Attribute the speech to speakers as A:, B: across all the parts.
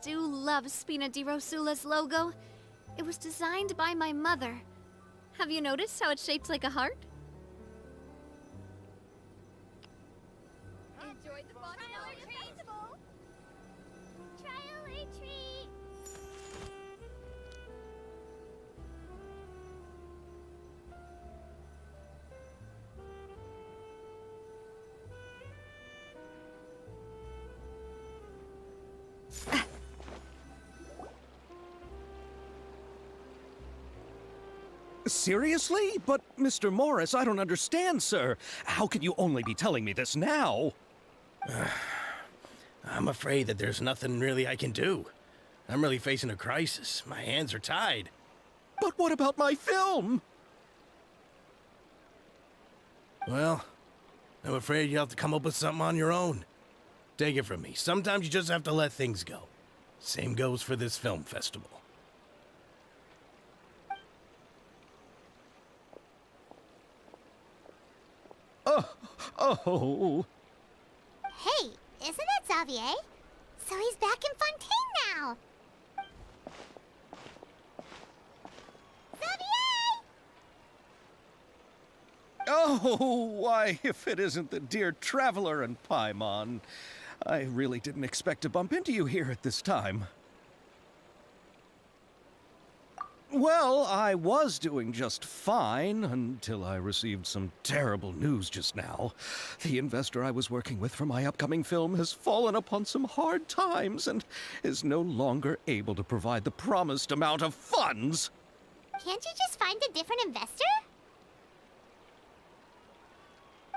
A: do love Spina di Rosula's logo. It was designed by my mother. Have you noticed how it's shaped like a heart?
B: Enjoyed the Fontaine Festival! Trial a treat!
C: Seriously? But, Mr. Morris, I don't understand, sir. How can you only be telling me this now?
D: I'm afraid that there's nothing really I can do. I'm really facing a crisis. My hands are tied.
C: But what about my film?
D: Well, I'm afraid you'll have to come up with something on your own. Take it from me. Sometimes you just have to let things go. Same goes for this film festival.
C: Oh.
B: Hey, isn't that Xavier? So he's back in Fontaine now! Xavier!
C: Oh, why, if it isn't the dear Traveler and Paimon. I really didn't expect to bump into you here at this time. Well, I was doing just fine until I received some terrible news just now. The investor I was working with for my upcoming film has fallen upon some hard times and is no longer able to provide the promised amount of funds.
B: Can't you just find a different investor?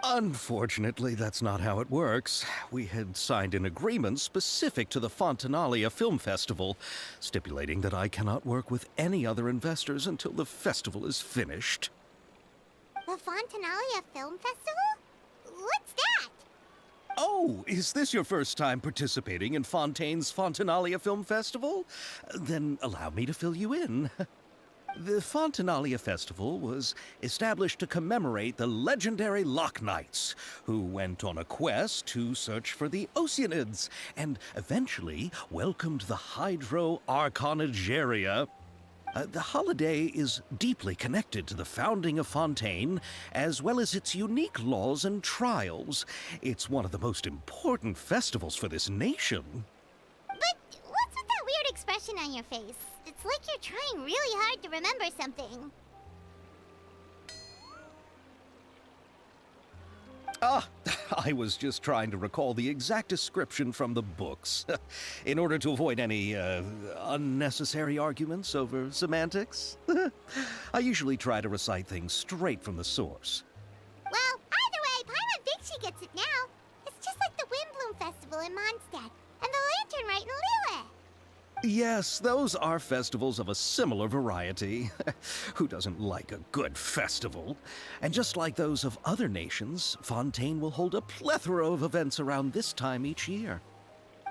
C: Unfortunately, that's not how it works. We had signed an agreement specific to the Fontaine Film Festival, stipulating that I cannot work with any other investors until the festival is finished.
B: The Fontaine Film Festival? What's that?
C: Oh, is this your first time participating in Fontaine's Fontaine Film Festival? Then allow me to fill you in. The Fontaine Festival was established to commemorate the legendary Loch Knights, who went on a quest to search for the Oceanids, and eventually welcomed the Hydro Arconageria. The holiday is deeply connected to the founding of Fontaine, as well as its unique laws and trials. It's one of the most important festivals for this nation.
B: But what's with that weird expression on your face? It's like you're trying really hard to remember something.
C: Ah, I was just trying to recall the exact description from the books, in order to avoid any unnecessary arguments over semantics. I usually try to recite things straight from the source.
B: Well, either way, Paimon thinks she gets it now. It's just like the Windbloom Festival in Mondstadt, and the Lantern Rite in Lille.
C: Yes, those are festivals of a similar variety. Who doesn't like a good festival? And just like those of other nations, Fontaine will hold a plethora of events around this time each year.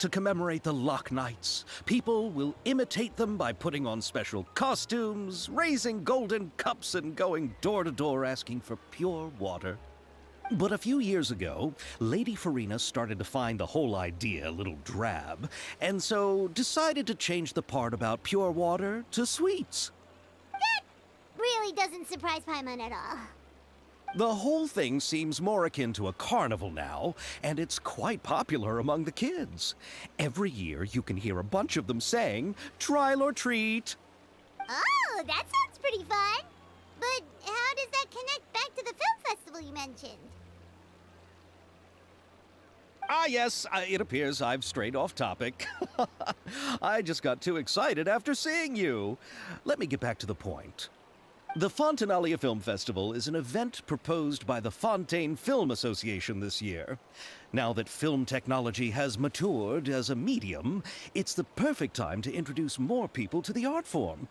C: To commemorate the Loch Knights, people will imitate them by putting on special costumes, raising golden cups, and going door to door asking for pure water. But a few years ago, Lady Farina started to find the whole idea a little drab, and so decided to change the part about pure water to sweets.
B: That really doesn't surprise Paimon at all.
C: The whole thing seems more akin to a carnival now, and it's quite popular among the kids. Every year you can hear a bunch of them saying, "Trial or treat."
B: Oh, that sounds pretty fun. But how does that connect back to the film festival you mentioned?
C: Ah, yes, it appears I've strayed off topic. I just got too excited after seeing you. Let me get back to the point. The Fontaine Film Festival is an event proposed by the Fontaine Film Association this year. Now that film technology has matured as a medium, it's the perfect time to introduce more people to the art form.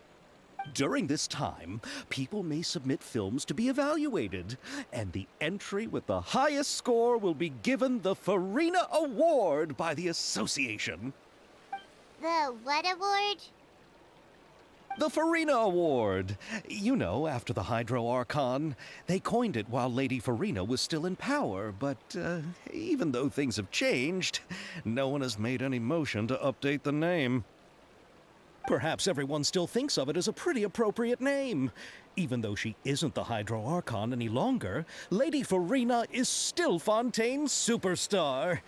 C: During this time, people may submit films to be evaluated, and the entry with the highest score will be given the Farina Award by the association.
B: The what award?
C: The Farina Award! You know, after the Hydro Archon. They coined it while Lady Farina was still in power, but even though things have changed, no one has made any motion to update the name. Perhaps everyone still thinks of it as a pretty appropriate name. Even though she isn't the Hydro Archon any longer, Lady Farina is still Fontaine's superstar.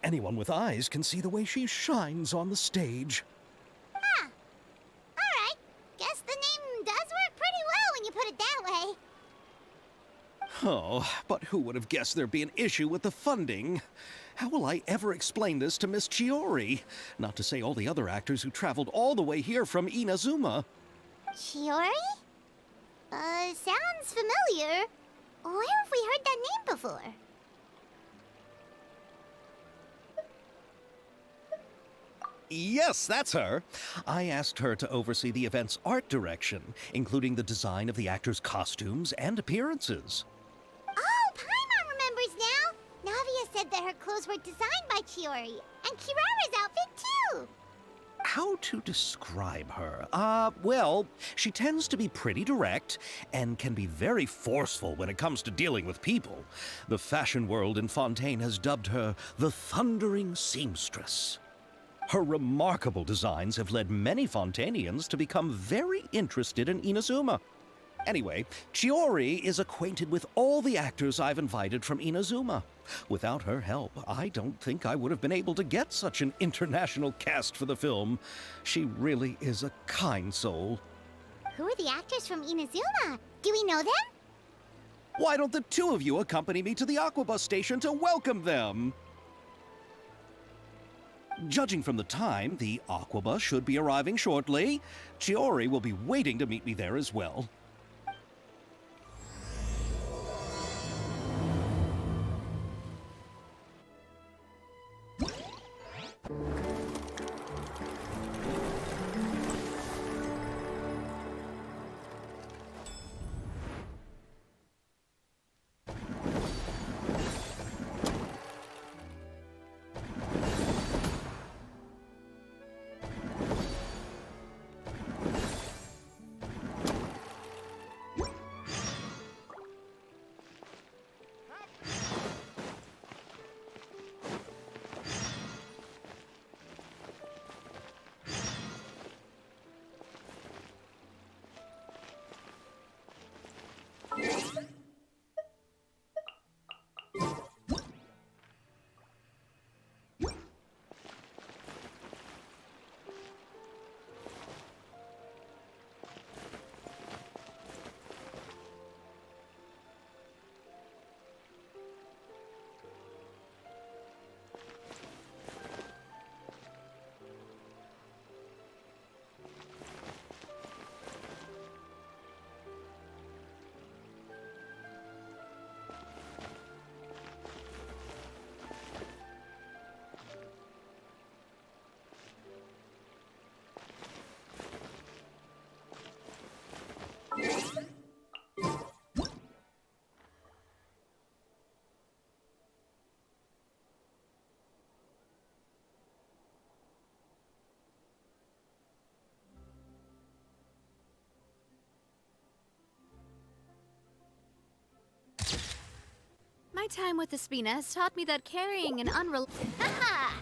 C: Anyone with eyes can see the way she shines on the stage.
B: Huh. Alright. Guess the name does work pretty well when you put it that way.
C: Oh, but who would have guessed there'd be an issue with the funding? How will I ever explain this to Miss Chiori? Not to say all the other actors who traveled all the way here from Inazuma.
B: Chiori? Sounds familiar. Where have we heard that name before?
C: Yes, that's her. I asked her to oversee the event's art direction, including the design of the actors' costumes and appearances.
B: Oh, Paimon remembers now! Navia said that her clothes were designed by Chiori, and Kirara's outfit too!
C: How to describe her? Well, she tends to be pretty direct and can be very forceful when it comes to dealing with people. The fashion world in Fontaine has dubbed her the Thundering Seamstress. Her remarkable designs have led many Fontainians to become very interested in Inazuma. Anyway, Chiori is acquainted with all the actors I've invited from Inazuma. Without her help, I don't think I would have been able to get such an international cast for the film. She really is a kind soul.
B: Who are the actors from Inazuma? Do we know them?
C: Why don't the two of you accompany me to the Aquabus station to welcome them? Judging from the time, the Aquabus should be arriving shortly. Chiori will be waiting to meet me there as well.
A: My time with the Spina has taught me that carrying an
B: Haha!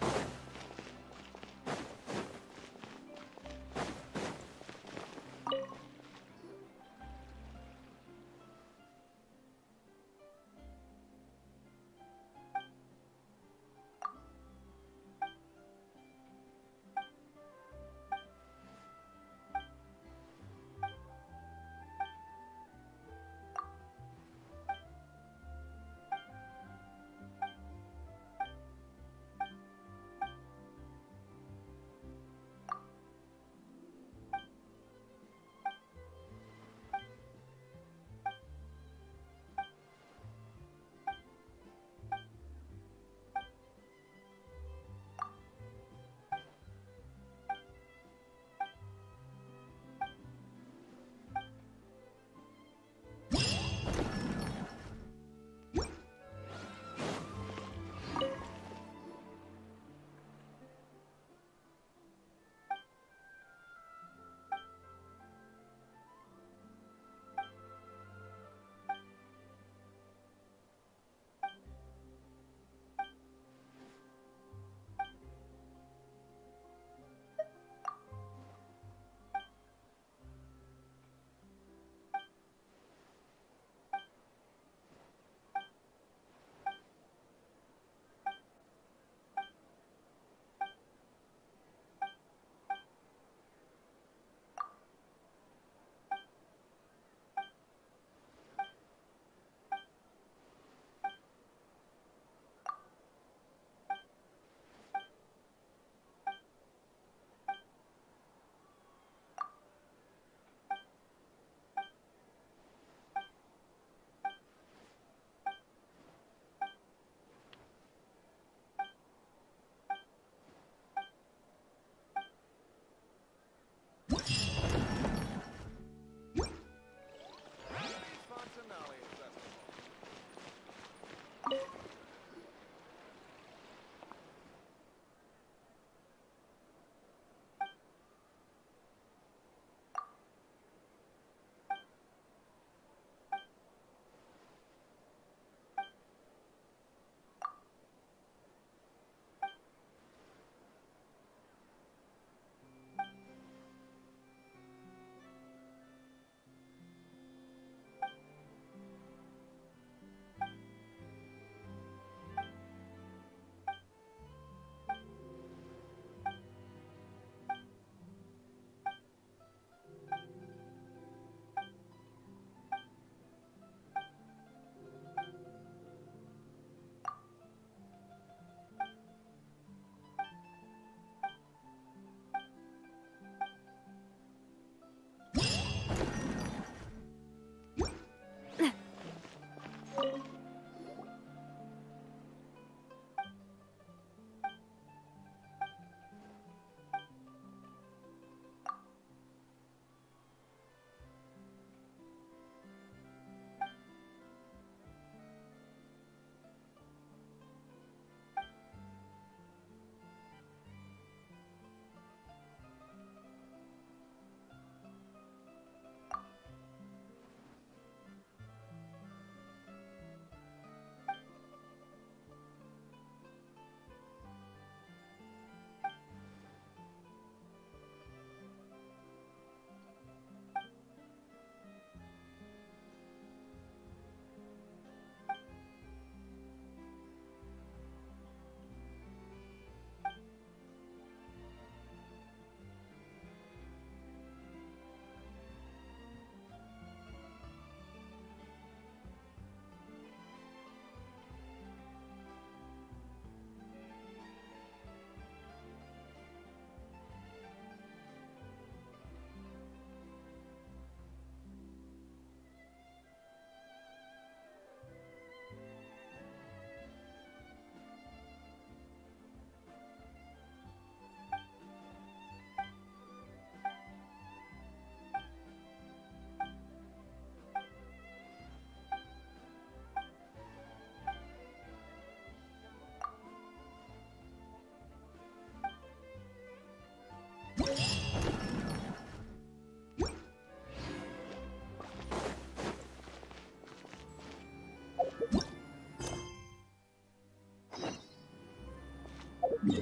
E: Which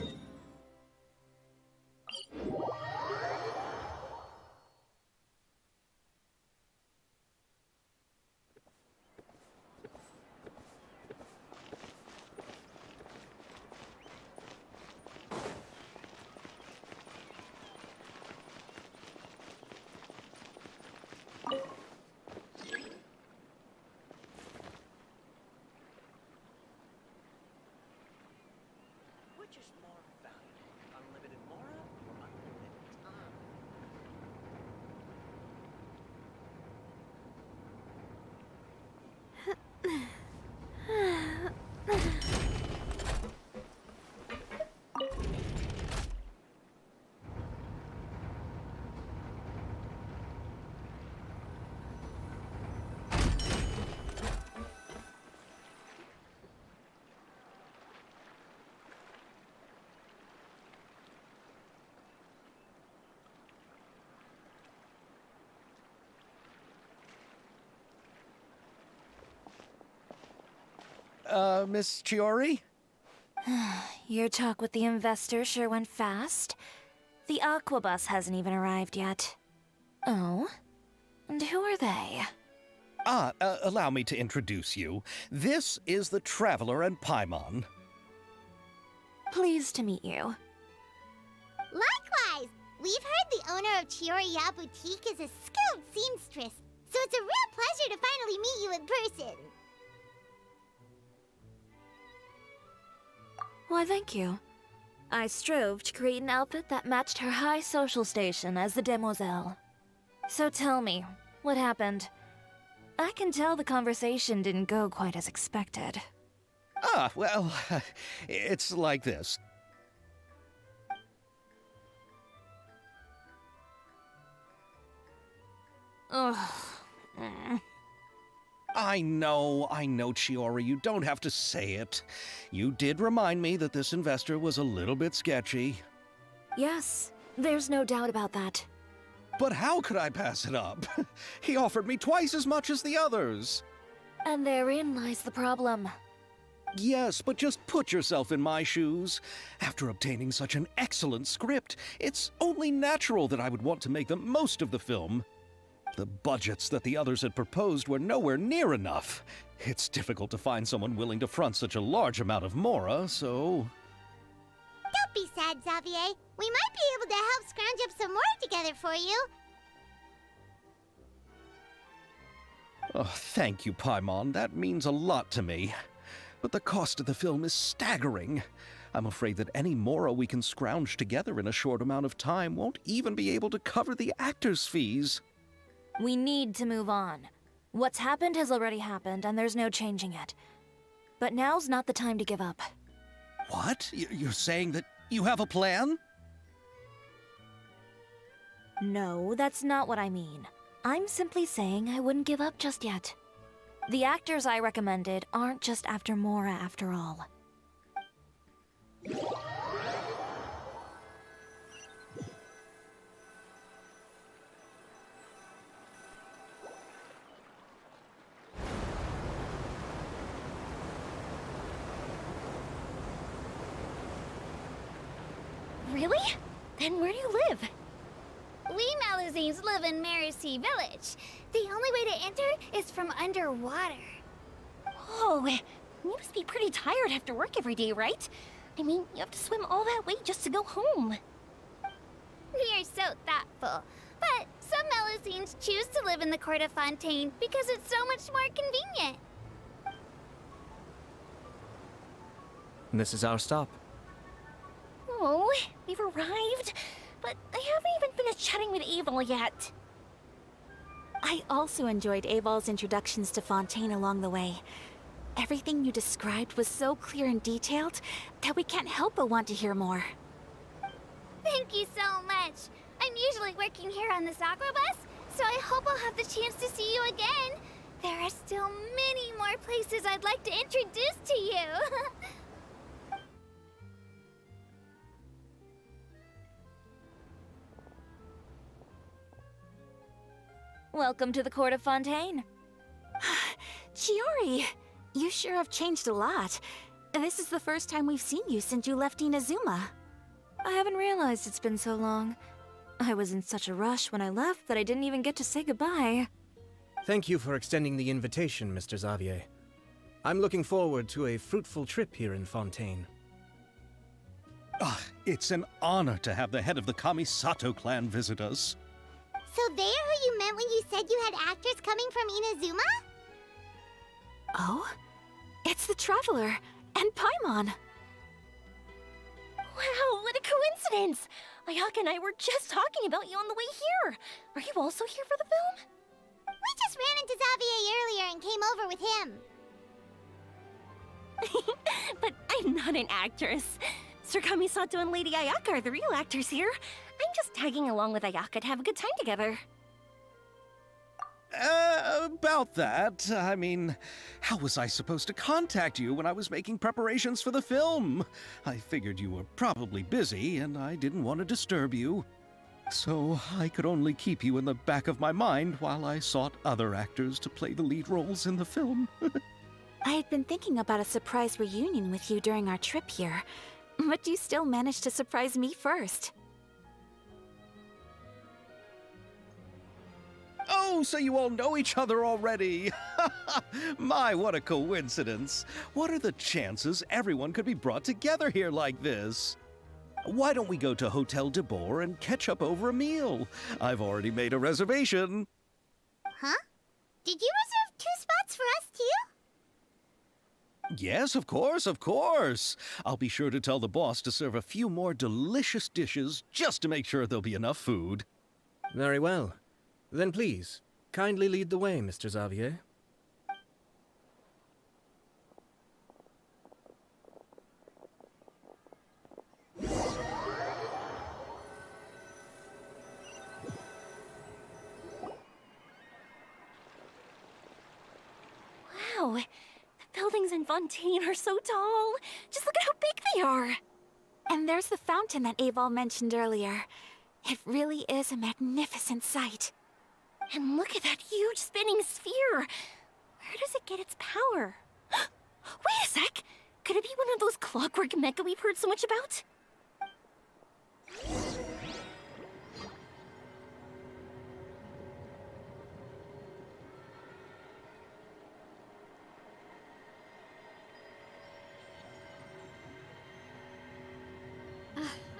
E: is more valuable, unlimited mora or unlimited time?
C: Miss Chiori?
F: Your talk with the investor sure went fast. The Aquabus hasn't even arrived yet. Oh? And who are they?
C: Allow me to introduce you. This is the Traveler and Paimon.
F: Pleased to meet you.
B: Likewise! We've heard the owner of Chioriya Boutique is a skilled seamstress, so it's a real pleasure to finally meet you in person.
F: Why, thank you. I strove to create an outfit that matched her high social station as the demoiselle. So tell me, what happened? I can tell the conversation didn't go quite as expected.
C: Well, it's like this.
F: Ugh.
C: I know, Chiori, you don't have to say it. You did remind me that this investor was a little bit sketchy.
F: Yes, there's no doubt about that.
C: But how could I pass it up? He offered me twice as much as the others.
F: And therein lies the problem.
C: Yes, but just put yourself in my shoes. After obtaining such an excellent script, it's only natural that I would want to make the most of the film. The budgets that the others had proposed were nowhere near enough. It's difficult to find someone willing to front such a large amount of mora, so...
B: Don't be sad, Xavier. We might be able to help scrounge up some more together for you.
C: Oh, thank you, Paimon. That means a lot to me. But the cost of the film is staggering. I'm afraid that any mora we can scrounge together in a short amount of time won't even be able to cover the actors' fees.
F: We need to move on. What's happened has already happened, and there's no changing it. But now's not the time to give up.
C: What? You're saying that you have a plan?
F: No, that's not what I mean. I'm simply saying I wouldn't give up just yet. The actors I recommended aren't just after Mora after all.
A: Really? Then where do you live? We Malazines live in Marcy Village. The only way to enter is from underwater.
G: Oh, you must be pretty tired after work every day, right? I mean, you have to swim all that way just to go home.
A: We are so thoughtful. But some Malazines choose to live in the court of Fontaine because it's so much more convenient.
H: This is our stop.
G: Oh, we've arrived, but I haven't even finished chatting with Abel yet.
I: I also enjoyed Aval's introductions to Fontaine along the way. Everything you described was so clear and detailed that we can't help but want to hear more.
A: Thank you so much. I'm usually working here on this Aquabus, so I hope I'll have the chance to see you again. There are still many more places I'd like to introduce to you.
F: Welcome to the court of Fontaine.
I: Chiori, you sure have changed a lot. This is the first time we've seen you since you left Inazuma.
F: I haven't realized it's been so long. I was in such a rush when I left that I didn't even get to say goodbye.
D: Thank you for extending the invitation, Mr. Xavier. I'm looking forward to a fruitful trip here in Fontaine.
C: It's an honor to have the head of the Kamisato clan visit us.
B: So they're who you meant when you said you had actors coming from Inazuma?
I: Oh? It's the Traveler and Paimon.
G: Wow, what a coincidence! Ayaka and I were just talking about you on the way here. Are you also here for the film?
B: We just ran into Xavier earlier and came over with him.
G: But I'm not an actress. Sir Kamisato and Lady Ayaka are the real actors here. I'm just tagging along with Ayaka to have a good time together.
C: About that, I mean, how was I supposed to contact you when I was making preparations for the film? I figured you were probably busy, and I didn't want to disturb you. So I could only keep you in the back of my mind while I sought other actors to play the lead roles in the film.
I: I had been thinking about a surprise reunion with you during our trip here, but you still managed to surprise me first.
C: Oh, so you all know each other already! My, what a coincidence! What are the chances everyone could be brought together here like this? Why don't we go to Hotel de Boer and catch up over a meal? I've already made a reservation.
B: Huh? Did you reserve 2 spots for us too?
C: Yes, of course, of course. I'll be sure to tell the boss to serve a few more delicious dishes just to make sure there'll be enough food.
D: Very well. Then please, kindly lead the way, Mr. Xavier.
G: Wow, the buildings in Fontaine are so tall. Just look at how big they are.
I: And there's the fountain that Aval mentioned earlier. It really is a magnificent sight.
G: And look at that huge spinning sphere. Where does it get its power? Wait a sec! Could it be one of those clockwork mecha we've heard so much about?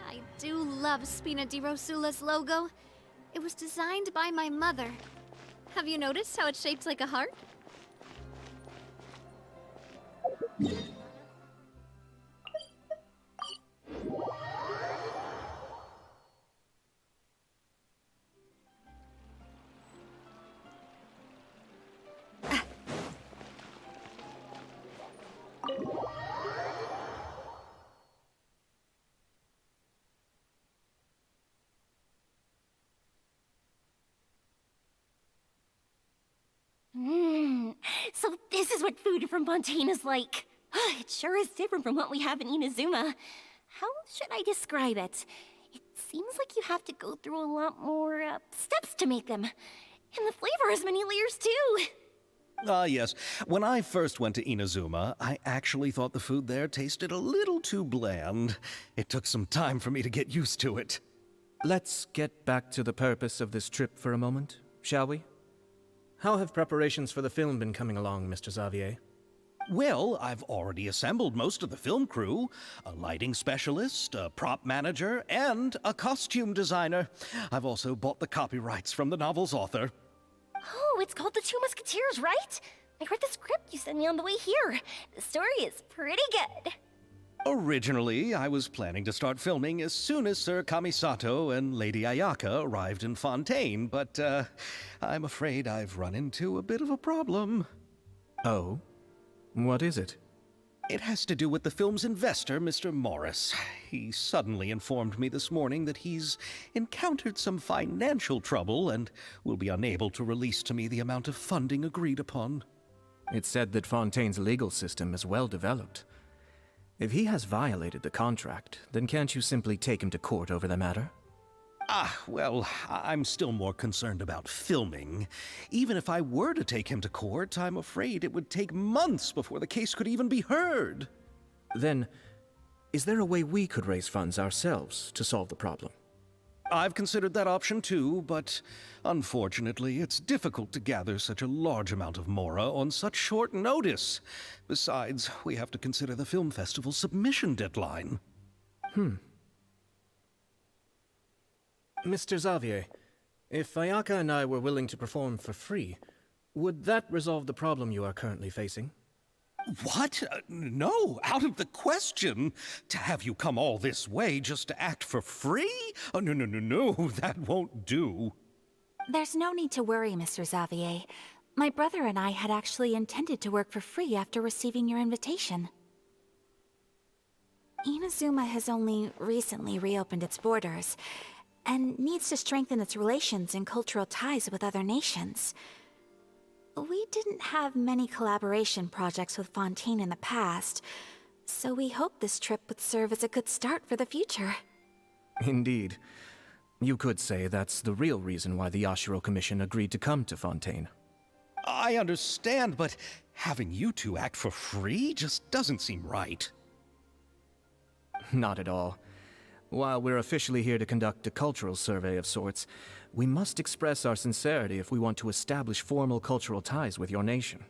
A: I do love Spina di Rosula's logo. It was designed by my mother. Have you noticed how it's shaped like a heart?
G: So this is what food from Fontaine is like. It sure is different from what we have in Inazuma. How should I describe it? It seems like you have to go through a lot more steps to make them. And the flavor has many layers too.
C: Yes. When I first went to Inazuma, I actually thought the food there tasted a little too bland. It took some time for me to get used to it.
H: Let's get back to the purpose of this trip for a moment, shall we?
D: How have preparations for the film been coming along, Mr. Xavier?
C: Well, I've already assembled most of the film crew. A lighting specialist, a prop manager, and a costume designer. I've also bought the copyrights from the novel's author.
G: Oh, it's called The Two Musketeers, right? I read the script you sent me on the way here. The story is pretty good.
C: Originally, I was planning to start filming as soon as Sir Kamisato and Lady Ayaka arrived in Fontaine, but I'm afraid I've run into a bit of a problem.
H: Oh? What is it?
C: It has to do with the film's investor, Mr. Morris. He suddenly informed me this morning that he's encountered some financial trouble and will be unable to release to me the amount of funding agreed upon.
H: It's said that Fontaine's legal system is well developed. If he has violated the contract, then can't you simply take him to court over the matter?
C: Well, I'm still more concerned about filming. Even if I were to take him to court, I'm afraid it would take months before the case could even be heard.
H: Then, is there a way we could raise funds ourselves to solve the problem?
C: I've considered that option too, but unfortunately, it's difficult to gather such a large amount of Mora on such short notice. Besides, we have to consider the film festival's submission deadline.
H: Mr. Xavier, if Ayaka and I were willing to perform for free, would that resolve the problem you are currently facing?
C: What? No, out of the question. To have you come all this way just to act for free? Oh, no, that won't do.
I: There's no need to worry, Mr. Xavier. My brother and I had actually intended to work for free after receiving your invitation. Inazuma has only recently reopened its borders, and needs to strengthen its relations and cultural ties with other nations. We didn't have many collaboration projects with Fontaine in the past, so we hoped this trip would serve as a good start for the future.
H: Indeed. You could say that's the real reason why the Yashiro Commission agreed to come to Fontaine.
C: I understand, but having you two act for free just doesn't seem right.
H: Not at all. While we're officially here to conduct a cultural survey of sorts, we must express our sincerity if we want to establish formal cultural ties with your nation.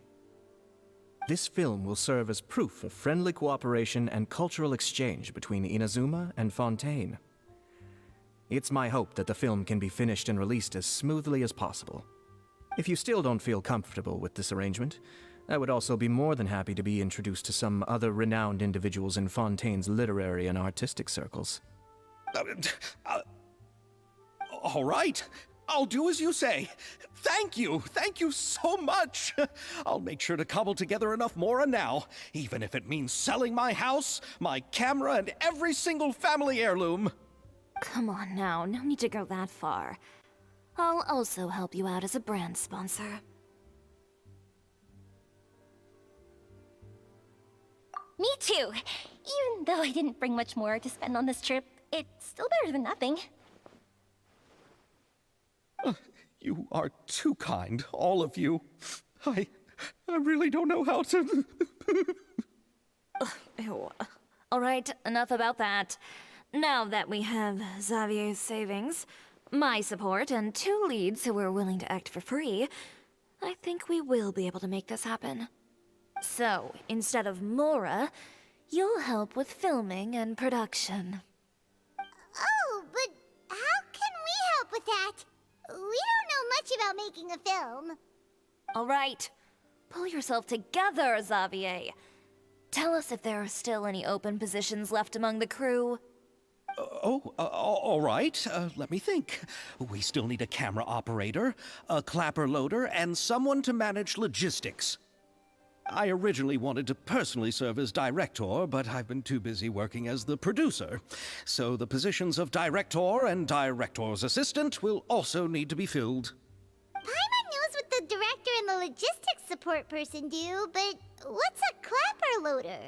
H: This film will serve as proof of friendly cooperation and cultural exchange between Inazuma and Fontaine. It's my hope that the film can be finished and released as smoothly as possible. If you still don't feel comfortable with this arrangement, I would also be more than happy to be introduced to some other renowned individuals in Fontaine's literary and artistic circles.
C: All right. I'll do as you say. Thank you so much. I'll make sure to cobble together enough Mora now, even if it means selling my house, my camera, and every single family heirloom.
F: Come on now, no need to go that far. I'll also help you out as a brand sponsor.
G: Me too! Even though I didn't bring much more to spend on this trip, it's still better than nothing.
C: You are too kind, all of you. I really don't know how to...
F: Ew. All right, enough about that. Now that we have Xavier's savings, my support, and 2 leads who are willing to act for free, I think we will be able to make this happen. So, instead of Mora, you'll help with filming and production.
B: Oh, but how can we help with that? We don't know much about making a film.
F: All right, pull yourself together, Xavier. Tell us if there are still any open positions left among the crew.
C: All right. Let me think. We still need a camera operator, a clapper loader, and someone to manage logistics. I originally wanted to personally serve as director, but I've been too busy working as the producer. So the positions of director and director's assistant will also need to be filled.
B: Paimon knows what the director and the logistics support person do, but what's a clapper loader?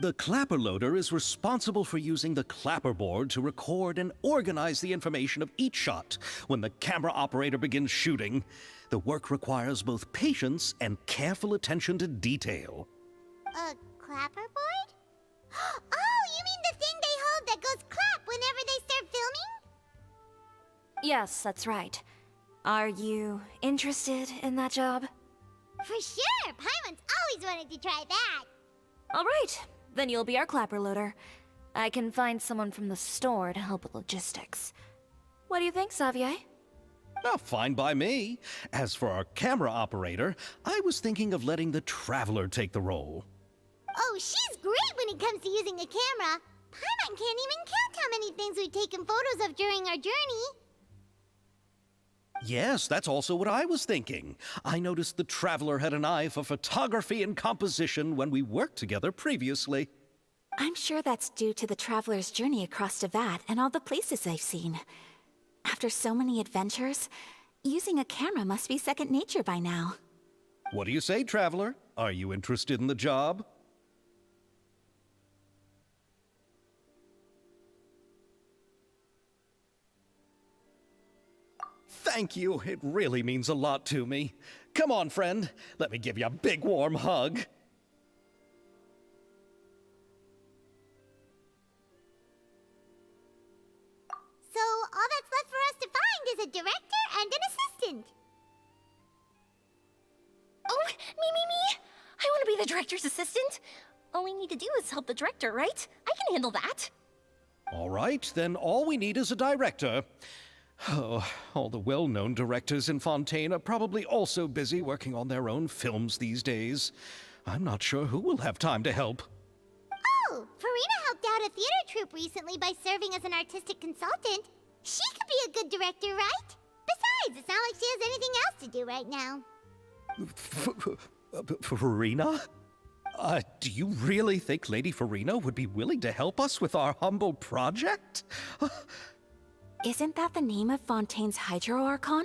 C: The clapper loader is responsible for using the clapper board to record and organize the information of each shot when the camera operator begins shooting. The work requires both patience and careful attention to detail.
B: A clapper board? Oh, you mean the thing they hold that goes clap whenever they start filming?
F: Yes, that's right. Are you interested in that job?
B: For sure! Paimon's always wanted to try that.
F: All right, then you'll be our clapper loader. I can find someone from the store to help with logistics. What do you think, Xavier?
C: Oh, fine by me. As for our camera operator, I was thinking of letting the Traveler take the role.
B: Oh, she's great when it comes to using a camera. Paimon can't even count how many things we've taken photos of during our journey.
C: Yes, that's also what I was thinking. I noticed the Traveler had an eye for photography and composition when we worked together previously.
I: I'm sure that's due to the traveler's journey across Devat and all the places they've seen. After so many adventures, using a camera must be second nature by now.
C: What do you say, Traveler? Are you interested in the job? Thank you. It really means a lot to me. Come on, friend. Let me give you a big warm hug.
B: a director and an assistant.
G: Oh, me! I want to be the director's assistant. All we need to do is help the director, right? I can handle that.
C: All right, then all we need is a director. Oh, all the well-known directors in Fontaine are probably also busy working on their own films these days. I'm not sure who will have time to help.
B: Oh, Farina helped out a theater troupe recently by serving as an artistic consultant. She could be a good director, right? Besides, it's not like she has anything else to do right now.
C: Farina? Do you really think Lady Farina would be willing to help us with our humble project?
I: Isn't that the name of Fontaine's Hydro Archon?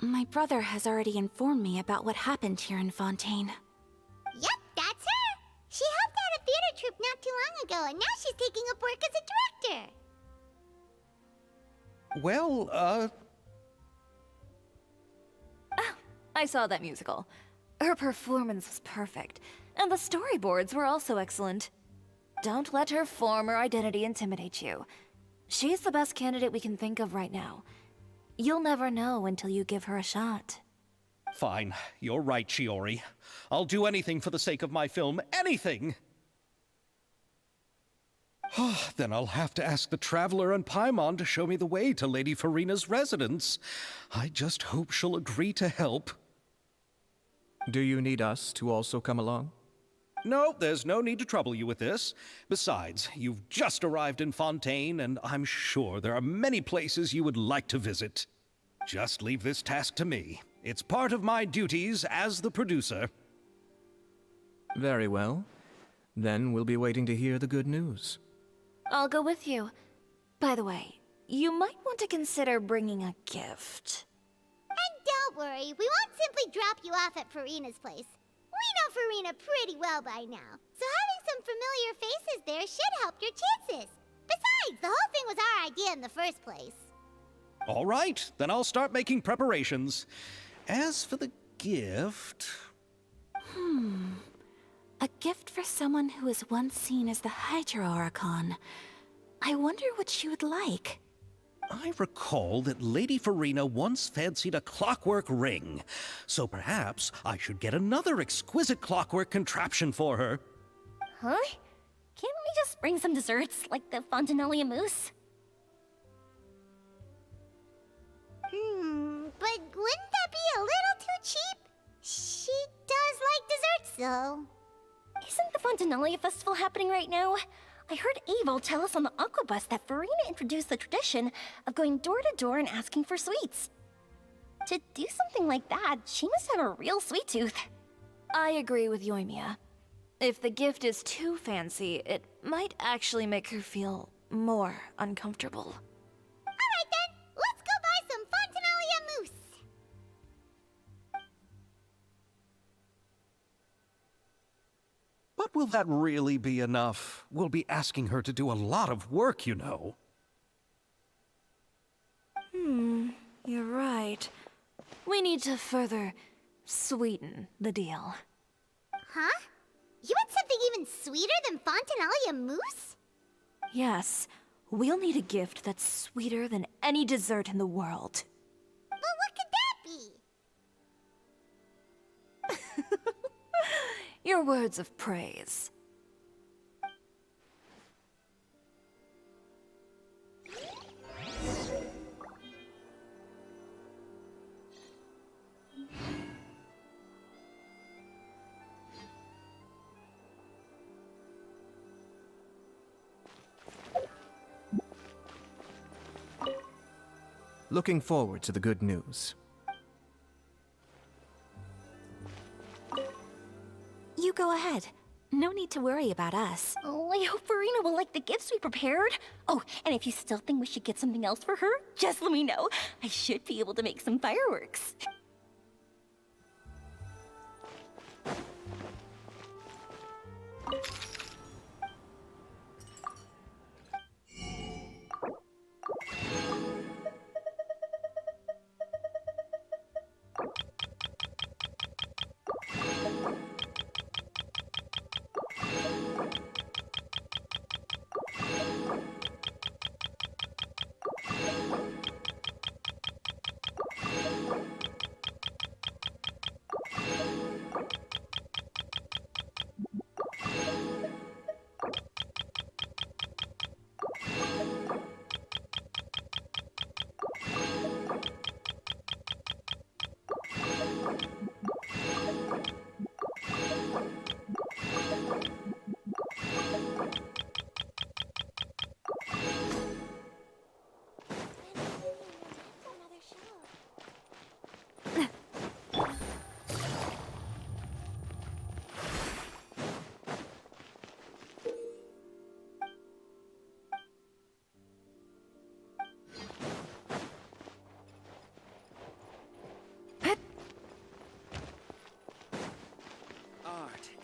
I: My brother has already informed me about what happened here in Fontaine.
B: Yep, that's her. She helped out a theater troupe not too long ago, and now she's taking up work as a director.
C: Well,
F: I saw that musical. Her performance was perfect, and the storyboards were also excellent. Don't let her former identity intimidate you. She's the best candidate we can think of right now. You'll never know until you give her a shot.
C: fine. You're right, Shiori. I'll do anything for the sake of my film. Anything! Then I'll have to ask the Traveler and Paimon to show me the way to Lady Farina's residence. I just hope she'll agree to help.
H: Do you need us to also come along?
C: No, there's no need to trouble you with this. Besides, you've just arrived in Fontaine, and I'm sure there are many places you would like to visit. Just leave this task to me. It's part of my duties as the producer.
H: Very well. Then we'll be waiting to hear the good news.
F: I'll go with you. By the way, you might want to consider bringing a gift.
B: And don't worry, we won't simply drop you off at Farina's place. We know Farina pretty well by now, so having some familiar faces there should help your chances. Besides, the whole thing was our idea in the first place.
C: All right, then I'll start making preparations. As for the gift...
I: A gift for someone who was once seen as the Hydro Archon. I wonder what she would like.
C: I recall that Lady Farina once fancied a clockwork ring, so perhaps I should get another exquisite clockwork contraption for her.
G: Huh? Can't we just bring some desserts, like the Fontaine mousse?
B: But wouldn't that be a little too cheap? She does like desserts, though.
G: Isn't the Fontaine Festival happening right now? I heard Abel tell us on the Aquabus that Farina introduced the tradition of going door to door and asking for sweets. To do something like that, she must have a real sweet tooth.
F: I agree with Yoimiya. If the gift is too fancy, it might actually make her feel more uncomfortable.
B: Alright then, let's go buy some Fontaine mousse.
C: But will that really be enough? We'll be asking her to do a lot of work, you know.
F: You're right. We need to further sweeten the deal.
B: Huh? You want something even sweeter than Fontaine mousse?
F: Yes, we'll need a gift that's sweeter than any dessert in the world.
B: But what could that be?
F: Your words of praise.
H: Looking forward to the good news.
I: You go ahead. No need to worry about us.
G: Oh, I hope Farina will like the gifts we prepared. Oh, and if you still think we should get something else for her, just let me know. I should be able to make some fireworks.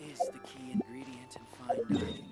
J: is the key ingredient in fine dining.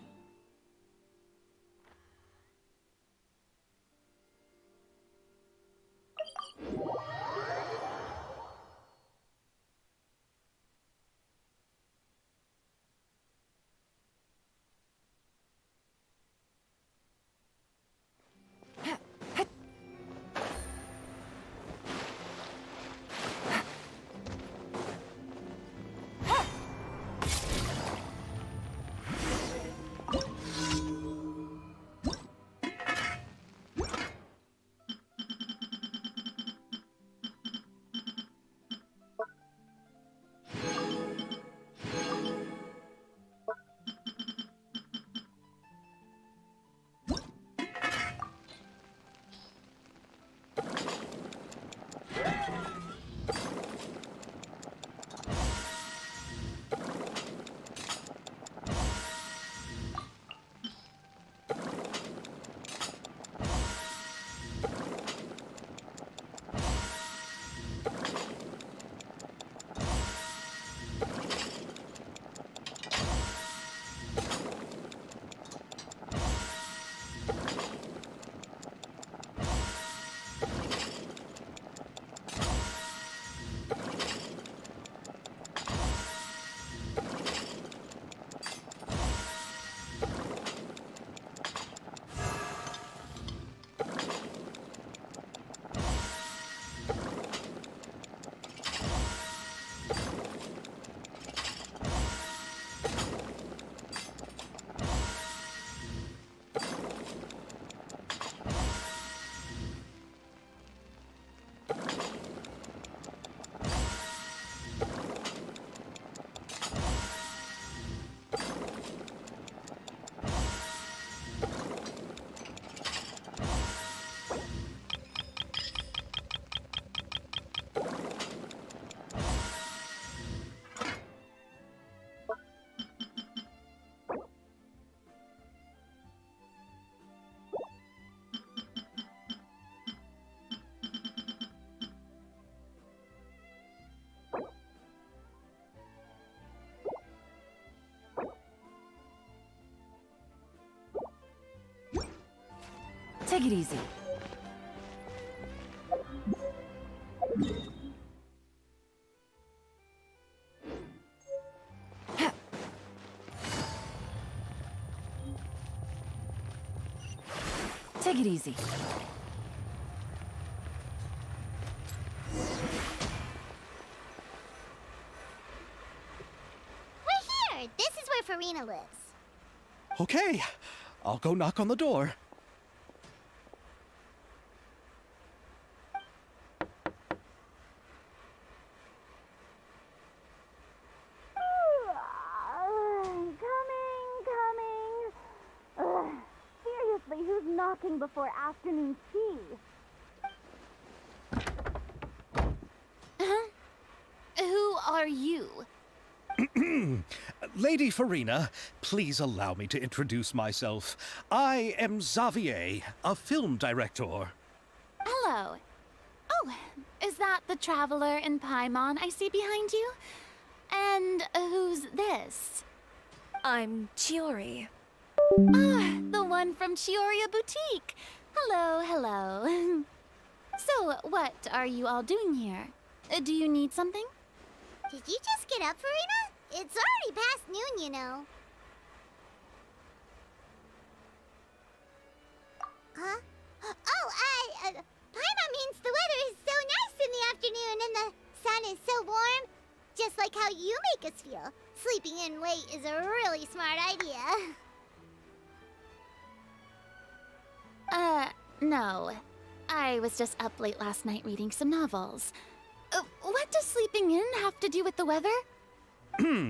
K: Take it easy. Take it easy.
B: We're here! This is where Farina lives.
C: Okay, I'll go knock on the door.
A: Who's knocking before afternoon tea? Who are you?
C: Lady Farina, please allow me to introduce myself. I am Xavier, a film director.
A: Hello. Oh, is that the traveler in Paimon I see behind you? And who's this?
F: I'm Chiori.
A: Ah, the one from Chioria Boutique. Hello, hello. So, what are you all doing here? Do you need something?
B: Did you just get up, Farina? It's already past noon, you know. Huh? Oh, Paimon means the weather is so nice in the afternoon and the sun is so warm. Just like how you make us feel. Sleeping in late is a really smart idea.
A: No. I was just up late last night reading some novels. What does sleeping in have to do with the weather?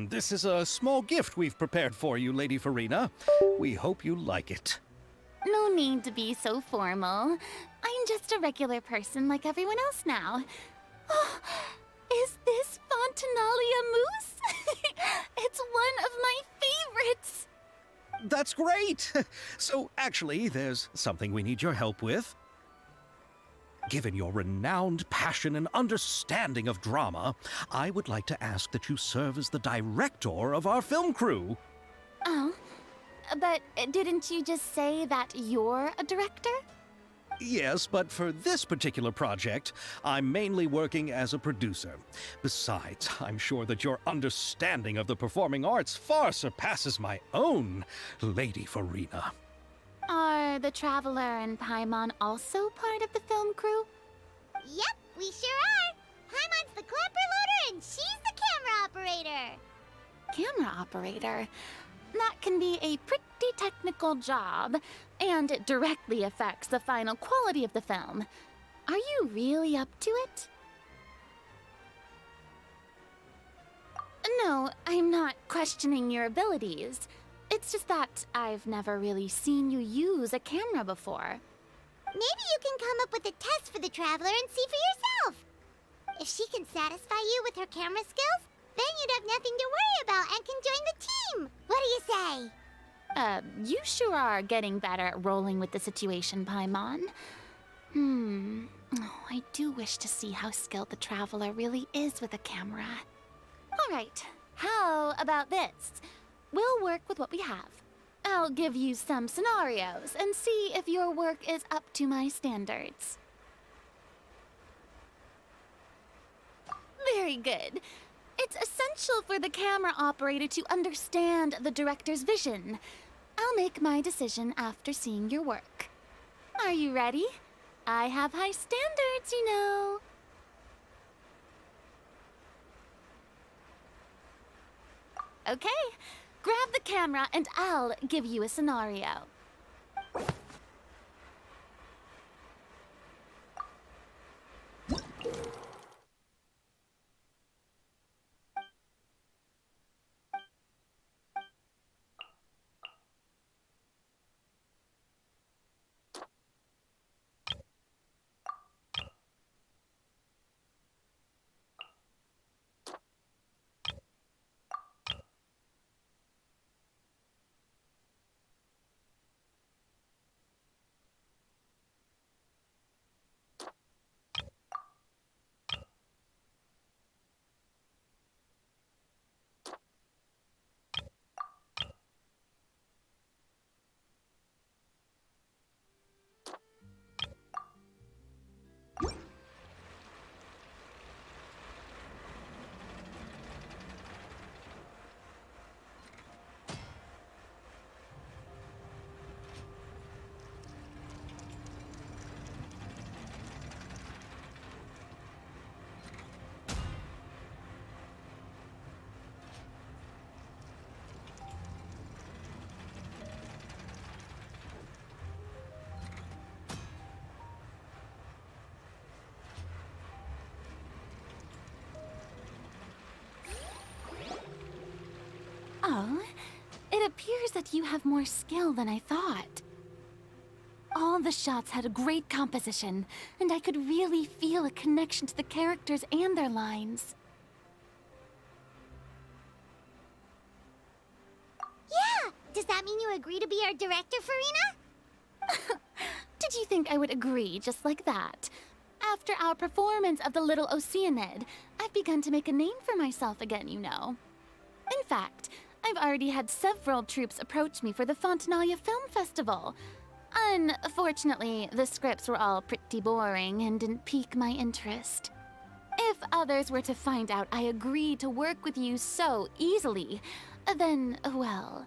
C: This is a small gift we've prepared for you, Lady Farina. We hope you like it.
A: No need to be so formal. I'm just a regular person like everyone else now. Oh, is this Fontainalia mousse? It's one of my favorites.
C: That's great! So, actually, there's something we need your help with. Given your renowned passion and understanding of drama, I would like to ask that you serve as the director of our film crew.
A: Oh, but didn't you just say that you're a director?
C: Yes, but for this particular project, I'm mainly working as a producer. Besides, I'm sure that your understanding of the performing arts far surpasses my own, Lady Farina.
A: Are the Traveler and Paimon also part of the film crew?
B: Yep, we sure are. Paimon's the clapper loader and she's the camera operator.
A: Camera operator? That can be a pretty technical job, and it directly affects the final quality of the film. Are you really up to it? No, I'm not questioning your abilities. It's just that I've never really seen you use a camera before.
B: Maybe you can come up with a test for the Traveler and see for yourself. If she can satisfy you with her camera skills, then you'd have nothing to worry about and can join the team. What do you say?
A: You sure are getting better at rolling with the situation, Paimon. Oh, I do wish to see how skilled the Traveler really is with a camera. All right, how about this? We'll work with what we have. I'll give you some scenarios and see if your work is up to my standards. Very good. It's essential for the camera operator to understand the director's vision. I'll make my decision after seeing your work. Are you ready? I have high standards, you know. Okay, grab the camera and I'll give you a scenario. Oh, it appears that you have more skill than I thought. All the shots had a great composition, and I could really feel a connection to the characters and their lines.
B: Yeah! Does that mean you agree to be our director, Farina?
A: Did you think I would agree just like that? After our performance of The Little Oceanid, I've begun to make a name for myself again, you know. In fact, I've already had several troops approach me for the Fontaine Film Festival. Unfortunately, the scripts were all pretty boring and didn't pique my interest. If others were to find out I agreed to work with you so easily, then, well...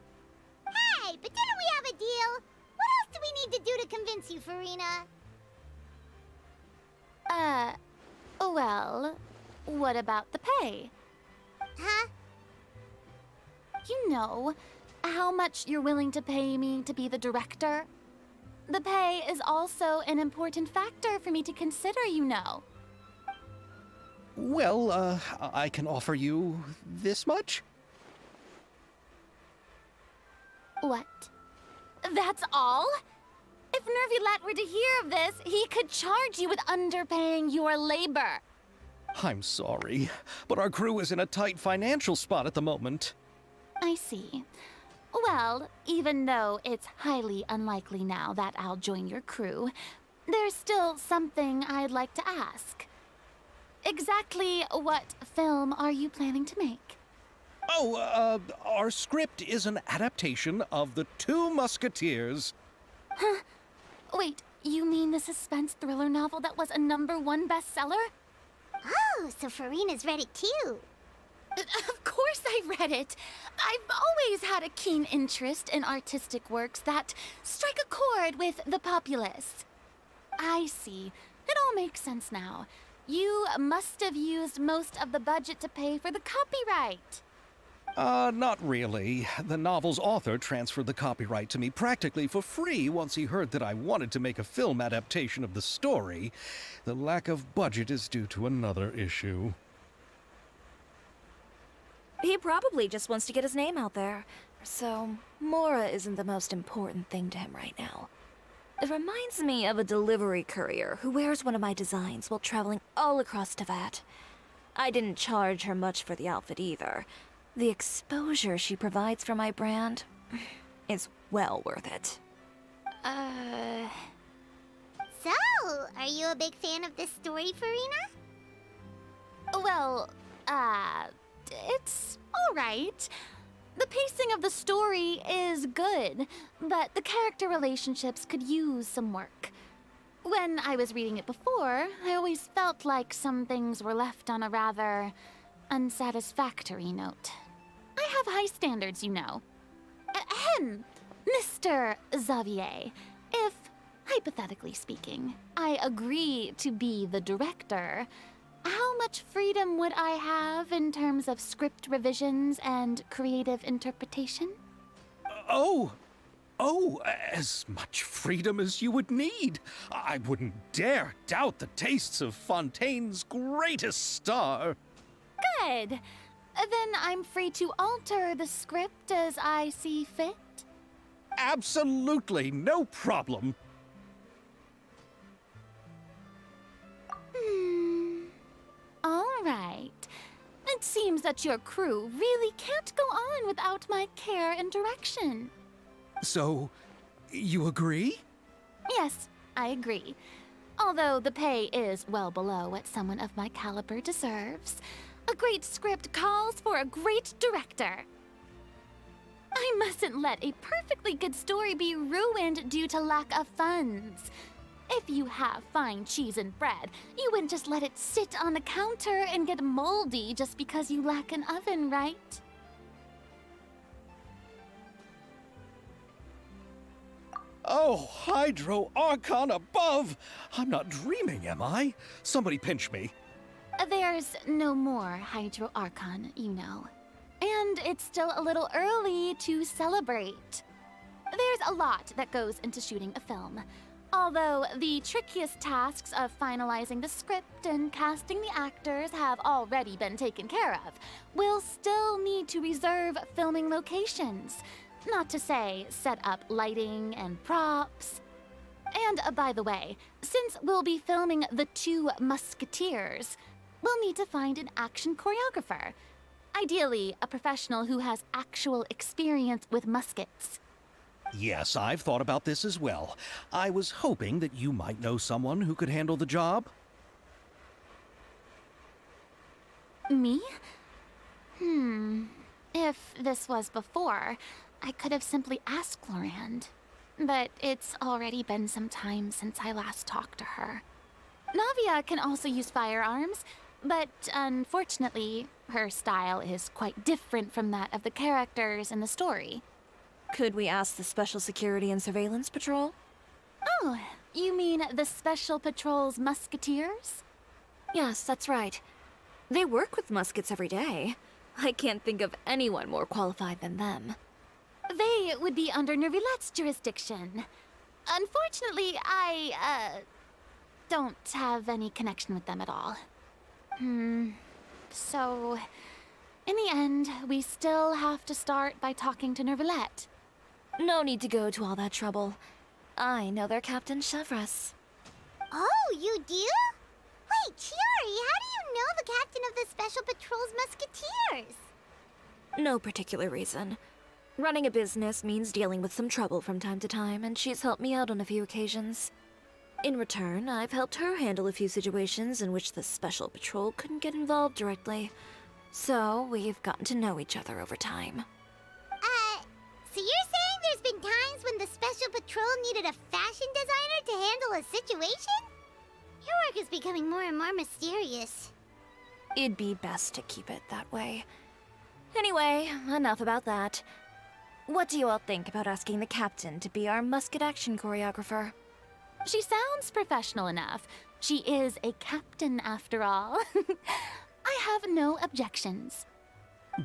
B: Hey, but didn't we have a deal? What else do we need to do to convince you, Farina?
A: Well, what about the pay?
B: Huh?
A: You know, how much you're willing to pay me to be the director? The pay is also an important factor for me to consider, you know.
C: Well, I can offer you this much?
A: What? That's all? If Nervilat were to hear of this, he could charge you with underpaying your labor.
C: I'm sorry, but our crew is in a tight financial spot at the moment.
A: I see. Well, even though it's highly unlikely now that I'll join your crew, there's still something I'd like to ask. Exactly what film are you planning to make?
C: Oh, our script is an adaptation of The Two Musketeers.
A: Wait, you mean the suspense thriller novel that was a #1 bestseller?
B: Oh, so Farina's read it too.
A: Of course I read it. I've always had a keen interest in artistic works that strike a chord with the populace. I see. It all makes sense now. You must have used most of the budget to pay for the copyright.
C: Not really. The novel's author transferred the copyright to me practically for free once he heard that I wanted to make a film adaptation of the story. The lack of budget is due to another issue.
F: He probably just wants to get his name out there. So, Mora isn't the most important thing to him right now. It reminds me of a delivery courier who wears one of my designs while traveling all across Teyvat. I didn't charge her much for the outfit either. The exposure she provides for my brand is well worth it.
B: So, are you a big fan of this story, Farina?
A: Well, it's alright. The pacing of the story is good, but the character relationships could use some work. When I was reading it before, I always felt like some things were left on a rather unsatisfactory note. I have high standards, you know. Ahem, Mr. Xavier, if, hypothetically speaking, I agree to be the director, how much freedom would I have in terms of script revisions and creative interpretation?
C: Oh, as much freedom as you would need. I wouldn't dare doubt the tastes of Fontaine's greatest star.
A: Good. Then I'm free to alter the script as I see fit?
C: Absolutely, no problem.
A: All right. It seems that your crew really can't go on without my care and direction.
C: So, you agree?
A: Yes, I agree. Although the pay is well below what someone of my caliber deserves, a great script calls for a great director. I mustn't let a perfectly good story be ruined due to lack of funds. If you have fine cheese and bread, you wouldn't just let it sit on the counter and get moldy just because you lack an oven, right?
C: Oh, Hydro Archon above! I'm not dreaming, am I? Somebody pinch me.
A: There's no more Hydro Archon, you know. And it's still a little early to celebrate. There's a lot that goes into shooting a film. Although the trickiest tasks of finalizing the script and casting the actors have already been taken care of, we'll still need to reserve filming locations. Not to say set up lighting and props. And by the way, since we'll be filming The Two Musketeers, we'll need to find an action choreographer. Ideally, a professional who has actual experience with muskets.
C: Yes, I've thought about this as well. I was hoping that you might know someone who could handle the job.
A: Me? If this was before, I could have simply asked Glorand. But it's already been some time since I last talked to her. Navia can also use firearms, but unfortunately, her style is quite different from that of the characters in the story.
F: Could we ask the Special Security and Surveillance Patrol?
A: Oh, you mean the Special Patrol's Musketeers?
F: Yes, that's right. They work with muskets every day. I can't think of anyone more qualified than them.
A: They would be under Nervilette's jurisdiction. Unfortunately, I, don't have any connection with them at all. So, in the end, we still have to start by talking to Nervilette.
F: No need to go to all that trouble. I know their Captain Chevres.
B: Oh, you do? Wait, Chiori, how do you know the captain of the Special Patrol's Musketeers?
F: No particular reason. Running a business means dealing with some trouble from time to time, and she's helped me out on a few occasions. In return, I've helped her handle a few situations in which the Special Patrol couldn't get involved directly. So, we've gotten to know each other over time.
B: So you're saying there's been times when the Special Patrol needed a fashion designer to handle a situation? Your work is becoming more and more mysterious.
F: It'd be best to keep it that way. Anyway, enough about that. What do you all think about asking the captain to be our musket action choreographer?
L: She sounds professional enough. She is a captain after all. I have no objections.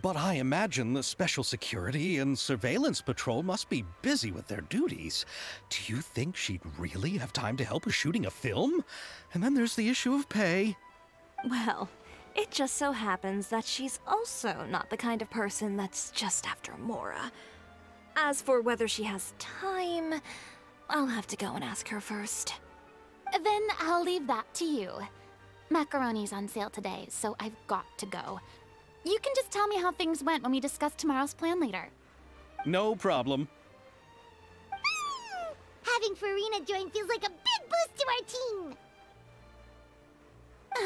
C: But I imagine the Special Security and Surveillance Patrol must be busy with their duties. Do you think she'd really have time to help with shooting a film? And then there's the issue of pay.
F: Well, it just so happens that she's also not the kind of person that's just after Mora. As for whether she has time, I'll have to go and ask her first.
L: Then I'll leave that to you. Macaroni's on sale today, so I've got to go. You can just tell me how things went when we discuss tomorrow's plan later.
C: No problem.
B: Having Farina join feels like a big boost to our team.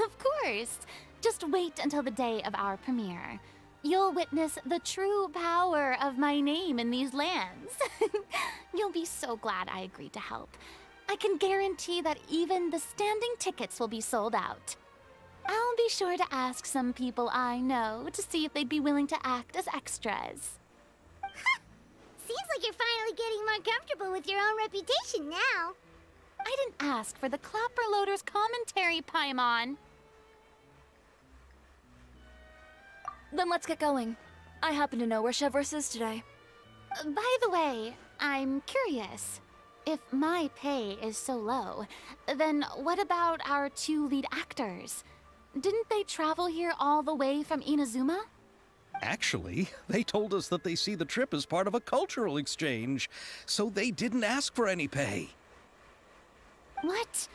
L: Of course. Just wait until the day of our premiere. You'll witness the true power of my name in these lands. You'll be so glad I agreed to help. I can guarantee that even the standing tickets will be sold out. I'll be sure to ask some people I know to see if they'd be willing to act as extras.
B: Seems like you're finally getting more comfortable with your own reputation now.
L: I didn't ask for the Clapper Loader's commentary, Paimon.
F: Then let's get going. I happen to know where Chevrolet is today.
L: By the way, I'm curious. If my pay is so low, then what about our two lead actors? Didn't they travel here all the way from Inazuma?
C: Actually, they told us that they see the trip as part of a cultural exchange, so they didn't ask for any pay.
L: What?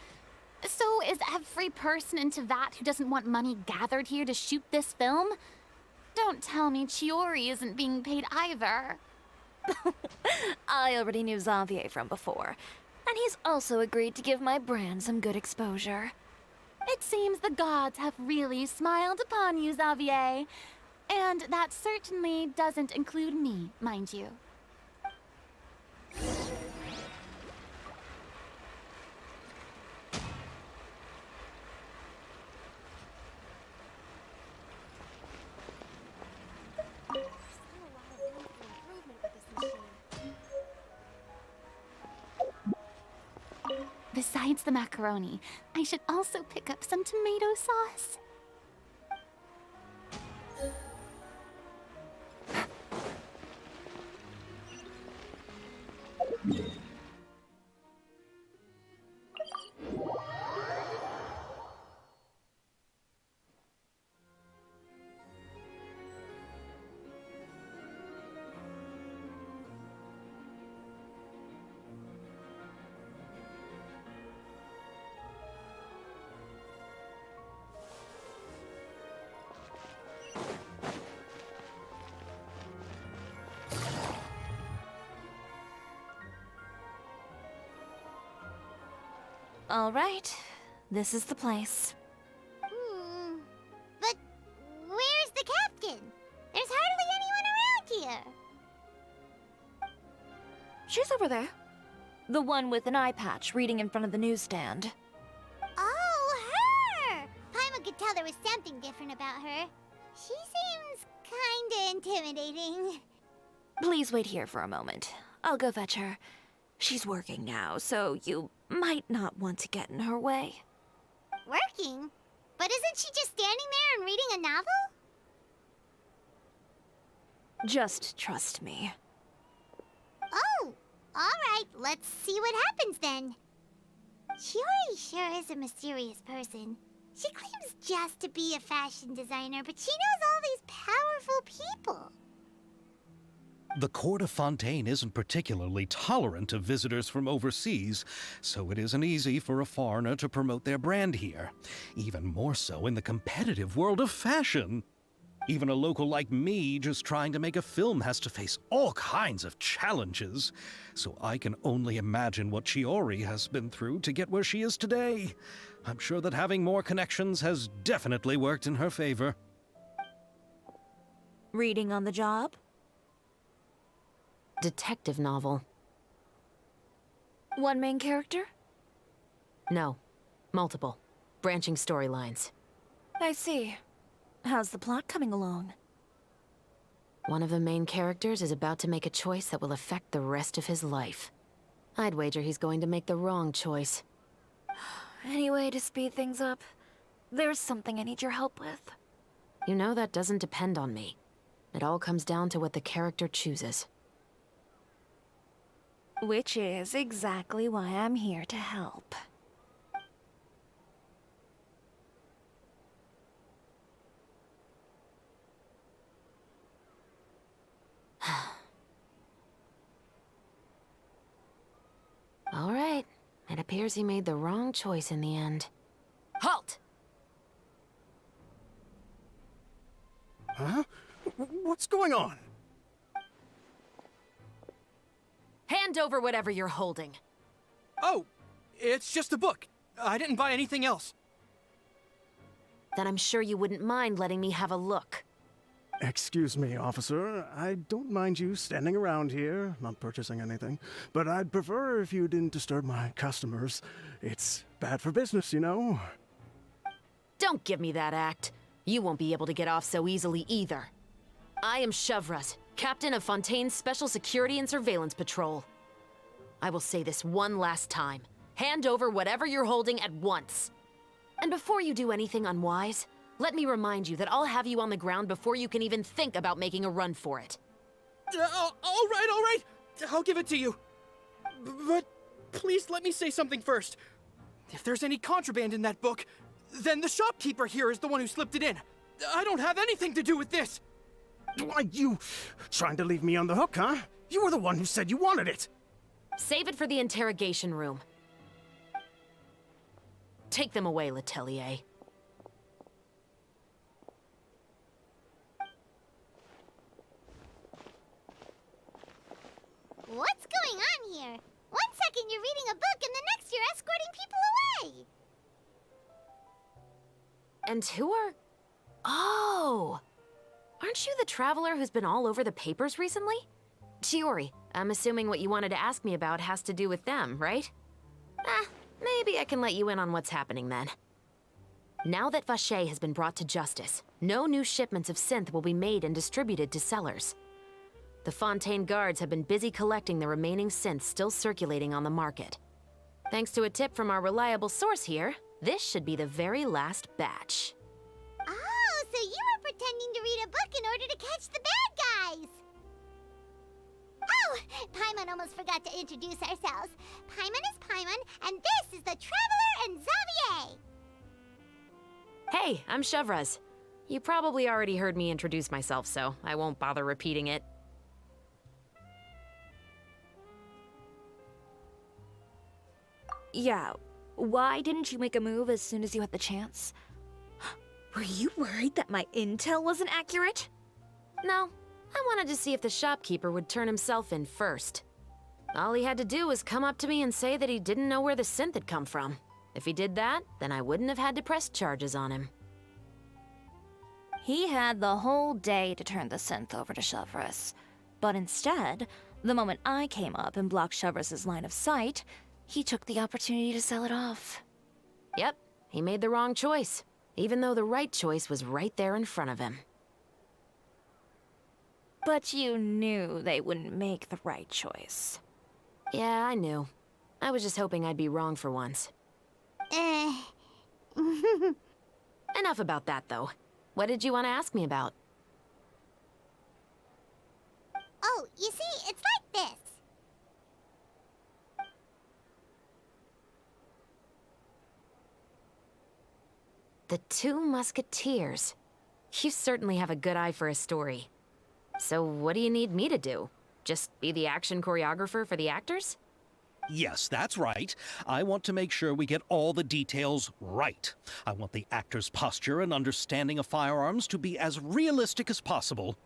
L: So is every person in Tevat who doesn't want money gathered here to shoot this film? Don't tell me Chiori isn't being paid either.
F: I already knew Xavier from before, and he's also agreed to give my brand some good exposure.
L: It seems the gods have really smiled upon you, Xavier. And that certainly doesn't include me, mind you. Besides the macaroni, I should also pick up some tomato sauce.
F: All right, this is the place.
B: But where's the captain? There's hardly anyone around here.
F: She's over there. The one with an eye patch reading in front of the newsstand.
B: Oh, her! Paimon could tell there was something different about her. She seems kinda intimidating.
F: Please wait here for a moment. I'll go fetch her. She's working now, so you might not want to get in her way.
B: Working? But isn't she just standing there and reading a novel?
F: Just trust me.
B: Oh, alright, let's see what happens then. Chiori sure is a mysterious person. She claims just to be a fashion designer, but she knows all these powerful people.
C: The court of Fontaine isn't particularly tolerant of visitors from overseas, so it isn't easy for a foreigner to promote their brand here, even more so in the competitive world of fashion. Even a local like me just trying to make a film has to face all kinds of challenges. So I can only imagine what Chiori has been through to get where she is today. I'm sure that having more connections has definitely worked in her favor.
F: Reading on the job?
K: Detective novel.
F: One main character?
K: No. Multiple. Branching storylines.
F: I see. How's the plot coming along?
K: One of the main characters is about to make a choice that will affect the rest of his life. I'd wager he's going to make the wrong choice.
F: Any way to speed things up? There's something I need your help with.
K: You know that doesn't depend on me. It all comes down to what the character chooses.
F: Which is exactly why I'm here to help.
K: All right. It appears he made the wrong choice in the end. Halt!
D: Huh? What's going on?
K: Hand over whatever you're holding.
J: Oh, it's just a book. I didn't buy anything else.
K: Then I'm sure you wouldn't mind letting me have a look.
M: Excuse me, officer. I don't mind you standing around here, not purchasing anything, but I'd prefer if you didn't disturb my customers. It's bad for business, you know?
K: Don't give me that act. You won't be able to get off so easily either. I am Chevraz, captain of Fontaine's Special Security and Surveillance Patrol. I will say this one last time. Hand over whatever you're holding at once. And before you do anything unwise, let me remind you that I'll have you on the ground before you can even think about making a run for it.
J: All right. I'll give it to you. But please let me say something first. If there's any contraband in that book, then the shopkeeper here is the one who slipped it in. I don't have anything to do with this.
M: Why, you trying to leave me on the hook, huh? You were the one who said you wanted it.
K: Save it for the interrogation room. Take them away, Letelier.
B: What's going on here? One second you're reading a book and the next you're escorting people away.
K: And who are... Oh! Aren't you the traveler who's been all over the papers recently? Chiori, I'm assuming what you wanted to ask me about has to do with them, right? Maybe I can let you in on what's happening then. Now that Vacher has been brought to justice, no new shipments of synth will be made and distributed to sellers. The Fontaine guards have been busy collecting the remaining synths still circulating on the market. Thanks to a tip from our reliable source here, this should be the very last batch.
B: Oh, so you were pretending to read a book in order to catch the bad guys. Oh, Paimon almost forgot to introduce ourselves. Paimon is Paimon, and this is the Traveler and Xavier.
K: Hey, I'm Chevraz. You probably already heard me introduce myself, so I won't bother repeating it.
F: Yeah, why didn't you make a move as soon as you had the chance? Were you worried that my intel wasn't accurate?
K: No, I wanted to see if the shopkeeper would turn himself in first. All he had to do was come up to me and say that he didn't know where the synth had come from. If he did that, then I wouldn't have had to press charges on him.
F: He had the whole day to turn the synth over to Chevraz. But instead, the moment I came up and blocked Chevraz's line of sight, he took the opportunity to sell it off.
K: Yep, he made the wrong choice, even though the right choice was right there in front of him.
F: But you knew they wouldn't make the right choice.
K: Yeah, I knew. I was just hoping I'd be wrong for once. Enough about that, though. What did you want to ask me about?
B: Oh, you see, it's like this.
K: The Two Musketeers. You certainly have a good eye for a story. So what do you need me to do? Just be the action choreographer for the actors?
C: Yes, that's right. I want to make sure we get all the details right. I want the actor's posture and understanding of firearms to be as realistic as possible.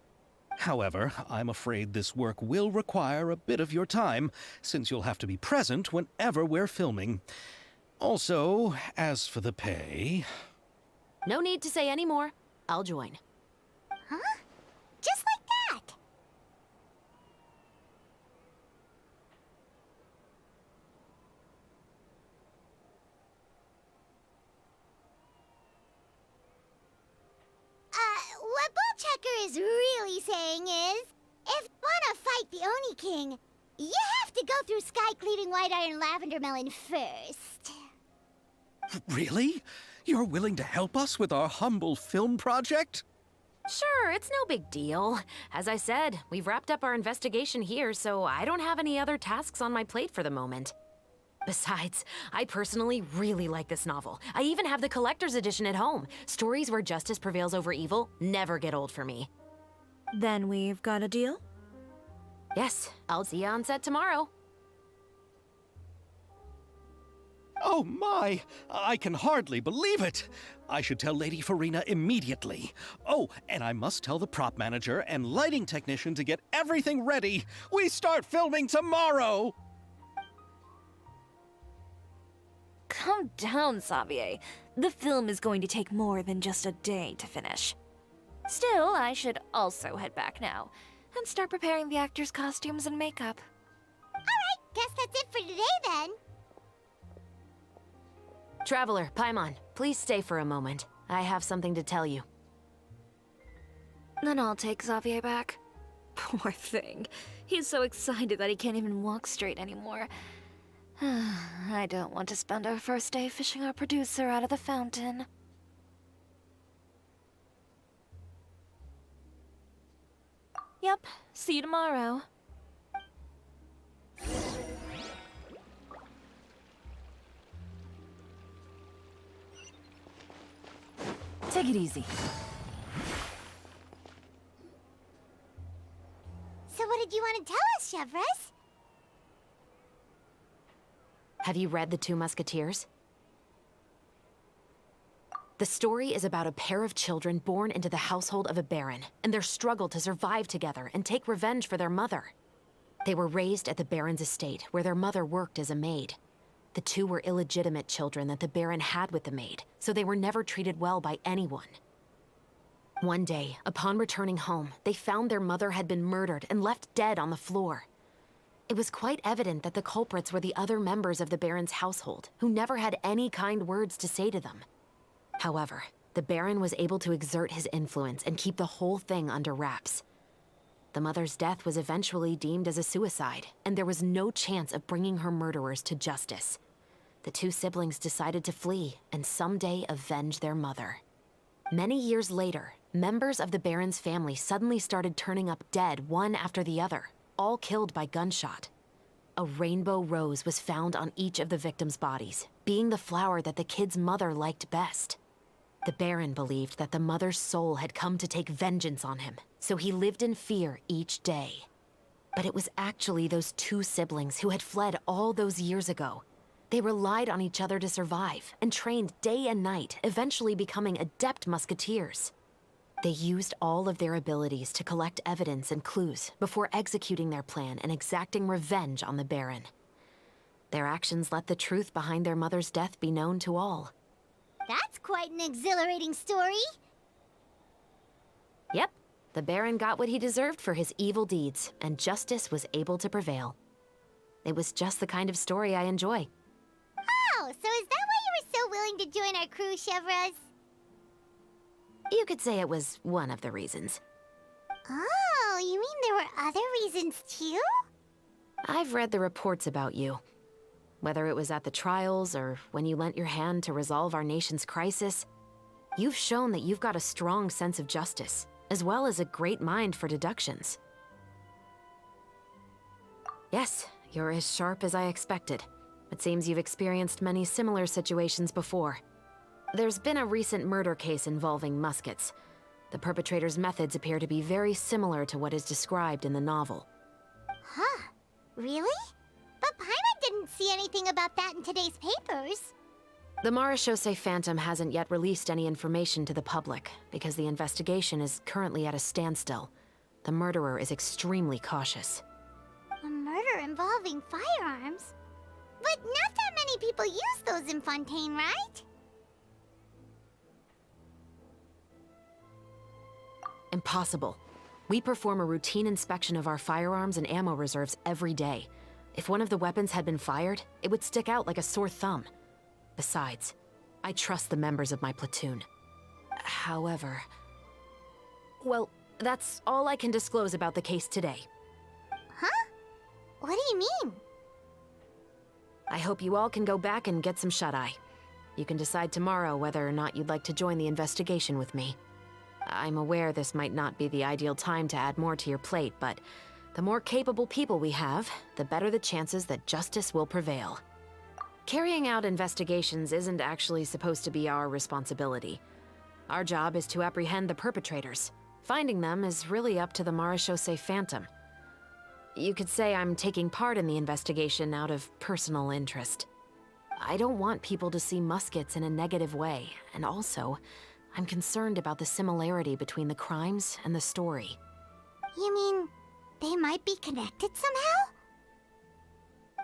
C: However, I'm afraid this work will require a bit of your time, since you'll have to be present whenever we're filming. Also, as for the pay...
K: No need to say any more. I'll join.
B: Huh? Just like that? What Bullchecker is really saying is, if you want to fight the Oni King, you have to go through sky-cleaving white iron lavender melon first.
C: Really? You're willing to help us with our humble film project?
K: Sure, it's no big deal. As I said, we've wrapped up our investigation here, so I don't have any other tasks on my plate for the moment. Besides, I personally really like this novel. I even have the collector's edition at home. Stories where justice prevails over evil never get old for me.
F: Then we've got a deal?
K: Yes, I'll see you on set tomorrow.
C: Oh my! I can hardly believe it! I should tell Lady Farina immediately. Oh, and I must tell the prop manager and lighting technician to get everything ready. We start filming tomorrow!
F: Calm down, Xavier. The film is going to take more than just a day to finish. Still, I should also head back now and start preparing the actors' costumes and makeup.
B: Alright, guess that's it for today then.
K: Traveler, Paimon, please stay for a moment. I have something to tell you.
F: Then I'll take Xavier back. Poor thing. He's so excited that he can't even walk straight anymore. I don't want to spend our first day fishing our producer out of the fountain. Yep, see you tomorrow.
K: Take it easy.
B: So what did you want to tell us, Chevres?
K: Have you read The Two Musketeers? The story is about a pair of children born into the household of a baron, and their struggle to survive together and take revenge for their mother. They were raised at the baron's estate, where their mother worked as a maid. The two were illegitimate children that the baron had with the maid, so they were never treated well by anyone. One day, upon returning home, they found their mother had been murdered and left dead on the floor. It was quite evident that the culprits were the other members of the baron's household, who never had any kind words to say to them. However, the baron was able to exert his influence and keep the whole thing under wraps. The mother's death was eventually deemed as a suicide, and there was no chance of bringing her murderers to justice. The two siblings decided to flee and someday avenge their mother. Many years later, members of the baron's family suddenly started turning up dead one after the other, all killed by gunshot. A rainbow rose was found on each of the victims' bodies, being the flower that the kid's mother liked best. The baron believed that the mother's soul had come to take vengeance on him, so he lived in fear each day. But it was actually those two siblings who had fled all those years ago. They relied on each other to survive and trained day and night, eventually becoming adept musketeers. They used all of their abilities to collect evidence and clues before executing their plan and exacting revenge on the baron. Their actions let the truth behind their mother's death be known to all.
B: That's quite an exhilarating story.
K: Yep, the baron got what he deserved for his evil deeds, and justice was able to prevail. It was just the kind of story I enjoy.
B: Oh, so is that why you were so willing to join our crew, Chevres?
K: You could say it was one of the reasons.
B: Oh, you mean there were other reasons too?
K: I've read the reports about you. Whether it was at the trials or when you lent your hand to resolve our nation's crisis, you've shown that you've got a strong sense of justice, as well as a great mind for deductions. Yes, you're as sharp as I expected. It seems you've experienced many similar situations before. There's been a recent murder case involving Muskets. The perpetrator's methods appear to be very similar to what is described in the novel.
B: Huh. Really? But Paimon didn't see anything about that in today's papers.
K: The Marechaussee Phantom hasn't yet released any information to the public because the investigation is currently at a standstill. The murderer is extremely cautious.
B: A murder involving firearms? But not that many people use those in Fontaine, right?
K: Impossible. We perform a routine inspection of our firearms and ammo reserves every day. If one of the weapons had been fired, it would stick out like a sore thumb. Besides, I trust the members of my platoon. However... Well, that's all I can disclose about the case today.
B: Huh? What do you mean?
K: I hope you all can go back and get some shut-eye. You can decide tomorrow whether or not you'd like to join the investigation with me. I'm aware this might not be the ideal time to add more to your plate, but the more capable people we have, the better the chances that justice will prevail. Carrying out investigations isn't actually supposed to be our responsibility. Our job is to apprehend the perpetrators. Finding them is really up to the Marechaussee Phantom. You could say I'm taking part in the investigation out of personal interest. I don't want people to see Muskets in a negative way, and also, I'm concerned about the similarity between the crimes and the story.
B: You mean they might be connected somehow?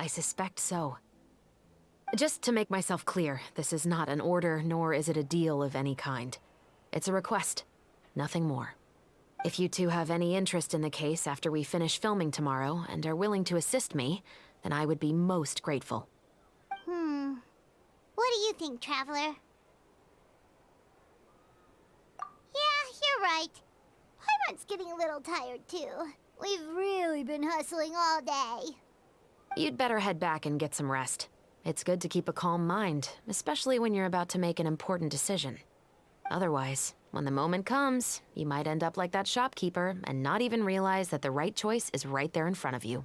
K: I suspect so. Just to make myself clear, this is not an order, nor is it a deal of any kind. It's a request, nothing more. If you two have any interest in the case after we finish filming tomorrow and are willing to assist me, then I would be most grateful.
B: What do you think, Traveler? Yeah, you're right. Paimon's getting a little tired, too. We've really been hustling all day.
K: You'd better head back and get some rest. It's good to keep a calm mind, especially when you're about to make an important decision. Otherwise, when the moment comes, you might end up like that shopkeeper and not even realize that the right choice is right there in front of you.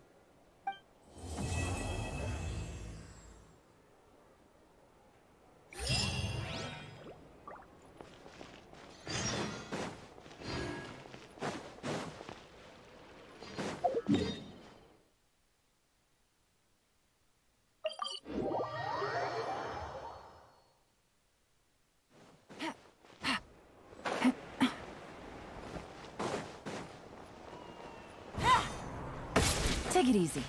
N: Take it easy.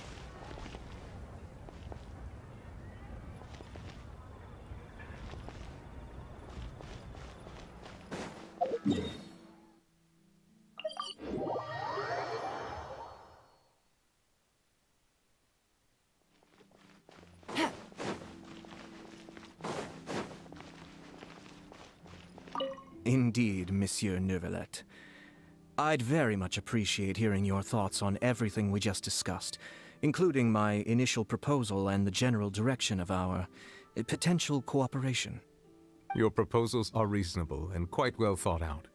H: Indeed, Monsieur Neuvillette. I'd very much appreciate hearing your thoughts on everything we just discussed, including my initial proposal and the general direction of our potential cooperation.
O: Your proposals are reasonable and quite well thought out.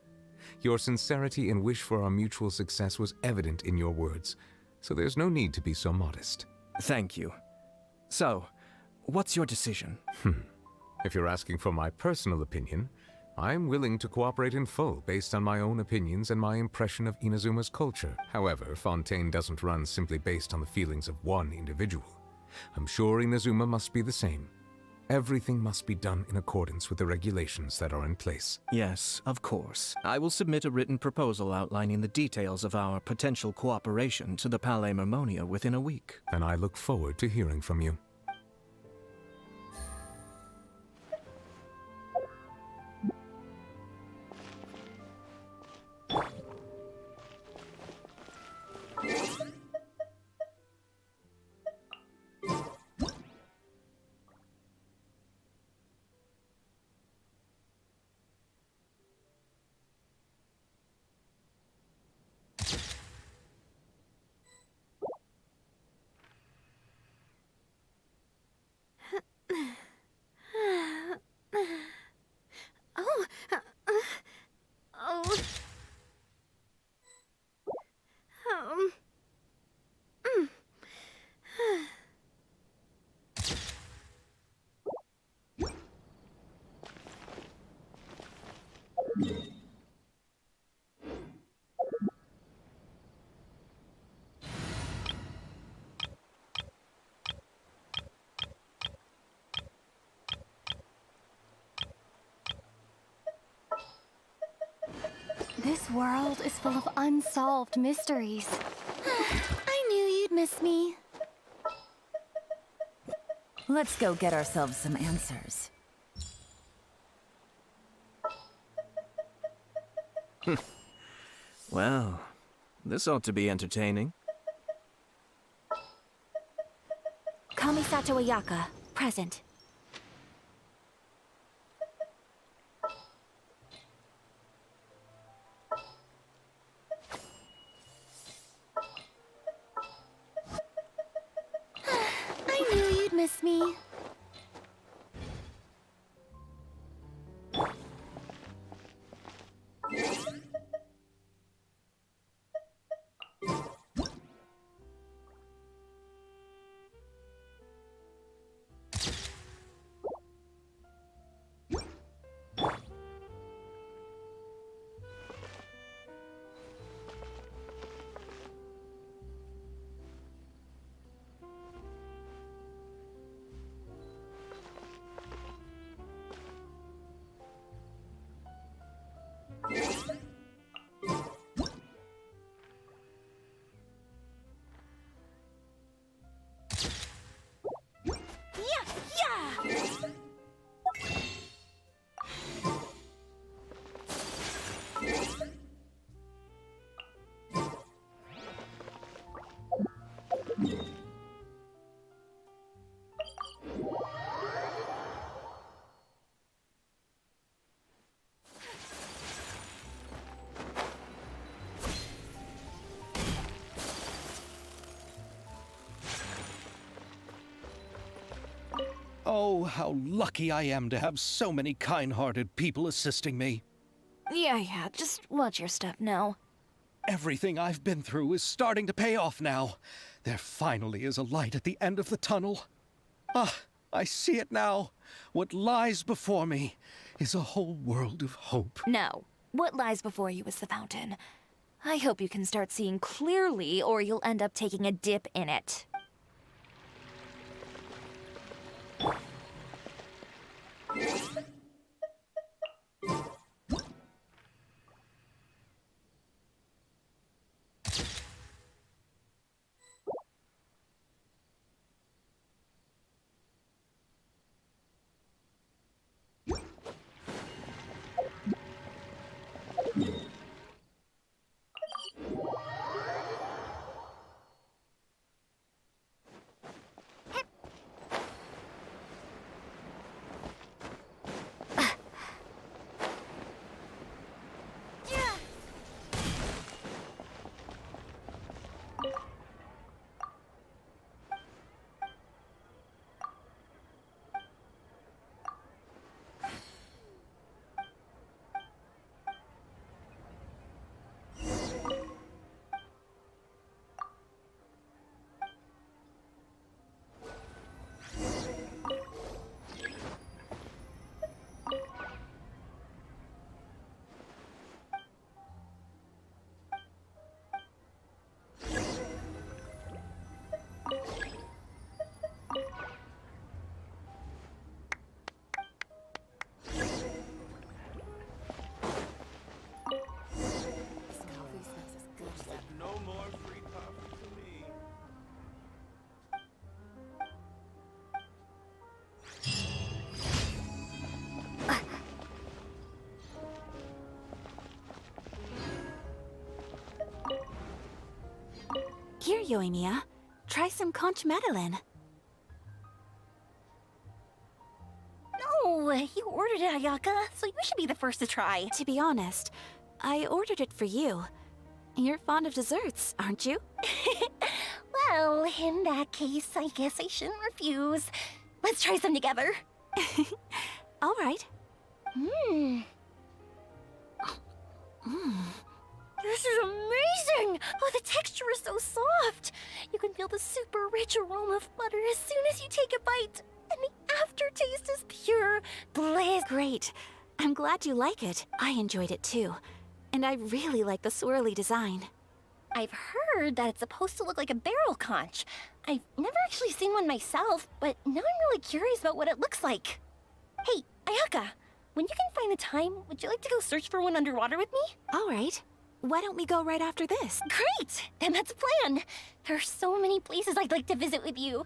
O: Your sincerity and wish for our mutual success was evident in your words, so there's no need to be so modest.
H: Thank you. So, what's your decision?
O: If you're asking for my personal opinion, I'm willing to cooperate in full based on my own opinions and my impression of Inazuma's culture. However, Fontaine doesn't run simply based on the feelings of one individual. I'm sure Inazuma must be the same. Everything must be done in accordance with the regulations that are in place.
H: Yes, of course. I will submit a written proposal outlining the details of our potential cooperation to the Palais Mermonia within a week.
O: And I look forward to hearing from you.
L: This world is full of unsolved mysteries. I knew you'd miss me.
N: Let's go get ourselves some answers.
H: Well, this ought to be entertaining.
I: Kamisato Ayaka, present.
L: I knew you'd miss me.
C: Oh, how lucky I am to have so many kind-hearted people assisting me.
F: Yeah, just watch your step now.
C: Everything I've been through is starting to pay off now. There finally is a light at the end of the tunnel. Ah, I see it now. What lies before me is a whole world of hope.
F: No, what lies before you is the fountain. I hope you can start seeing clearly, or you'll end up taking a dip in it.
I: Here, Yoimiya. Try some conch medellin.
G: No, you ordered it, Ayaka, so you should be the first to try.
I: To be honest, I ordered it for you. You're fond of desserts, aren't you?
G: Well, in that case, I guess I shouldn't refuse. Let's try some together.
I: All right.
G: This is amazing! Oh, the texture is so soft. You can feel the super rich aroma of butter as soon as you take a bite. And the aftertaste is pure bliss.
I: Great. I'm glad you like it. I enjoyed it too. And I really like the swirly design.
G: I've heard that it's supposed to look like a barrel conch. I've never actually seen one myself, but now I'm really curious about what it looks like. Hey, Ayaka, when you can find the time, would you like to go search for one underwater with me?
I: All right. why don't we go right after this?
G: Great! Then that's a plan. There are so many places I'd like to visit with you.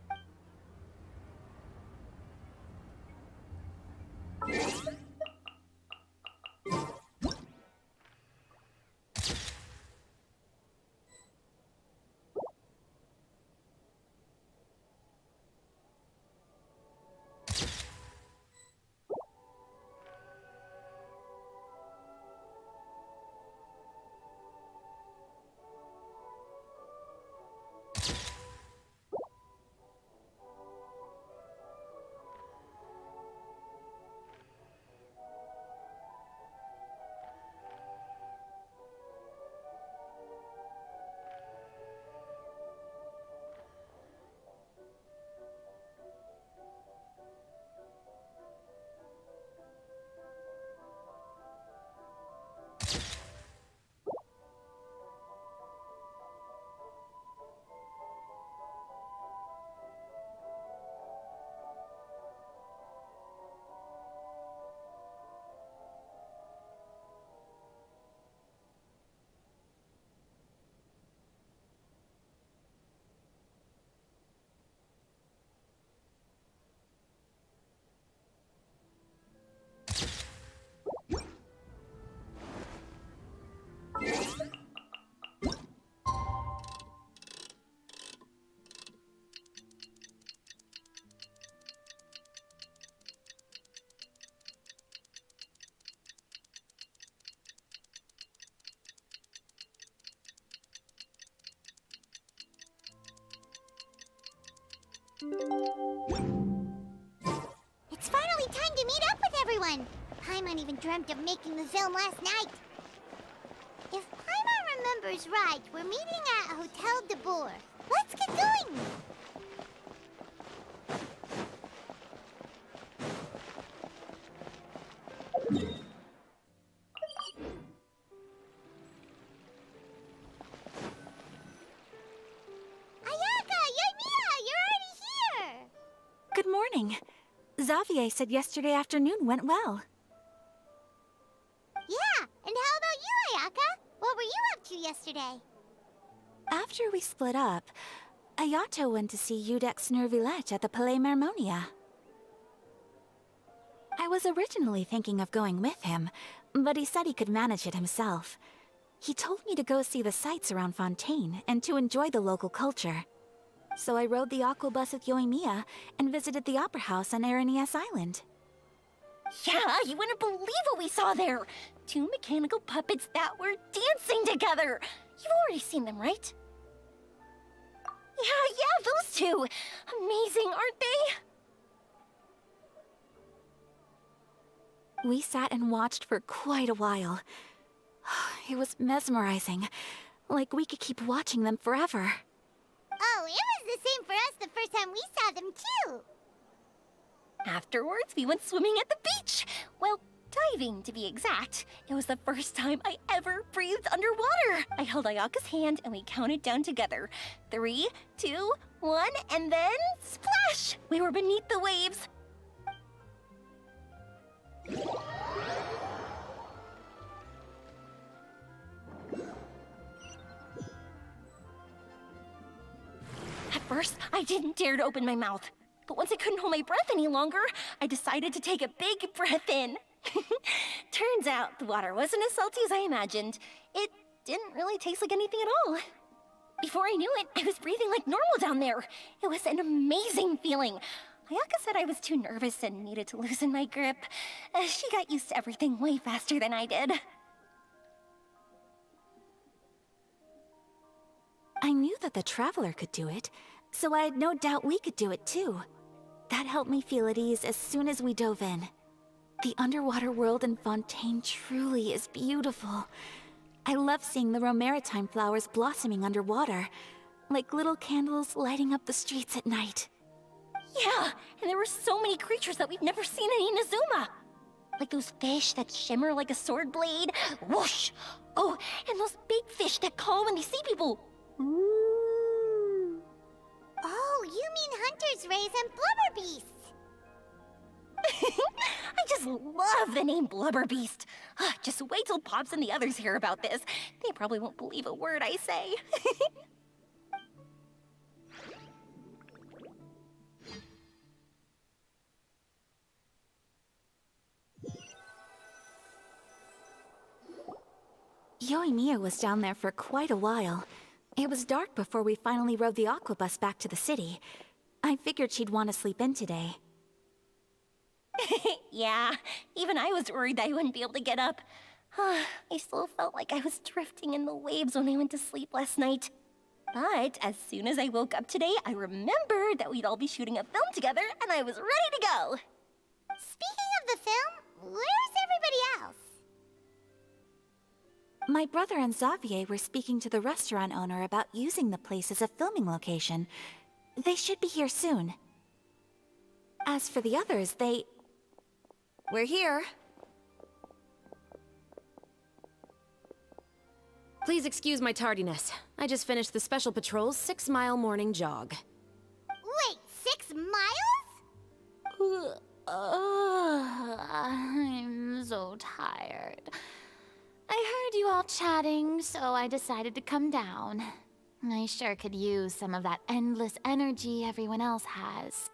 B: It's finally time to meet up with everyone! Paimon even dreamt of making the film last night. If Paimon remembers right, we're meeting at Hotel de Boer. Let's get going! Ayaka! Yoimiya! You're already here!
I: Good morning. Xavier said yesterday afternoon went well.
B: Yeah, and how about you, Ayaka? What were you up to yesterday?
I: After we split up, Ayato went to see Udex Nervillette at the Palais Mermonia. I was originally thinking of going with him, but he said he could manage it himself. He told me to go see the sights around Fontaine and to enjoy the local culture. So I rode the aqua bus with Yoimiya and visited the opera house on Aranias Island.
G: Yeah, you wouldn't believe what we saw there! 2 mechanical puppets that were dancing together! You've already seen them, right? Yeah, those two! Amazing, aren't they?
I: We sat and watched for quite a while. It was mesmerizing. Like we could keep watching them forever.
B: Oh, it was the same for us the first time we saw them, too!
G: Afterwards, we went swimming at the beach! Well, diving, to be exact. It was the first time I ever breathed underwater! I held Ayaka's hand and we counted down together. 3, 2, 1, and then splash! We were beneath the waves. At first, I didn't dare to open my mouth. But once I couldn't hold my breath any longer, I decided to take a big breath in. Turns out the water wasn't as salty as I imagined. It didn't really taste like anything at all. Before I knew it, I was breathing like normal down there. It was an amazing feeling. Ayaka said I was too nervous and needed to loosen my grip. She got used to everything way faster than I did.
I: I knew that the Traveler could do it, so I had no doubt we could do it too. That helped me feel at ease as soon as we dove in. The underwater world in Fontaine truly is beautiful. I love seeing the Romaritime flowers blossoming underwater, like little candles lighting up the streets at night.
G: Yeah, and there were so many creatures that we've never seen in Inazuma. Like those fish that shimmer like a sword blade. Whoosh! Oh, and those big fish that call when they see people.
B: Oh, you mean hunter's rays and blubber beasts!
G: I just love the name Blubber Beast. Just wait till Pops and the others hear about this. They probably won't believe a word I say.
I: Yoimiya was down there for quite a while. It was dark before we finally rode the aqua bus back to the city. I figured she'd want to sleep in today.
G: Yeah, even I was worried that I wouldn't be able to get up. I still felt like I was drifting in the waves when I went to sleep last night. But as soon as I woke up today, I remembered that we'd all be shooting a film together, and I was ready to go.
B: Speaking of the film, where's everybody else?
I: My brother and Xavier were speaking to the restaurant owner about using the place as a filming location. They should be here soon. As for the others,
K: We're here. Please excuse my tardiness. I just finished the Special Patrol's 6-mile morning jog.
B: Wait, 6 miles?
L: I'm so tired. I heard you all chatting, so I decided to come down. I sure could use some of that endless energy everyone else has.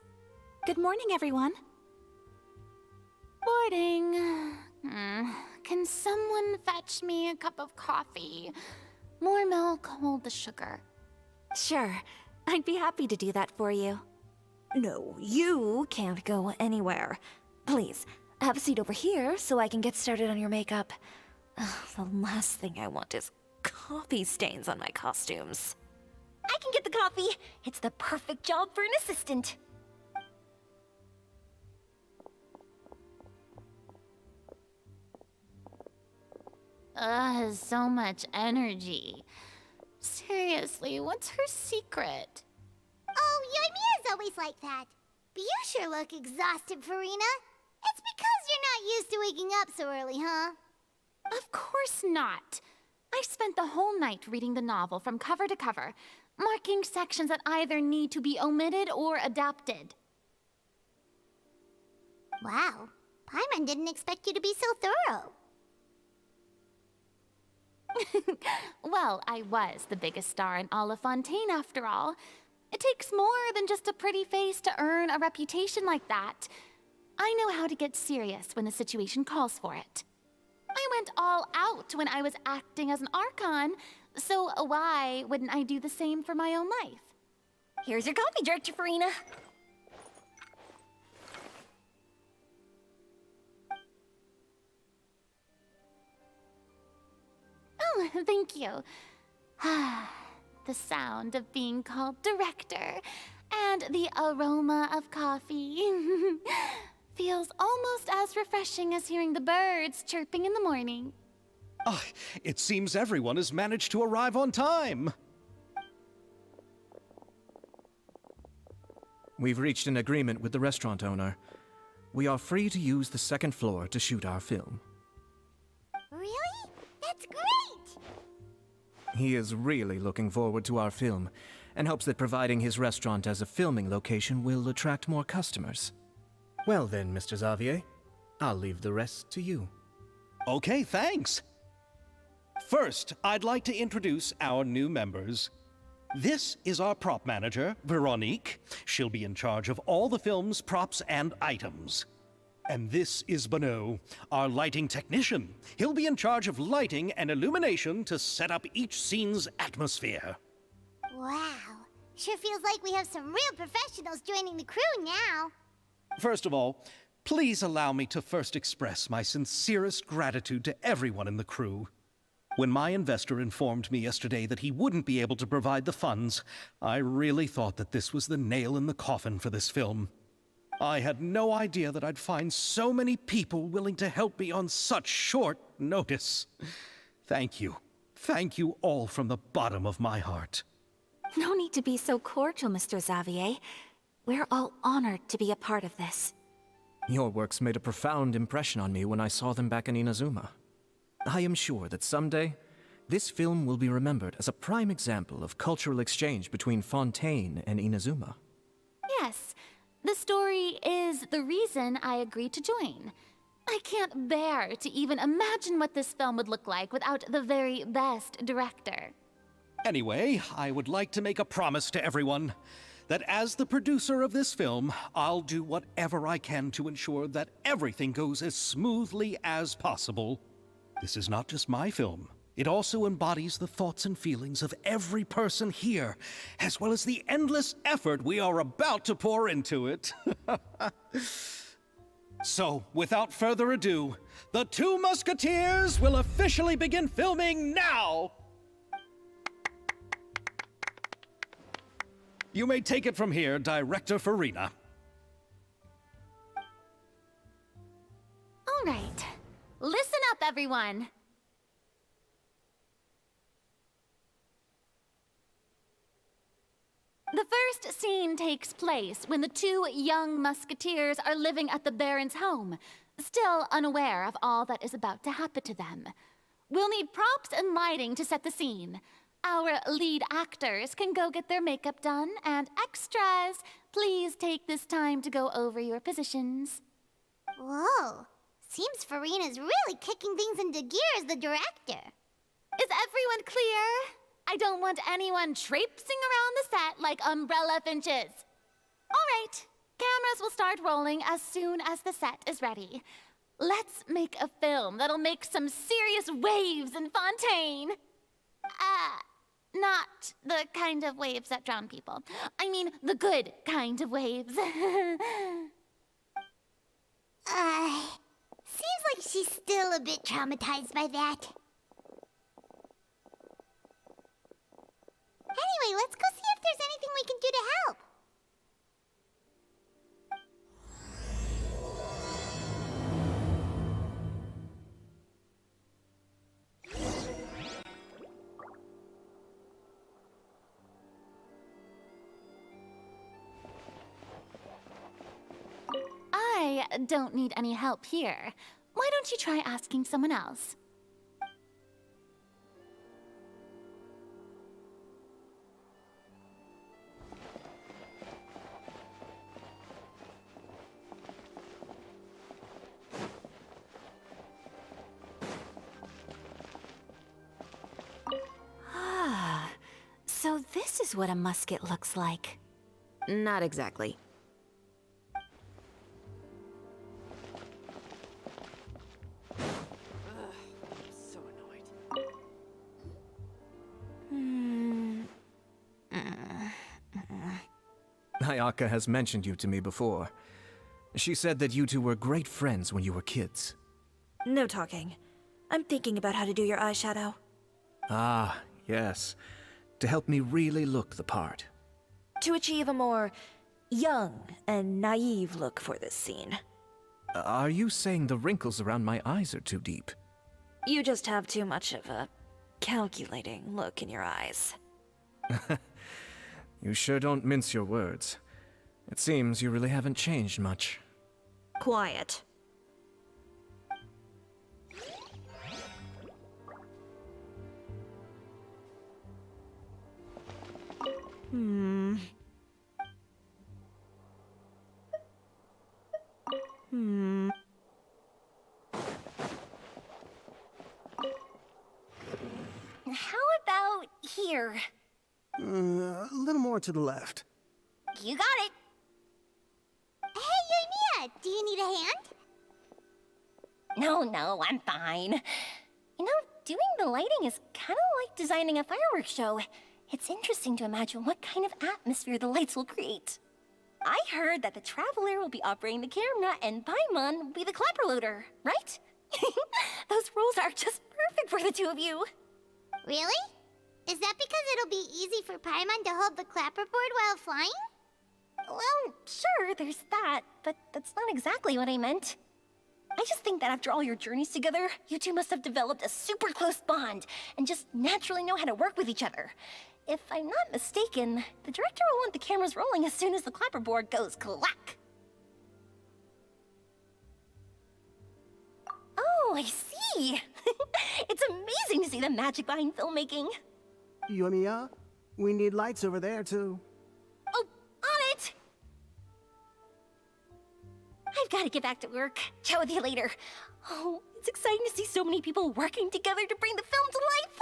I: good morning, everyone.
L: Morning. Can someone fetch me a cup of coffee? More milk, hold the sugar.
I: Sure, I'd be happy to do that for you.
F: No, you can't go anywhere. Please, have a seat over here so I can get started on your makeup. The last thing I want is coffee stains on my costumes.
G: I can get the coffee. It's the perfect job for an assistant.
L: So much energy. Seriously, what's her secret?
B: Oh, Yoimiya's always like that. But you sure look exhausted, Farina. It's because you're not used to waking up so early, huh?
L: Of course not. I spent the whole night reading the novel from cover to cover, marking sections that either need to be omitted or adapted.
B: Wow, Paimon didn't expect you to be so thorough.
L: Well, I was the biggest star in all of Fontaine after all. It takes more than just a pretty face to earn a reputation like that. I know how to get serious when the situation calls for it. I went all out when I was acting as an Archon, so why wouldn't I do the same for my own life?
G: Here's your coffee, Director Farina.
L: Oh, thank you. The sound of being called director and the aroma of coffee feels almost as refreshing as hearing the birds chirping in the morning.
C: It seems everyone has managed to arrive on time.
H: We've reached an agreement with the restaurant owner. We are free to use the second floor to shoot our film.
B: Really? That's great!
H: He is really looking forward to our film, and hopes that providing his restaurant as a filming location will attract more customers.
D: Well then, Mr. Xavier, I'll leave the rest to you.
C: Okay, thanks. First, I'd like to introduce our new members. This is our prop manager, Veronique. She'll be in charge of all the film's props and items. And this is Bonneau, our lighting technician. He'll be in charge of lighting and illumination to set up each scene's atmosphere.
B: Wow, sure feels like we have some real professionals joining the crew now.
C: First of all, please allow me to first express my sincerest gratitude to everyone in the crew. When my investor informed me yesterday that he wouldn't be able to provide the funds, I really thought that this was the nail in the coffin for this film. I had no idea that I'd find so many people willing to help me on such short notice. Thank you. Thank you all from the bottom of my heart.
I: No need to be so cordial, Mr. Xavier. We're all honored to be a part of this.
H: Your works made a profound impression on me when I saw them back in Inazuma. I am sure that someday, this film will be remembered as a prime example of cultural exchange between Fontaine and Inazuma.
L: Yes, The story is the reason I agreed to join. I can't bear to even imagine what this film would look like without the very best director.
C: Anyway, I would like to make a promise to everyone that as the producer of this film, I'll do whatever I can to ensure that everything goes as smoothly as possible. This is not just my film. It also embodies the thoughts and feelings of every person here, as well as the endless effort we are about to pour into it. So, without further ado, the Two Musketeers will officially begin filming now! You may take it from here, Director Farina.
L: All right. Listen up, everyone. The first scene takes place when the two young musketeers are living at the Baron's home, still unaware of all that is about to happen to them. We'll need props and lighting to set the scene. Our lead actors can go get their makeup done, and extras, please take this time to go over your positions.
B: Whoa. Seems Farina's really kicking things into gear as the director.
L: Is everyone clear? I don't want anyone traipsing around the set like umbrella finches. All right, cameras will start rolling as soon as the set is ready. Let's make a film that'll make some serious waves in Fontaine. Not the kind of waves that drown people. I mean, the good kind of waves.
B: Seems like she's still a bit traumatized by that. Anyway, let's go see if there's anything we can do to help.
L: I don't need any help here. Why don't you try asking someone else?
I: Ah, so this is what a musket looks like.
K: Not exactly.
E: So annoyed.
H: Ayaka has mentioned you to me before. She said that you two were great friends when you were kids.
F: No talking. I'm thinking about how to do your eyeshadow.
H: Ah, yes. To help me really look the part.
F: To achieve a more young and naive look for this scene.
H: Are you saying the wrinkles around my eyes are too deep?
F: You just have too much of a calculating look in your eyes.
H: You sure don't mince your words. It seems you really haven't changed much.
F: Quiet.
G: How about here?
M: A little more to the left.
G: You got it.
B: Hey, Yoimiya, do you need a hand?
G: No, I'm fine. You know, doing the lighting is kind of like designing a fireworks show. It's interesting to imagine what kind of atmosphere the lights will create. I heard that the Traveler will be operating the camera and Paimon will be the clapper loader, right? Those roles are just perfect for the two of you.
B: Really? Is that because it'll be easy for Paimon to hold the clapperboard while flying?
G: Well, sure, there's that, but that's not exactly what I meant. I just think that after all your journeys together, you two must have developed a super close bond and just naturally know how to work with each other. If I'm not mistaken, the director will want the cameras rolling as soon as the clapperboard goes clack. Oh, I see. It's amazing to see the magic behind filmmaking.
M: Yoimiya, we need lights over there, too.
G: Oh, on it! gotta get back to work. Chat with you later. Oh, it's exciting to see so many people working together to bring the film to life.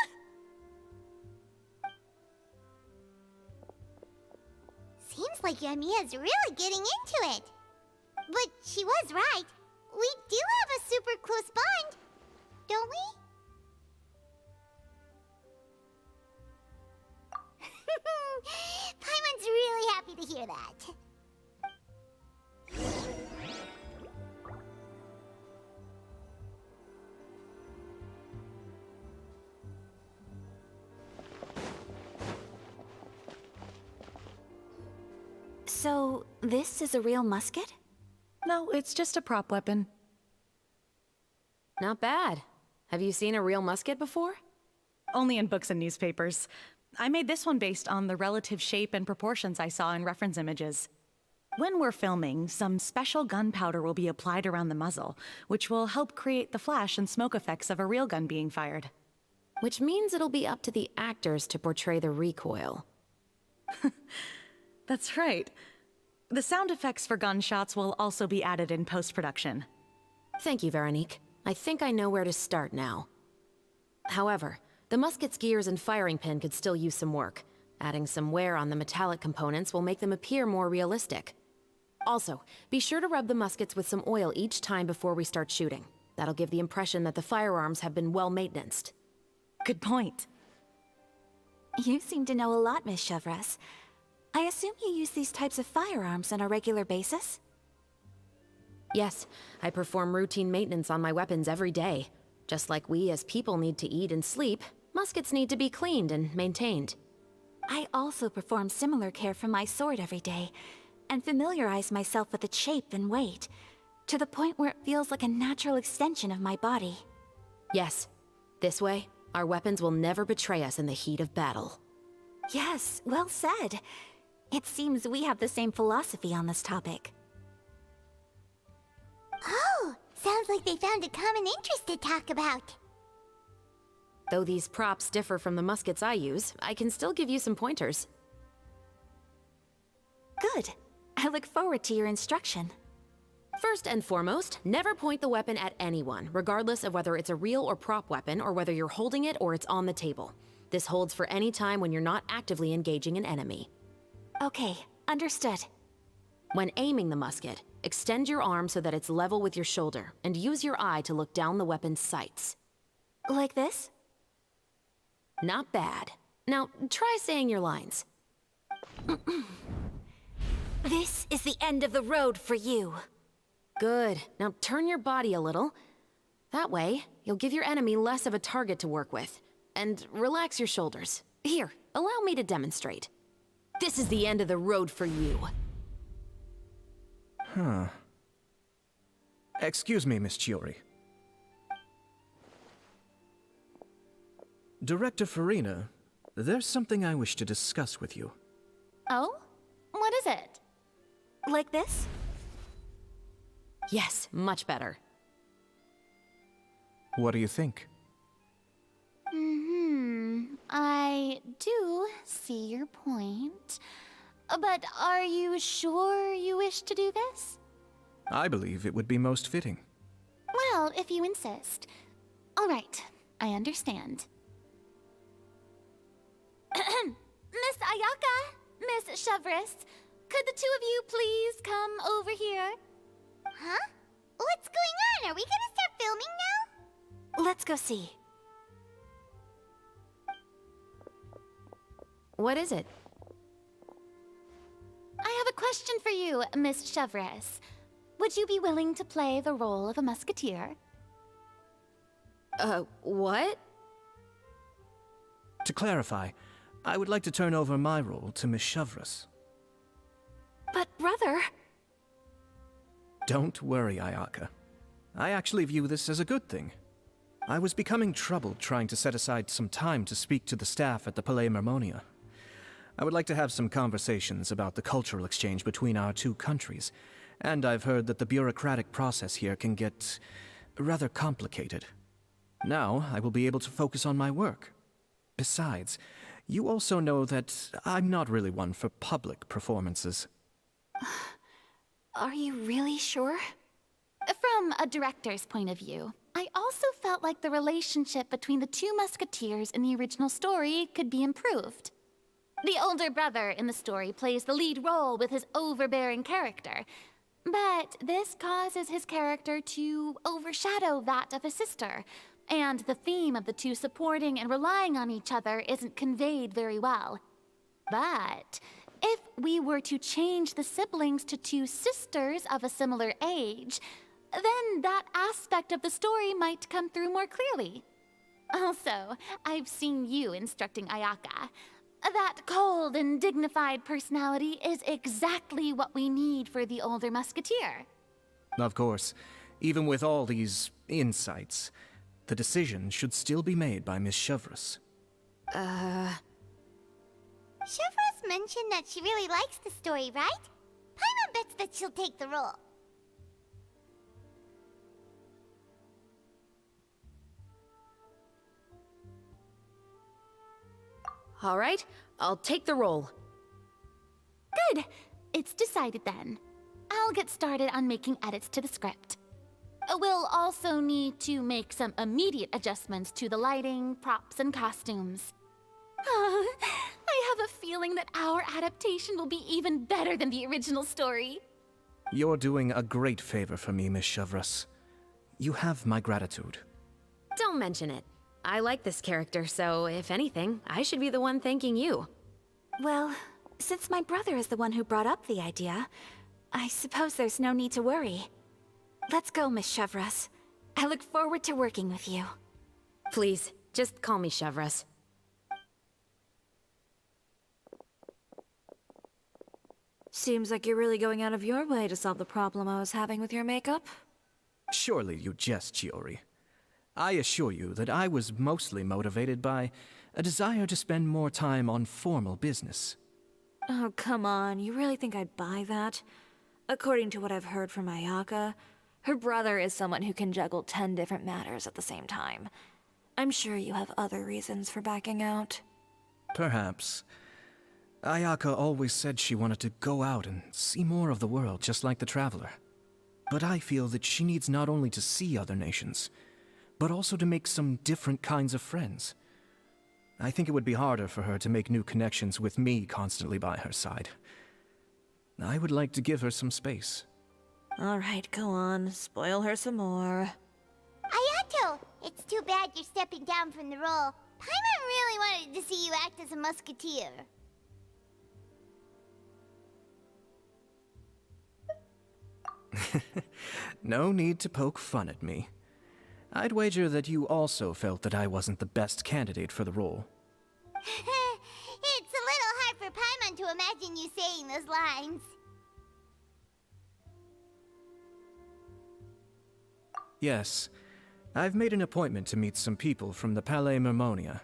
B: Seems like Yamiya's really getting into it. But she was right. We do have a super close bond, don't we? Paimon's really happy to hear that.
I: So, this is a real musket?
N: No, it's just a prop weapon.
K: Not bad. Have you seen a real musket before?
N: Only in books and newspapers. I made this one based on the relative shape and proportions I saw in reference images. When we're filming, some special gunpowder will be applied around the muzzle, which will help create the flash and smoke effects of a real gun being fired.
K: Which means it'll be up to the actors to portray the recoil.
N: That's right. The sound effects for gunshots will also be added in post-production.
K: Thank you, Veronique. I think I know where to start now. However, the musket's gears and firing pin could still use some work. Adding some wear on the metallic components will make them appear more realistic. Also, be sure to rub the muskets with some oil each time before we start shooting. That'll give the impression that the firearms have been well maintained.
N: Good point.
I: You seem to know a lot, Miss Chevres. I assume you use these types of firearms on a regular basis?
K: Yes, I perform routine maintenance on my weapons every day. Just like we as people need to eat and sleep, muskets need to be cleaned and maintained.
I: I also perform similar care for my sword every day, and familiarize myself with its shape and weight, to the point where it feels like a natural extension of my body.
K: Yes, this way, our weapons will never betray us in the heat of battle.
I: Yes, well said. It seems we have the same philosophy on this topic.
B: Oh, sounds like they found a common interest to talk about.
K: Though these props differ from the muskets I use, I can still give you some pointers.
I: Good. I look forward to your instruction.
K: First and foremost, never point the weapon at anyone, regardless of whether it's a real or prop weapon, or whether you're holding it or it's on the table. This holds for any time when you're not actively engaging an enemy.
I: Okay, understood.
K: When aiming the musket, extend your arm so that it's level with your shoulder, and use your eye to look down the weapon's sights.
I: Like this?
K: Not bad. Now, try saying your lines.
I: This is the end of the road for you.
K: Good. Now turn your body a little. That way, you'll give your enemy less of a target to work with. And relax your shoulders. Here, allow me to demonstrate. This is the end of the road for you.
H: Huh. Excuse me, Miss Chiori. Director Farina, there's something I wish to discuss with you.
L: Oh? What is it?
I: Like this?
K: Yes, much better.
H: What do you think?
L: I do see your point. But are you sure you wish to do this?
H: I believe it would be most fitting.
L: Well, if you insist. All right, I understand. Miss Ayaka, Miss Chevres, could the two of you please come over here?
B: Huh? What's going on? Are we gonna start filming now?
I: Let's go see.
K: What is it?
L: I have a question for you, Miss Chevres. Would you be willing to play the role of a musketeer?
K: What?
H: To clarify, I would like to turn over my role to Miss Chevres.
I: But brother...
H: Don't worry, Ayaka. I actually view this as a good thing. I was becoming troubled trying to set aside some time to speak to the staff at the Palais Mermonia. I would like to have some conversations about the cultural exchange between our two countries, and I've heard that the bureaucratic process here can get rather complicated. Now, I will be able to focus on my work. Besides, you also know that I'm not really one for public performances.
I: Are you really sure?
L: From a director's point of view, I also felt like the relationship between the two musketeers in the original story could be improved. The older brother in the story plays the lead role with his overbearing character, but this causes his character to overshadow that of his sister, and the theme of the two supporting and relying on each other isn't conveyed very well. But if we were to change the siblings to two sisters of a similar age, then that aspect of the story might come through more clearly. Also, I've seen you instructing Ayaka. That cold and dignified personality is exactly what we need for the older musketeer.
H: Of course, even with all these insights, the decision should still be made by Miss Chevreuse.
B: Chevreuse mentioned that she really likes the story, right? Paimon bets that she'll take the role.
K: All right, I'll take the role.
L: Good. It's decided then. I'll get started on making edits to the script. We'll also need to make some immediate adjustments to the lighting, props, and costumes. I have a feeling that our adaptation will be even better than the original story.
H: You're doing a great favor for me, Miss Chevreuse. You have my gratitude.
K: Don't mention it. I like this character, so if anything, I should be the one thanking you.
I: Well, since my brother is the one who brought up the idea, I suppose there's no need to worry. Let's go, Miss Chevreuse. I look forward to working with you.
K: Please, just call me Chevreuse.
F: Seems like you're really going out of your way to solve the problem I was having with your makeup.
H: Surely you jest, Chiori. I assure you that I was mostly motivated by a desire to spend more time on formal business.
F: Oh, come on. You really think I'd buy that? According to what I've heard from Ayaka, her brother is someone who can juggle 10 different matters at the same time. I'm sure you have other reasons for backing out.
H: Perhaps. Ayaka always said she wanted to go out and see more of the world, just like the Traveler. But I feel that she needs not only to see other nations, but also to make some different kinds of friends. I think it would be harder for her to make new connections with me constantly by her side. I would like to give her some space.
F: All right, go on. Spoil her some more.
B: Ayato! It's too bad you're stepping down from the role. Paimon really wanted to see you act as a musketeer.
H: No need to poke fun at me. I'd wager that you also felt that I wasn't the best candidate for the role.
B: It's a little hard for Paimon to imagine you saying those lines.
H: Yes, I've made an appointment to meet some people from the Palais Mermonia.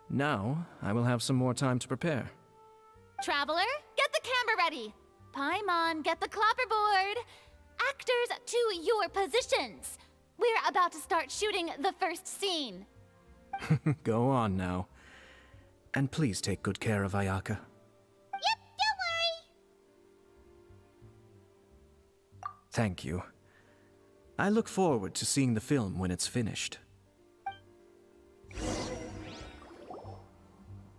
H: Now, I will have some more time to prepare.
L: Traveler, get the camera ready. Paimon, get the clapperboard. Actors, to your positions. We're about to start shooting the first scene.
H: Go on now. And please take good care of Ayaka.
B: Yep, don't worry.
H: Thank you. I look forward to seeing the film when it's finished.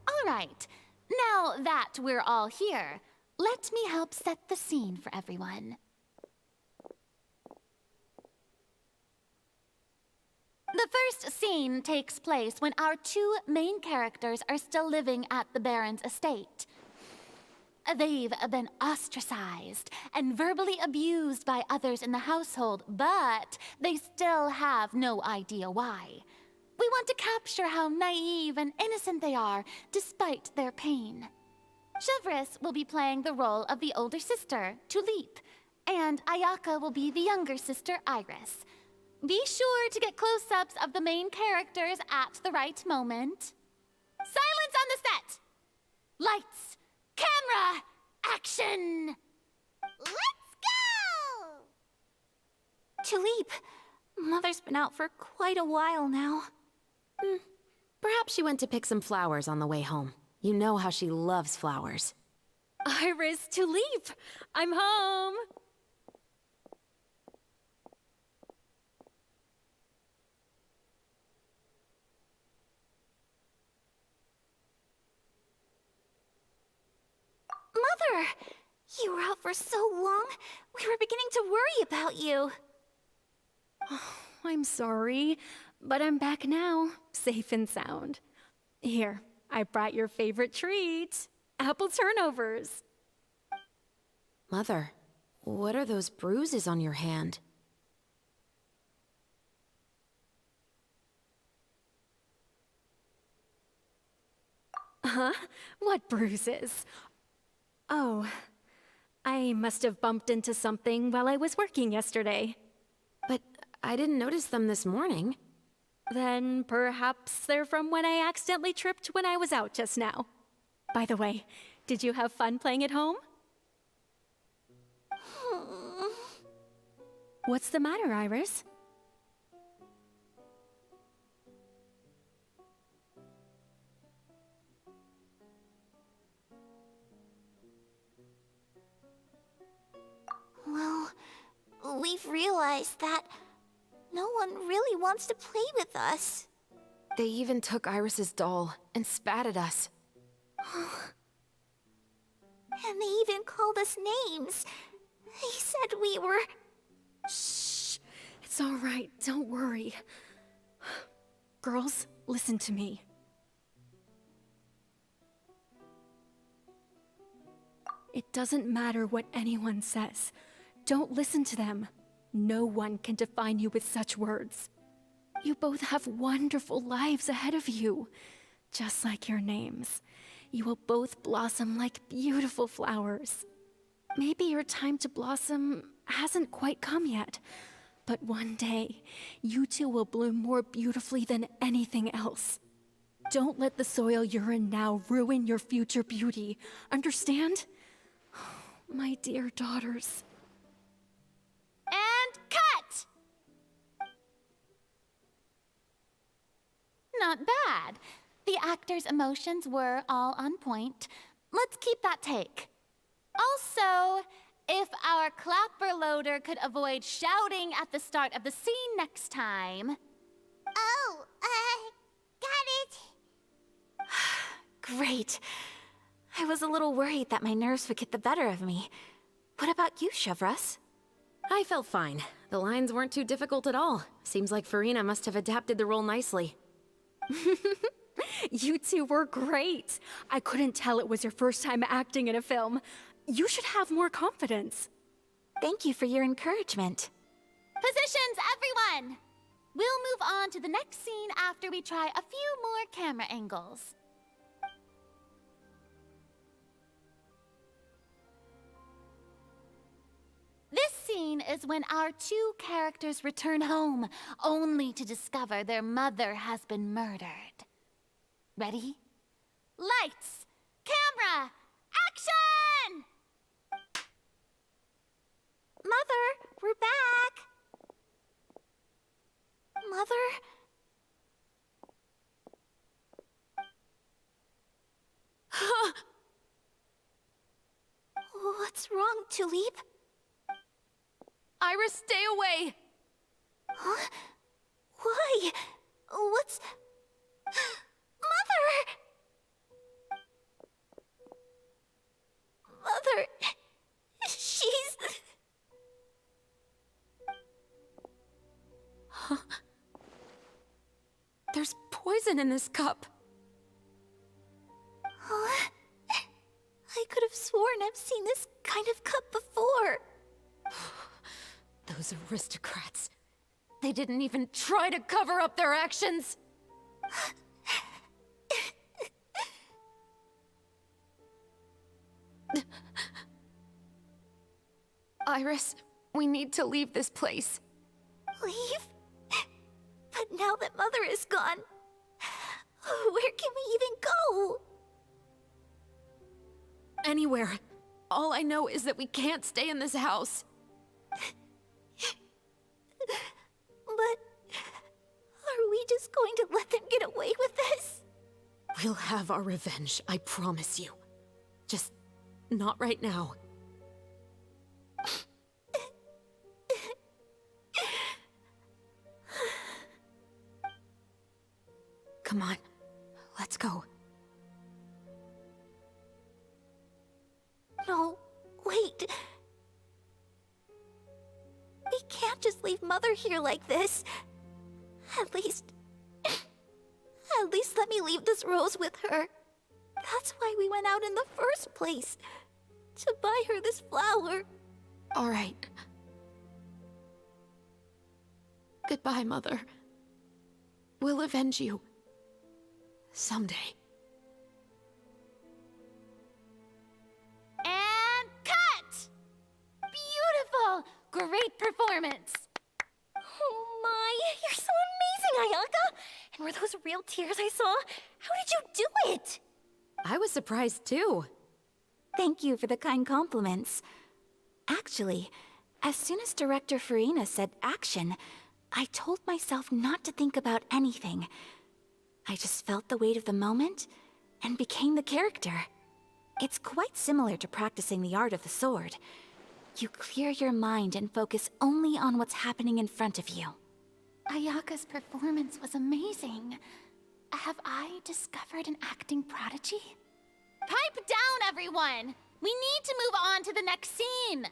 L: All right. Now that we're all here, let me help set the scene for everyone. The first scene takes place when our two main characters are still living at the Baron's estate. They've been ostracized and verbally abused by others in the household, but they still have no idea why. We want to capture how naive and innocent they are, despite their pain. Chevreuse will be playing the role of the older sister, Tulip, and Ayaka will be the younger sister, Iris. Be sure to get close-ups of the main characters at the right moment. Silence on the set! Lights! Camera! Action!
B: Let's go!
I: Tulip, Mother's been out for quite a while now.
K: Perhaps she went to pick some flowers on the way home. You know how she loves flowers.
F: Iris, Tulip! I'm home!
I: Mother! You were out for so long, we were beginning to worry about you.
P: I'm sorry, but I'm back now, safe and sound. Here, I brought your favorite treat, apple turnovers.
K: Mother, what are those bruises on your hand?
P: Huh? What bruises? Oh, I must have bumped into something while I was working yesterday.
K: But I didn't notice them this morning.
P: Then perhaps they're from when I accidentally tripped when I was out just now. By the way, did you have fun playing at home? What's the matter, Iris?
B: Well, we've realized that no one really wants to play with us.
K: They even took Iris's doll and spat at us.
B: And they even called us names. They said we were...
P: Shh. It's all right. Don't worry. Girls, listen to me. It doesn't matter what anyone says. Don't listen to them. No one can define you with such words. You both have wonderful lives ahead of you. Just like your names. You will both blossom like beautiful flowers. Maybe your time to blossom hasn't quite come yet, but one day, you two will bloom more beautifully than anything else. Don't let the soil you're in now ruin your future beauty. Understand? My dear daughters.
L: And cut! Not bad. The actor's emotions were all on point. Let's keep that take. Also, if our clapper loader could avoid shouting at the start of the scene next time.
B: Oh, got it.
I: Great. I was a little worried that my nerves would get the better of me. What about you, Chevros?
K: I felt fine. The lines weren't too difficult at all. Seems like Farina must have adapted the role nicely.
P: You two were great. I couldn't tell it was your first time acting in a film. You should have more confidence.
I: Thank you for your encouragement.
L: Positions, everyone! We'll move on to the next scene after we try a few more camera angles. This scene is when our two characters return home, only to discover their mother has been murdered. Ready? Lights! Camera! Action!
B: Mother, we're back. Mother? What's wrong, Tulip?
K: Iris, stay away!
B: Huh? Why? What's... Mother! Mother... She's...
K: Huh? There's poison in this cup.
B: Huh? I could have sworn I've seen this kind of cup before.
K: Those aristocrats. They didn't even try to cover up their actions. Iris, we need to leave this place.
B: Leave? But now that Mother is gone, where can we even go?
K: Anywhere. All I know is that we can't stay in this house.
B: But are we just going to let them get away with this?
K: We'll have our revenge, I promise you. Just not right now. Come on, let's go.
B: No.
I: Mother here like this. At least let me leave this rose with her. That's why we went out in the first place. To buy her this flower.
P: All right. Goodbye, Mother. We'll avenge you. Someday.
L: And cut! Beautiful! Great performance!
G: Oh my, you're so amazing, Ayaka! And were those real tears I saw? How did you do it?
K: I was surprised too.
I: Thank you for the kind compliments. Actually, as soon as Director Farina said action, I told myself not to think about anything. I just felt the weight of the moment and became the character. It's quite similar to practicing the art of the sword. You clear your mind and focus only on what's happening in front of you.
L: Ayaka's performance was amazing. Have I discovered an acting prodigy? Pipe down, everyone! We need to move on to the next scene!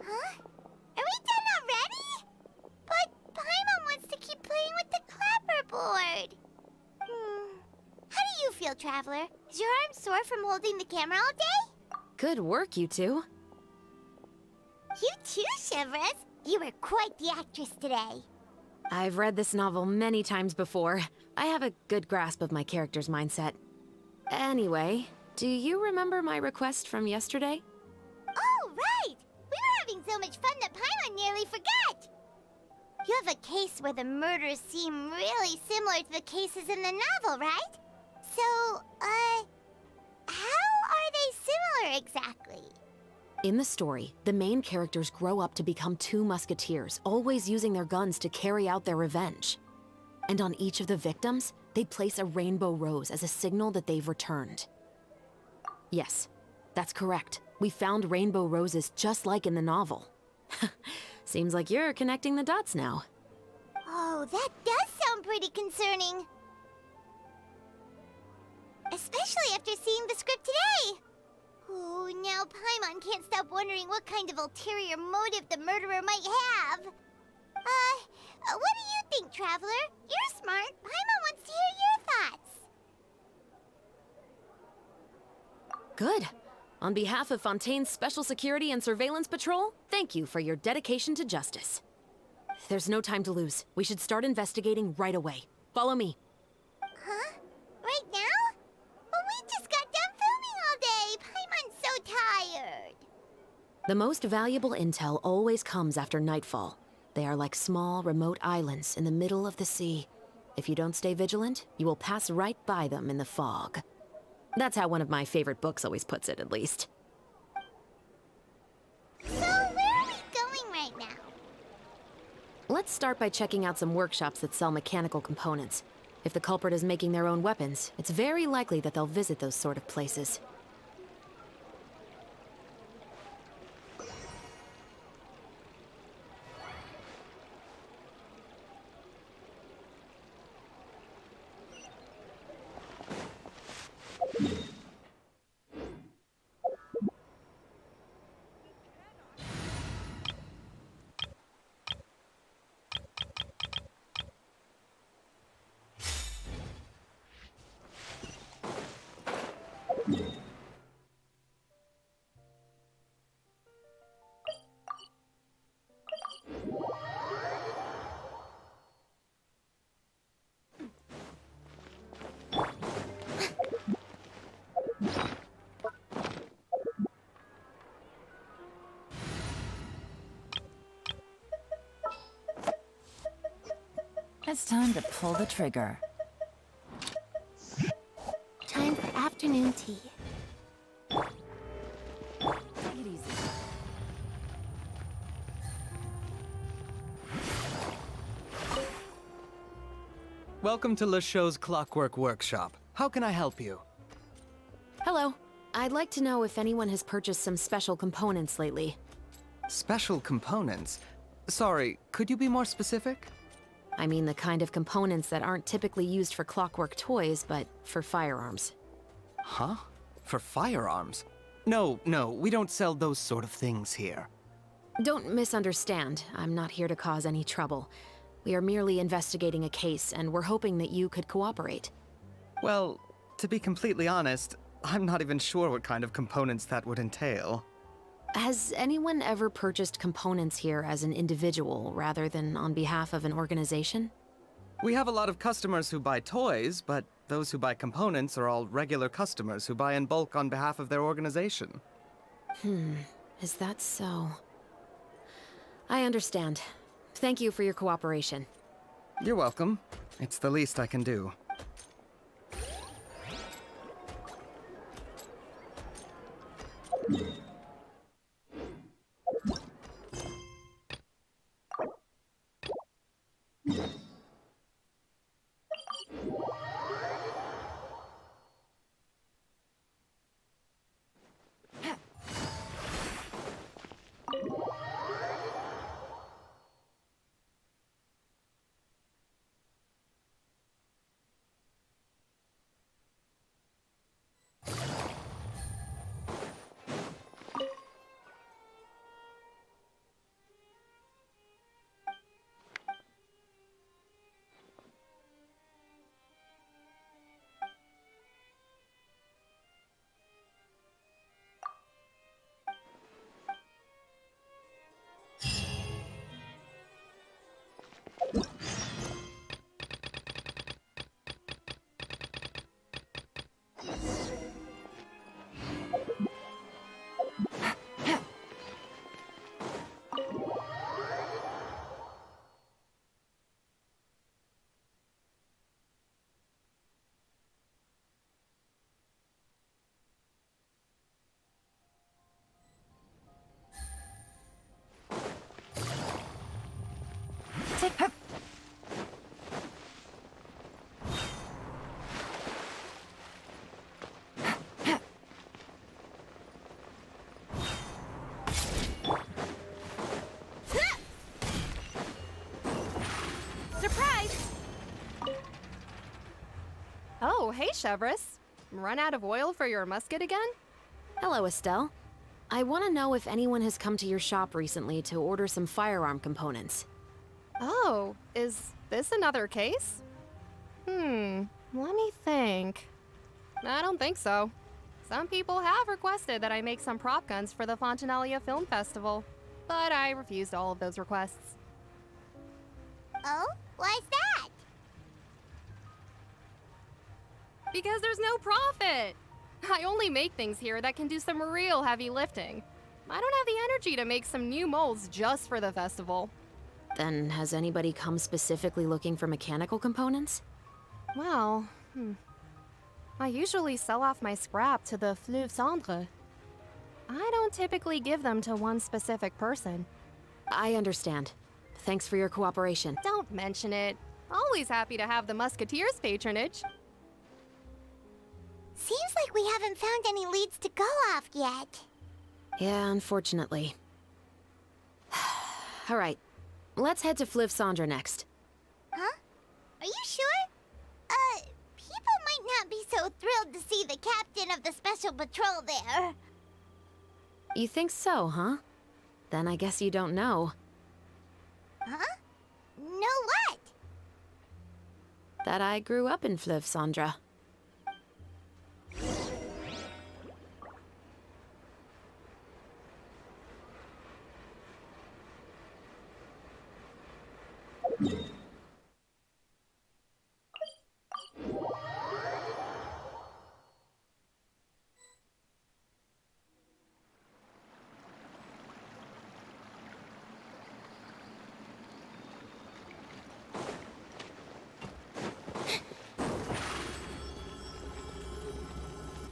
B: Huh? Are we done already? But Paimon wants to keep playing with the clapperboard. How do you feel, Traveler? Is your arm sore from holding the camera all day?
K: Good work, you two.
B: You too, Shivers. You were quite the actress today.
K: I've read this novel many times before. I have a good grasp of my character's mindset. Anyway, do you remember my request from yesterday?
B: Oh, right! We were having so much fun that Paimon nearly forgot! You have a case where the murders seem really similar to the cases in the novel, right? So, how are they similar exactly?
K: In the story, the main characters grow up to become two musketeers, always using their guns to carry out their revenge. And on each of the victims, they place a rainbow rose as a signal that they've returned. Yes, that's correct. We found rainbow roses just like in the novel. Seems like you're connecting the dots now.
B: Oh, that does sound pretty concerning. Especially after seeing the script today. Oh, now Paimon can't stop wondering what kind of ulterior motive the murderer might have. What do you think, Traveler? You're smart. Paimon wants to hear your thoughts.
K: Good. On behalf of Fontaine's Special Security and Surveillance Patrol, thank you for your dedication to justice. There's no time to lose. We should start investigating right away. Follow me.
B: Huh? Right now? But we just got done filming all day. Paimon's so tired.
K: The most valuable intel always comes after nightfall. They are like small, remote islands in the middle of the sea. If you don't stay vigilant, you will pass right by them in the fog. That's how one of my favorite books always puts it, at least.
B: So, where are we going right now?
K: Let's start by checking out some workshops that sell mechanical components. If the culprit is making their own weapons, it's very likely that they'll visit those sort of places.
Q: It's time to pull the trigger.
B: Time for afternoon tea.
Q: Take it easy.
J: Welcome to Le Show's Clockwork Workshop. How can I help you?
K: Hello. I'd like to know if anyone has purchased some special components lately.
H: Special components? Sorry, could you be more specific?
K: I mean the kind of components that aren't typically used for clockwork toys, but for firearms.
H: Huh? For firearms? No, we don't sell those sort of things here.
K: Don't misunderstand. I'm not here to cause any trouble. We are merely investigating a case, and we're hoping that you could cooperate.
H: Well, to be completely honest, I'm not even sure what kind of components that would entail.
K: Has anyone ever purchased components here as an individual rather than on behalf of an organization?
H: We have a lot of customers who buy toys, but those who buy components are all regular customers who buy in bulk on behalf of their organization.
K: Is that so? I understand. Thank you for your cooperation.
H: You're welcome. It's the least I can do.
R: Oh, hey, Chevris. Run out of oil for your musket again?
K: Hello, Estelle. I want to know if anyone has come to your shop recently to order some firearm components.
R: Oh, is this another case? Let me think. I don't think so. Some people have requested that I make some prop guns for the Fontaine Film Festival, but I refused all of those requests.
B: Oh? Why's that?
R: Because there's no profit! I only make things here that can do some real heavy lifting. I don't have the energy to make some new molds just for the festival.
K: Then has anybody come specifically looking for mechanical components?
R: Well, I usually sell off my scrap to the Fleuve Cendre. I don't typically give them to one specific person.
K: I understand. Thanks for your cooperation.
R: Don't mention it. Always happy to have the Musketeers' patronage.
B: Seems like we haven't found any leads to go off yet.
K: Yeah, unfortunately. All right, let's head to Fleuve Cendre next.
B: Huh? Are you sure? People might not be so thrilled to see the captain of the special patrol there.
K: You think so, huh? Then I guess you don't know.
B: Huh? Know what?
K: That I grew up in Fleuve Cendre.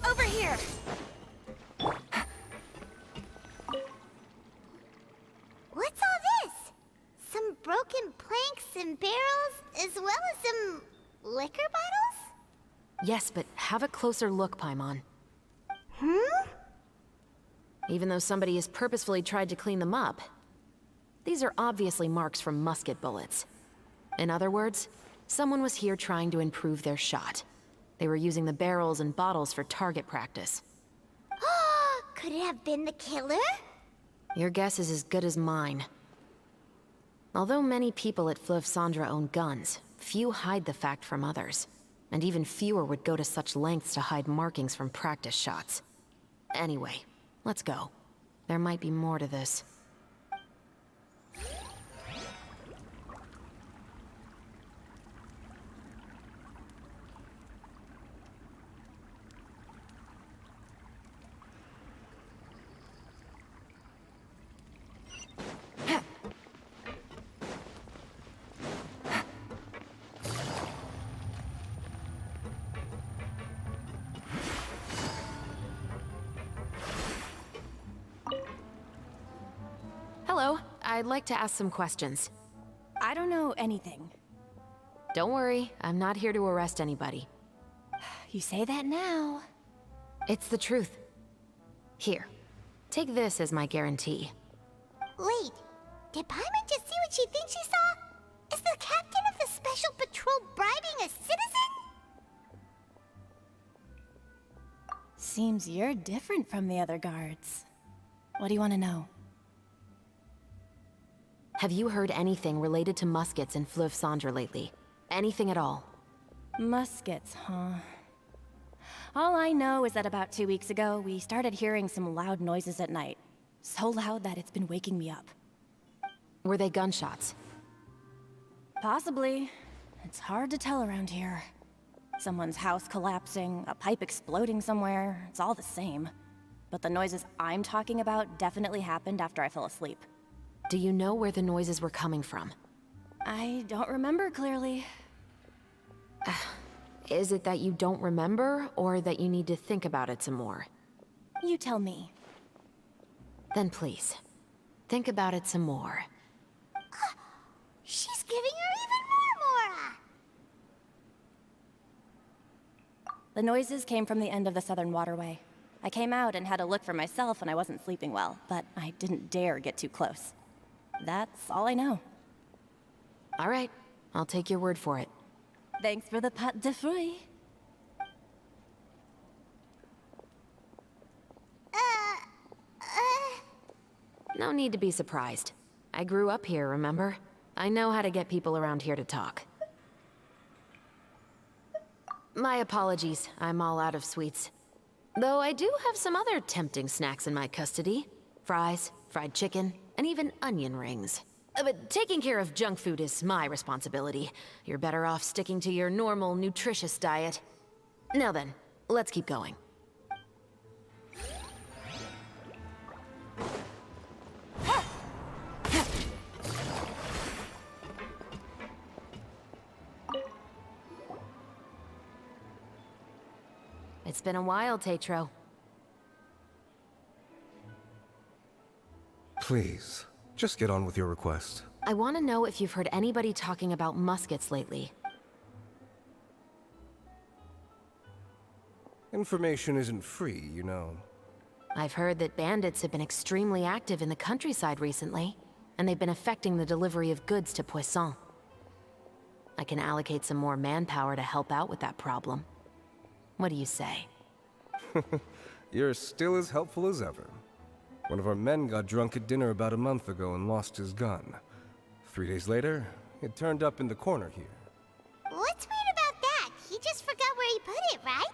B: Over here! What's all this? Some broken planks and barrels, as well as some liquor bottles?
K: Yes, but have a closer look, Paimon. even though somebody has purposefully tried to clean them up. These are obviously marks from musket bullets. In other words, someone was here trying to improve their shot. They were using the barrels and bottles for target practice.
B: Could it have been the killer?
K: Your guess is as good as mine. Although many people at Fleuve Cendre own guns, few hide the fact from others. And even fewer would go to such lengths to hide markings from practice shots. Anyway, let's go. There might be more to this. Hello, I'd like to ask some questions.
I: I don't know anything.
K: Don't worry, I'm not here to arrest anybody.
I: You say that now.
K: It's the truth. Here, take this as my guarantee.
B: Wait, did Paimon just see what she thinks she saw? Is the captain of the Special Patrol bribing a citizen?
I: Seems you're different from the other guards. What do you want to know?
K: Have you heard anything related to muskets in Fleuve Cendre lately? Anything at all?
I: Muskets, huh? All I know is that about 2 weeks ago, we started hearing some loud noises at night. So loud that it's been waking me up.
K: Were they gunshots?
I: Possibly. It's hard to tell around here. Someone's house collapsing, a pipe exploding somewhere, it's all the same. But the noises I'm talking about definitely happened after I fell asleep.
K: Do you know where the noises were coming from?
I: I don't remember clearly.
K: Is it that you don't remember, or that you need to think about it some more?
I: You tell me.
K: Then please, think about it some more.
B: She's giving her even more Mora!
I: The noises came from the end of the Southern Waterway. I came out and had a look for myself when I wasn't sleeping well, but I didn't dare get too close. That's all I know.
K: All right, I'll take your word for it.
I: Thanks for the pâte de fruits.
K: No need to be surprised. I grew up here, remember? I know how to get people around here to talk. My apologies, I'm all out of sweets. Though I do have some other tempting snacks in my custody. Fries, fried chicken, and even onion rings. But taking care of junk food is my responsibility. You're better off sticking to your normal, nutritious diet. Now then, let's keep going. It's been a while, Tetro.
S: Please, just get on with your request.
K: I want to know if you've heard anybody talking about muskets lately.
S: Information isn't free, you know.
K: I've heard that bandits have been extremely active in the countryside recently, and they've been affecting the delivery of goods to Poisson. I can allocate some more manpower to help out with that problem. What do you say?
S: You're still as helpful as ever. One of our men got drunk at dinner about a month ago and lost his gun. 3 days later, it turned up in the corner here.
B: What's weird about that? He just forgot where he put it, right?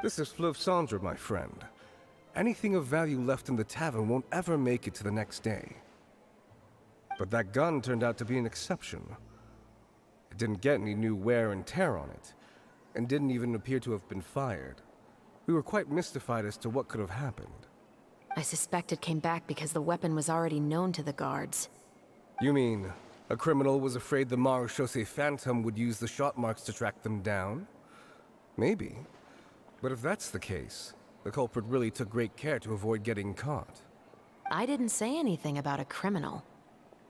S: This is Fleuve Cendre, my friend. Anything of value left in the tavern won't ever make it to the next day. But that gun turned out to be an exception. It didn't get any new wear and tear on it, and didn't even appear to have been fired. We were quite mystified as to what could have happened.
K: I suspect it came back because the weapon was already known to the guards.
S: You mean, a criminal was afraid the Marechaussee Phantom would use the shot marks to track them down? Maybe. But if that's the case, the culprit really took great care to avoid getting caught.
K: I didn't say anything about a criminal.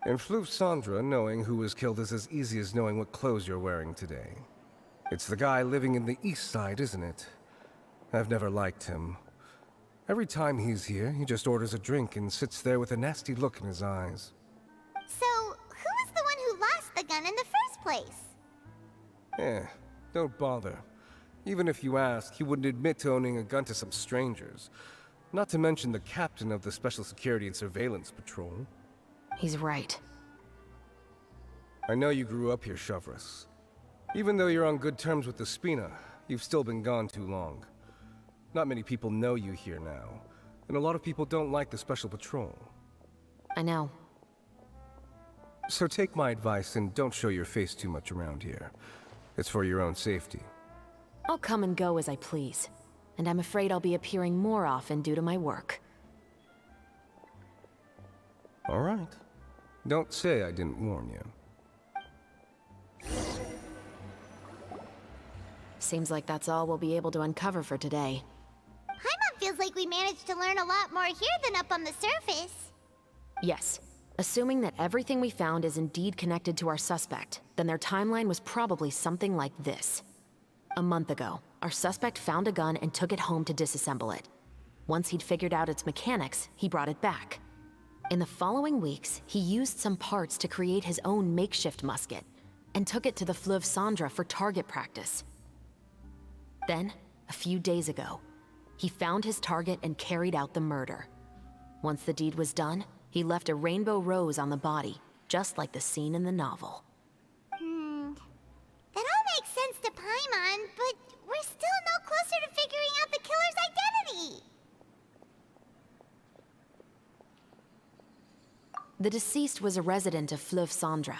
S: In Fleuve Cendre, knowing who was killed is as easy as knowing what clothes you're wearing today. It's the guy living in the East Side, isn't it? I've never liked him. Every time he's here, he just orders a drink and sits there with a nasty look in his eyes.
B: So, who was the one who lost the gun in the first place?
S: Don't bother. Even if you ask, he wouldn't admit to owning a gun to some strangers. Not to mention the captain of the Special Security and Surveillance Patrol.
K: He's right.
S: I know you grew up here, Shavras. Even though you're on good terms with the Spina, you've still been gone too long. Not many people know you here now, and a lot of people don't like the Special Patrol.
K: I know.
S: So take my advice and don't show your face too much around here. It's for your own safety.
K: I'll come and go as I please, and I'm afraid I'll be appearing more often due to my work.
S: All right. Don't say I didn't warn you.
K: Seems like that's all we'll be able to uncover for today.
B: Paimon feels like we managed to learn a lot more here than up on the surface.
K: Yes. Assuming that everything we found is indeed connected to our suspect, then their timeline was probably something like this. A month ago, our suspect found a gun and took it home to disassemble it. Once he'd figured out its mechanics, he brought it back. In the following weeks, he used some parts to create his own makeshift musket, and took it to the Fleuve Cendra for target practice. Then, a few days ago, he found his target and carried out the murder. Once the deed was done, he left a rainbow rose on the body, just like the scene in the novel.
B: That all makes sense to Paimon, but we're still no closer to figuring out the killer's identity.
K: The deceased was a resident of Fleuve Cendra.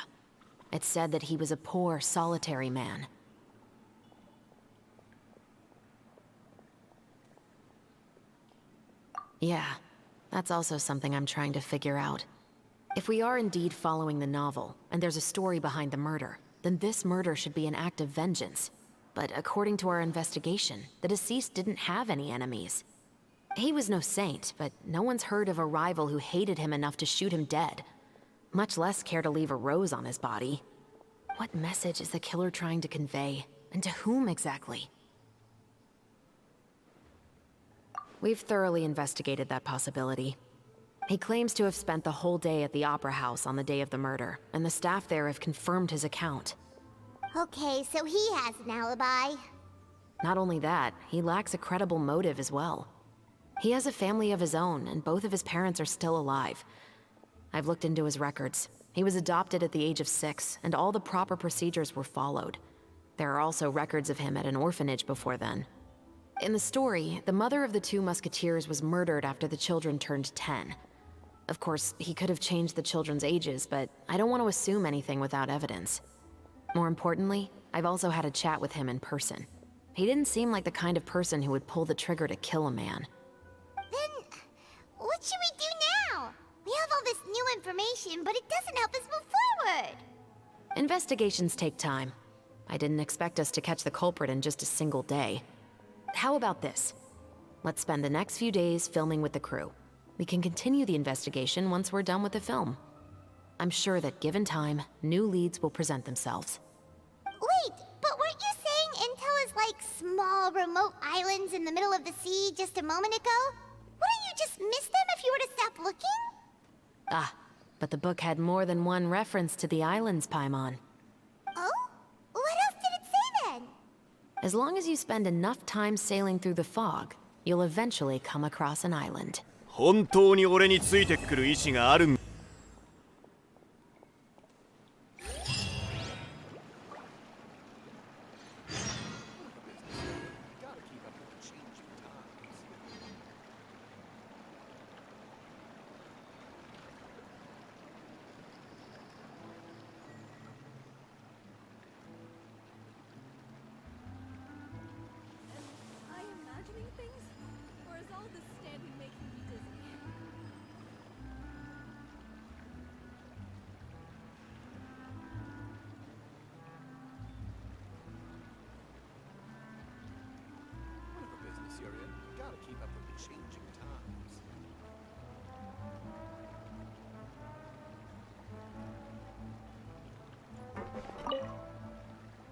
K: It's said that he was a poor, solitary man. Yeah, that's also something I'm trying to figure out. If we are indeed following the novel, and there's a story behind the murder, then this murder should be an act of vengeance. But according to our investigation, the deceased didn't have any enemies. He was no saint, but no one's heard of a rival who hated him enough to shoot him dead. Much less care to leave a rose on his body. What message is the killer trying to convey? And to whom exactly? We've thoroughly investigated that possibility. He claims to have spent the whole day at the Opera House on the day of the murder, and the staff there have confirmed his account.
B: Okay, so he has an alibi.
K: Not only that, he lacks a credible motive as well. He has a family of his own, and both of his parents are still alive. I've looked into his records. He was adopted at the age of 6, and all the proper procedures were followed. There are also records of him at an orphanage before then. In the story, the mother of the 2 musketeers was murdered after the children turned 10. Of course, he could have changed the children's ages, but I don't want to assume anything without evidence. More importantly, I've also had a chat with him in person. He didn't seem like the kind of person who would pull the trigger to kill a man.
B: Then, what should we do now? We have all this new information, but it doesn't help us move forward.
K: Investigations take time. I didn't expect us to catch the culprit in just a single day. How about this? Let's spend the next few days filming with the crew. We can continue the investigation once we're done with the film. I'm sure that given time, new leads will present themselves.
B: Wait, but weren't you saying Intel is like small, remote islands in the middle of the sea just a moment ago? Wouldn't you just miss them if you were to stop looking?
K: Ah, but the book had more than one reference to the islands, Paimon.
B: Oh? What else did it say then?
K: As long as you spend enough time sailing through the fog, you'll eventually come across an island.
T: 本当に俺についてくる意志があるんだ。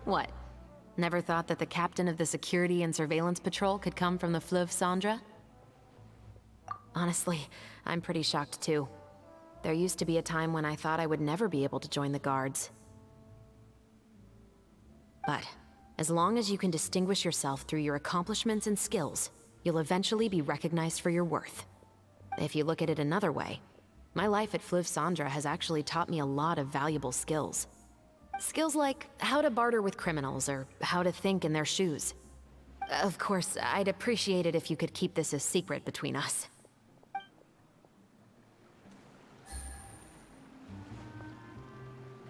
K: What? Never thought that the captain of the Security and Surveillance Patrol could come from the Fleuve Cendra? Honestly, I'm pretty shocked too. There used to be a time when I thought I would never be able to join the guards. But as long as you can distinguish yourself through your accomplishments and skills, you'll eventually be recognized for your worth. If you look at it another way, my life at Fleuve Cendres has actually taught me a lot of valuable skills. Skills like how to barter with criminals or how to think in their shoes. Of course, I'd appreciate it if you could keep this a secret between us.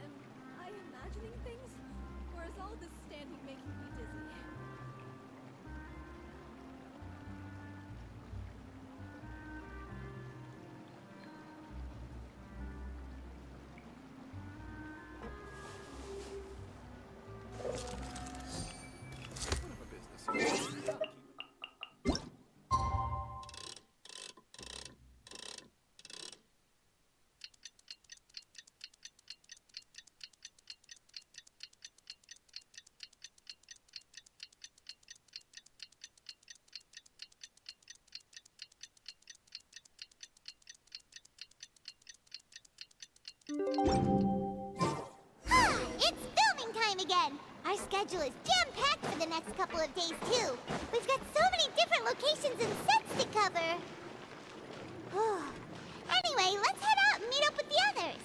P: Am I imagining things? Or is all this standing making me dizzy?
B: It's filming time again! Our schedule is jam-packed for the next couple of days, too. We've got so many different locations and sets to cover. Anyway, let's head out and meet up with the others.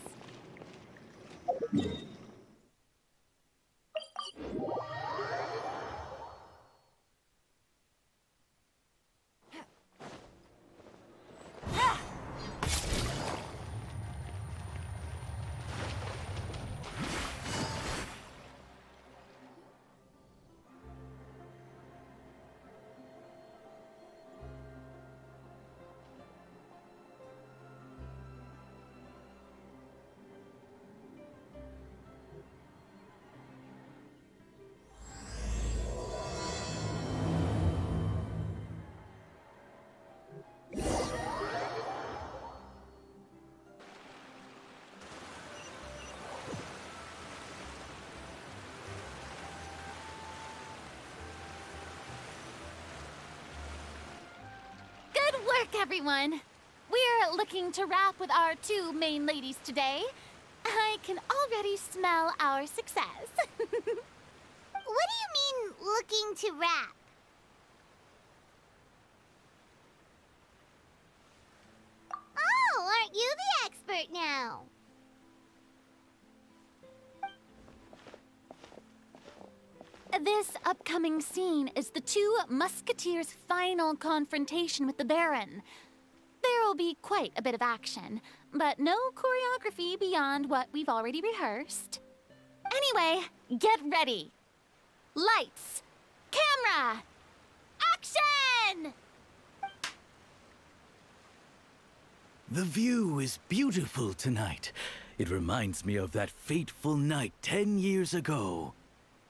L: Good work, everyone! We're looking to wrap with our two main ladies today. I can already smell our success.
B: What do you mean, looking to wrap? Oh, aren't you the expert now?
L: This upcoming scene is the two Musketeers' final confrontation with the Baron. There will be quite a bit of action, but no choreography beyond what we've already rehearsed. Anyway, get ready. Lights, camera, action!
U: The view is beautiful tonight. It reminds me of that fateful night 10 years ago.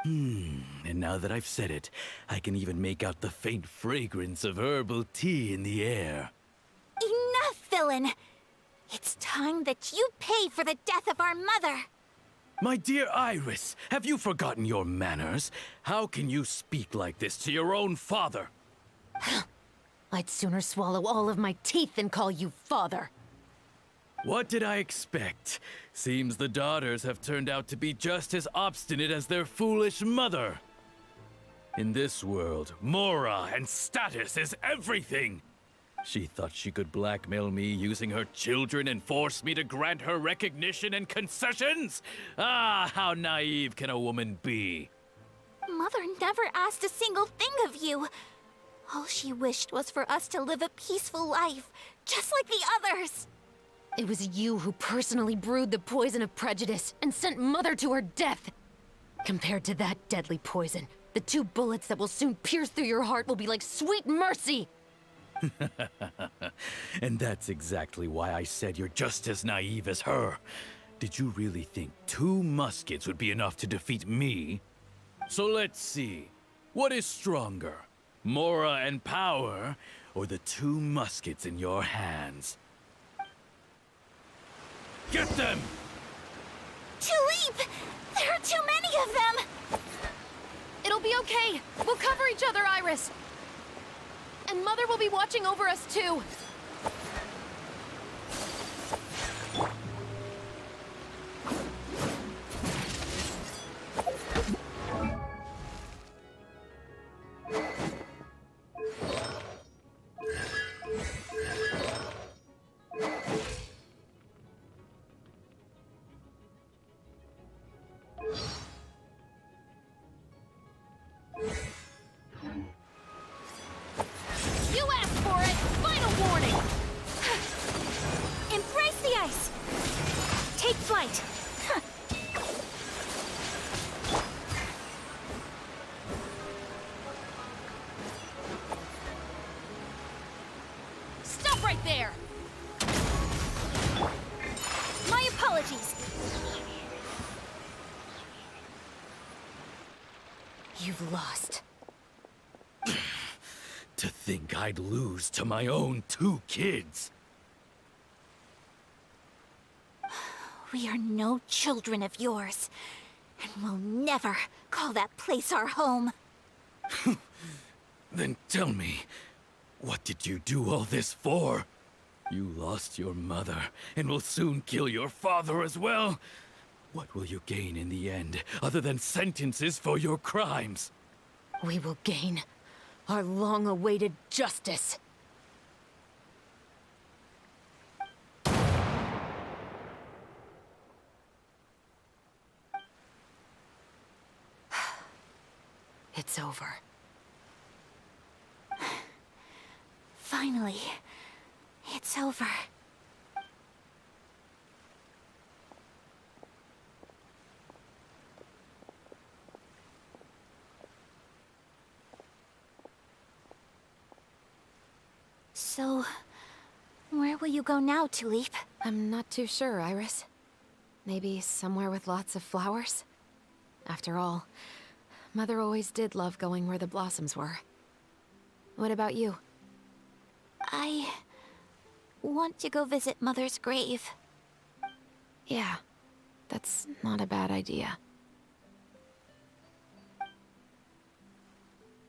U: And now that I've said it, I can even make out the faint fragrance of herbal tea in the air.
I: Enough, villain! It's time that you pay for the death of our mother!
U: My dear Iris, have you forgotten your manners? How can you speak like this to your own father?
K: I'd sooner swallow all of my teeth than call you father.
U: What did I expect? Seems the daughters have turned out to be just as obstinate as their foolish mother. In this world, Mora and status is everything. She thought she could blackmail me using her children and force me to grant her recognition and concessions? Ah, how naive can a woman be?
I: Mother never asked a single thing of you. All she wished was for us to live a peaceful life, just like the others.
K: It was you who personally brewed the poison of prejudice and sent Mother to her death. Compared to that deadly poison, the 2 bullets that will soon pierce through your heart will be like sweet mercy.
U: And that's exactly why I said you're just as naive as her. Did you really think 2 muskets would be enough to defeat me? So let's see. What is stronger? Mora and power, or the 2 muskets in your hands? Get them!
I: Tulip! There are too many of them!
P: It'll be okay. We'll cover each other, Iris. And Mother will be watching over us, too.
G: right there! My apologies. You've lost.
U: To think I'd lose to my own 2 kids.
I: We are no children of yours, and we'll never call that place our home.
U: Then tell me, what did you do all this for? You lost your mother, and will soon kill your father as well. What will you gain in the end, other than sentences for your crimes?
K: We will gain our long-awaited justice. It's over.
I: Finally, it's over. So, where will you go now, Tulip?
K: I'm not too sure, Iris. Maybe somewhere with lots of flowers? After all, Mother always did love going where the blossoms were. What about you?
I: I want to go visit Mother's grave.
K: Yeah, that's not a bad idea.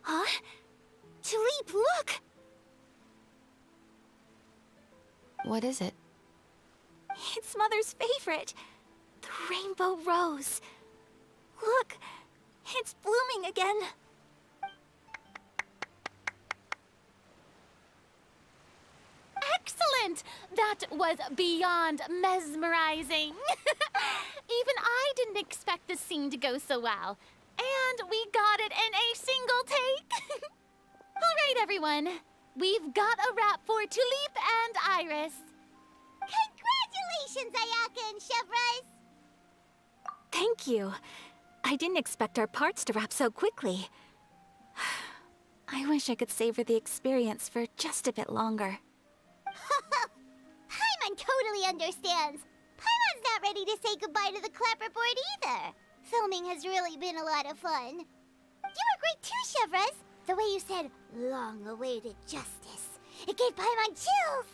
I: Huh? Tulip, look!
K: What is it?
I: It's Mother's favorite. The rainbow rose. Look, it's blooming again.
L: Excellent! That was beyond mesmerizing. Even I didn't expect the scene to go so well. And we got it in a single take. All right, everyone. We've got a wrap for Tulip and Iris.
B: Congratulations, Ayaka and Chevres!
I: Thank you. I didn't expect our parts to wrap so quickly. I wish I could savor the experience for just a bit longer.
B: Paimon totally understands. Paimon's not ready to say goodbye to the clapperboard either. Filming has really been a lot of fun. You were great too, Chevres. The way you said, long-awaited justice. It gave Paimon chills.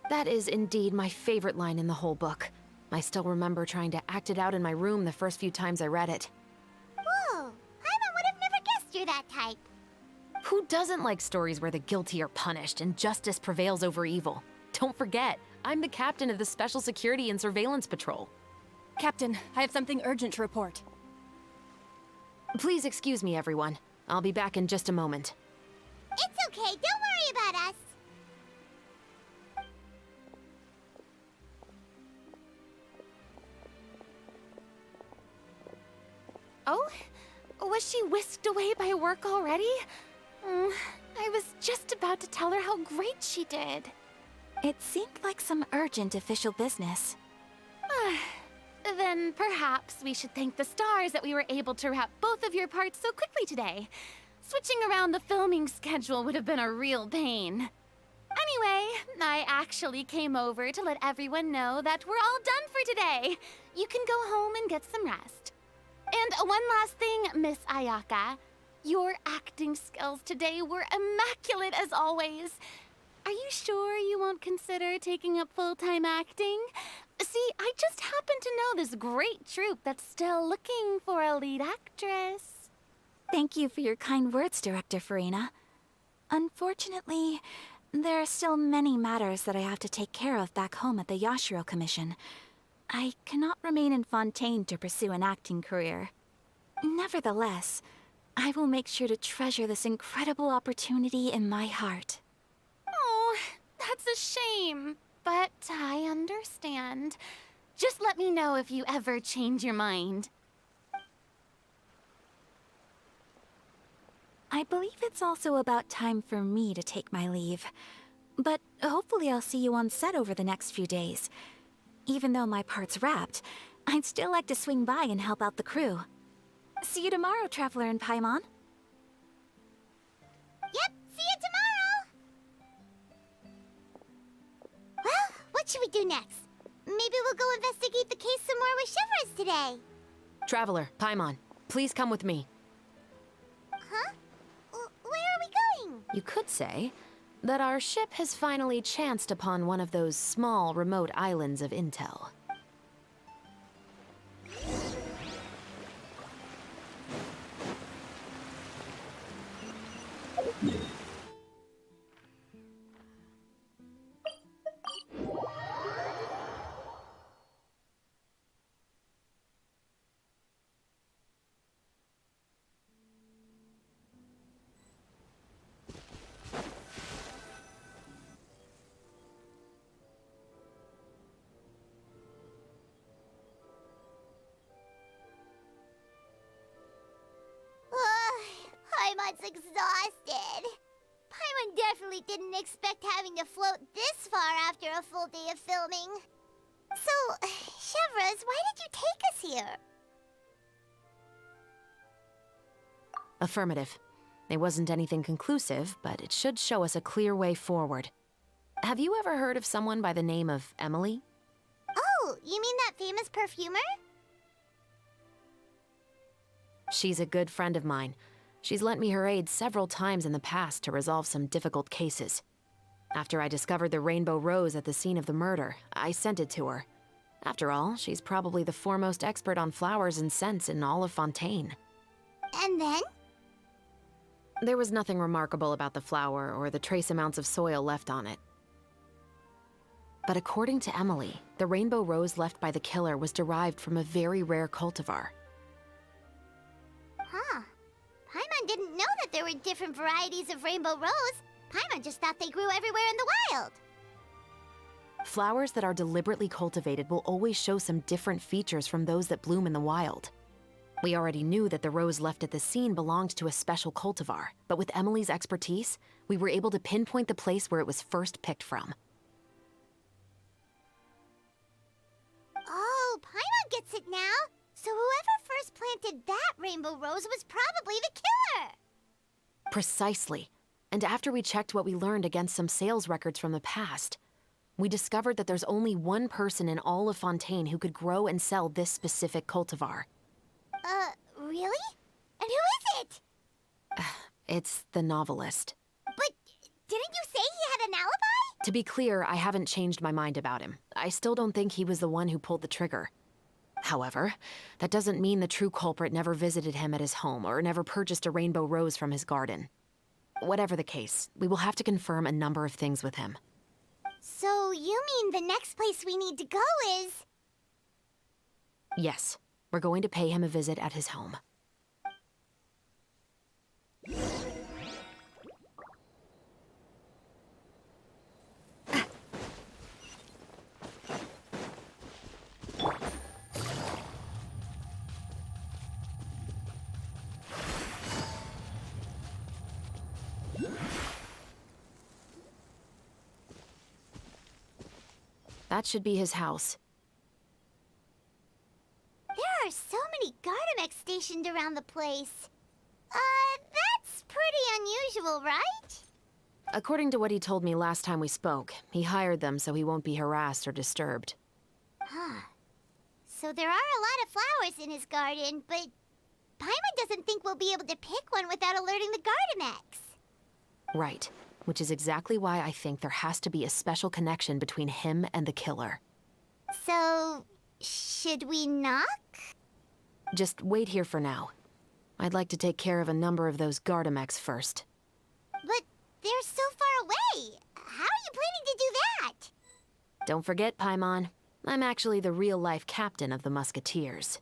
K: That is indeed my favorite line in the whole book. I still remember trying to act it out in my room the first few times I read it.
B: Whoa, Paimon would have never guessed you're that type.
K: Who doesn't like stories where the guilty are punished and justice prevails over evil? Don't forget, I'm the captain of the Special Security and Surveillance Patrol.
G: Captain, I have something urgent to report.
K: Please excuse me, everyone. I'll be back in just a moment.
B: It's okay, don't worry about us.
L: Oh? Was she whisked away by work already? I was just about to tell her how great she did.
I: It seemed like some urgent official business.
L: Then perhaps we should thank the stars that we were able to wrap both of your parts so quickly today. Switching around the filming schedule would have been a real pain. Anyway, I actually came over to let everyone know that we're all done for today. You can go home and get some rest. And one last thing, Miss Ayaka. Your acting skills today were immaculate as always. Are you sure you won't consider taking up full-time acting? See, I just happen to know this great troupe that's still looking for a lead actress.
I: Thank you for your kind words, Director Farina. Unfortunately, there are still many matters that I have to take care of back home at the Yashiro Commission. I cannot remain in Fontaine to pursue an acting career. Nevertheless, I will make sure to treasure this incredible opportunity in my heart.
L: Oh, that's a shame. But I understand. Just let me know if you ever change your mind.
I: I believe it's also about time for me to take my leave. But hopefully I'll see you on set over the next few days. Even though my part's wrapped, I'd still like to swing by and help out the crew. See you tomorrow, Traveler and Paimon.
B: Yep, see you tomorrow! What should we do next? Maybe we'll go investigate the case some more with Chevres today.
K: Traveler, Paimon, please come with me.
B: Huh? Where are we going?
K: You could say that our ship has finally chanced upon one of those small, remote islands of intel.
B: Paimon's exhausted. Paimon definitely didn't expect having to float this far after a full day of filming. So, Chevres, why did you take us here?
K: Affirmative. It wasn't anything conclusive, but it should show us a clear way forward. Have you ever heard of someone by the name of Emily?
B: Oh, you mean that famous perfumer?
K: She's a good friend of mine. She's lent me her aid several times in the past to resolve some difficult cases. After I discovered the rainbow rose at the scene of the murder, I sent it to her. After all, she's probably the foremost expert on flowers and scents in all of Fontaine.
B: And then?
K: There was nothing remarkable about the flower or the trace amounts of soil left on it. But according to Emily, the rainbow rose left by the killer was derived from a very rare cultivar.
B: Huh. Paimon didn't know that there were different varieties of rainbow rose. Paimon just thought they grew everywhere in the wild.
K: Flowers that are deliberately cultivated will always show some different features from those that bloom in the wild. We already knew that the rose left at the scene belonged to a special cultivar, but with Emily's expertise, we were able to pinpoint the place where it was first picked from.
B: Oh, Paimon gets it now. So whoever first planted that rainbow rose was probably the killer.
K: Precisely. And after we checked what we learned against some sales records from the past, we discovered that there's only one person in all of Fontaine who could grow and sell this specific cultivar.
B: Really? And who is it?
K: It's the novelist.
B: But didn't you say he had an alibi?
K: To be clear, I haven't changed my mind about him. I still don't think he was the one who pulled the trigger. However, that doesn't mean the true culprit never visited him at his home or never purchased a rainbow rose from his garden. Whatever the case, we will have to confirm a number of things with him.
B: So you mean the next place we need to go is...
K: Yes, we're going to pay him a visit at his home. That should be his house.
B: There are so many Gardamex stationed around the place. That's pretty unusual, right?
K: According to what he told me last time we spoke, he hired them so he won't be harassed or disturbed.
B: Huh. So there are a lot of flowers in his garden, but Paimon doesn't think we'll be able to pick one without alerting the Gardamex.
K: Right. Which is exactly why I think there has to be a special connection between him and the killer.
B: So, should we knock?
K: Just wait here for now. I'd like to take care of a number of those Gardamex first.
B: But they're so far away. How are you planning to do that?
K: Don't forget, Paimon, I'm actually the real-life captain of the Musketeers.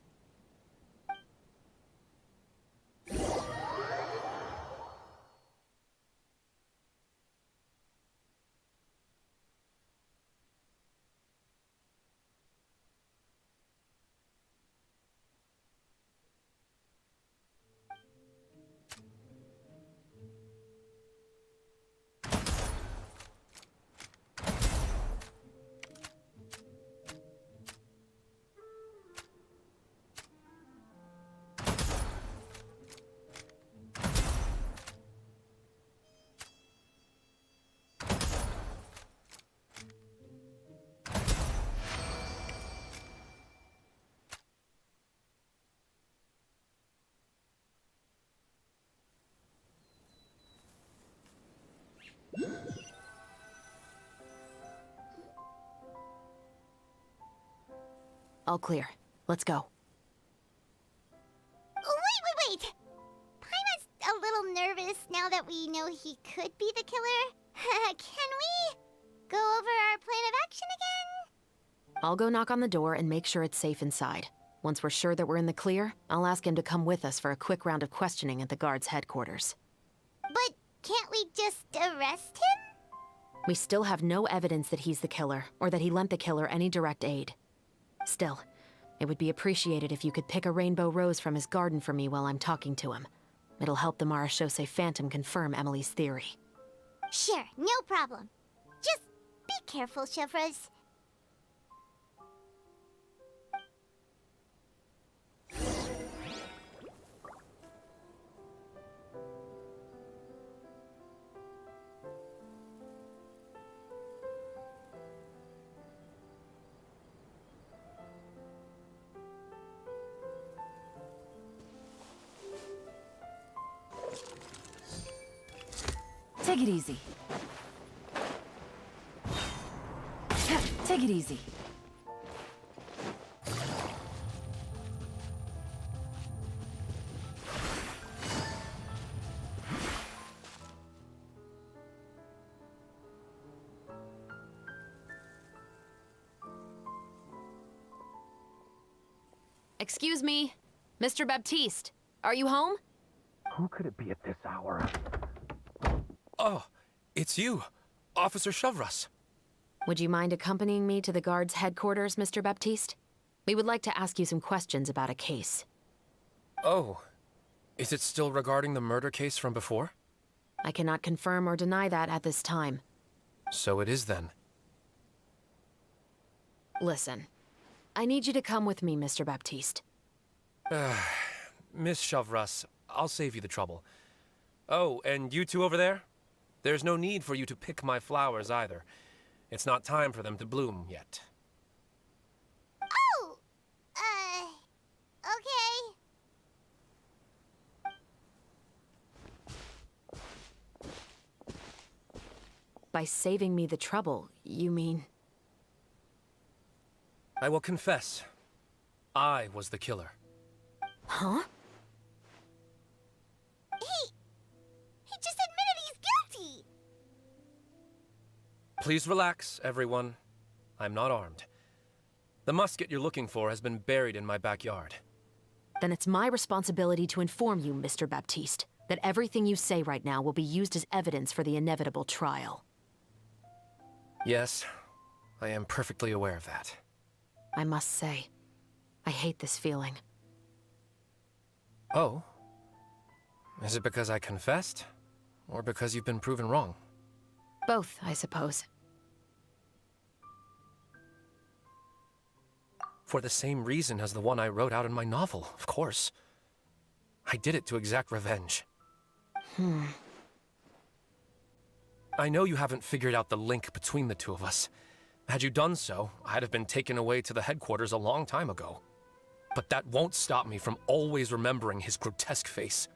K: All clear. Let's go.
B: Wait! Paimon's a little nervous now that we know he could be the killer. Can we go over our plan of action again?
K: I'll go knock on the door and make sure it's safe inside. Once we're sure that we're in the clear, I'll ask him to come with us for a quick round of questioning at the guard's headquarters.
B: But can't we just arrest him?
K: We still have no evidence that he's the killer, or that he lent the killer any direct aid. Still, it would be appreciated if you could pick a rainbow rose from his garden for me while I'm talking to him. It'll help the Marachose Phantom confirm Emily's theory.
B: Sure, no problem. Just be careful, Chevreuse.
Q: Take it easy. Take it easy.
K: Excuse me, Mr. Baptiste, are you home?
A: Who could it be at this hour?
V: Oh, it's you, Officer Chevreuse.
K: Would you mind accompanying me to the guard's headquarters, Mr. Baptiste? We would like to ask you some questions about a case.
V: Oh, is it still regarding the murder case from before?
K: I cannot confirm or deny that at this time.
V: So it is then.
K: Listen, I need you to come with me, Mr. Baptiste.
V: Miss Chevreuse, I'll save you the trouble. Oh, and you two over there? There's no need for you to pick my flowers either. It's not time for them to bloom yet.
B: Oh! Okay.
K: By saving me the trouble, you mean...
V: I will confess. I was the killer.
K: Huh?
B: He just admitted he's guilty!
V: Please relax, everyone. I'm not armed. The musket you're looking for has been buried in my backyard.
K: Then it's my responsibility to inform you, Mr. Baptiste, that everything you say right now will be used as evidence for the inevitable trial.
V: Yes, I am perfectly aware of that.
K: I must say, I hate this feeling.
V: Oh? Is it because I confessed? Or because you've been proven wrong?
K: Both, I suppose.
V: For the same reason as the one I wrote out in my novel, of course. I did it to exact revenge. I know you haven't figured out the link between the two of us. Had you done so, I'd have been taken away to the headquarters a long time ago. But that won't stop me from always remembering his grotesque face.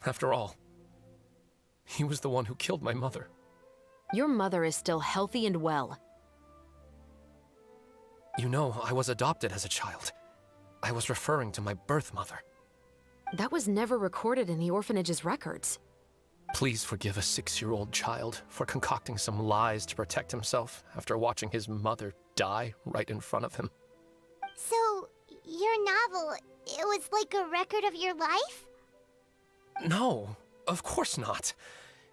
V: After all, he was the one who killed my mother.
K: Your mother is still healthy and well.
V: You know, I was adopted as a child. I was referring to my birth mother.
K: That was never recorded in the orphanage's records.
V: Please forgive a 6-year-old child for concocting some lies to protect himself after watching his mother die right in front of him.
B: So, your novel, it was like a record of your life?
V: No, of course not.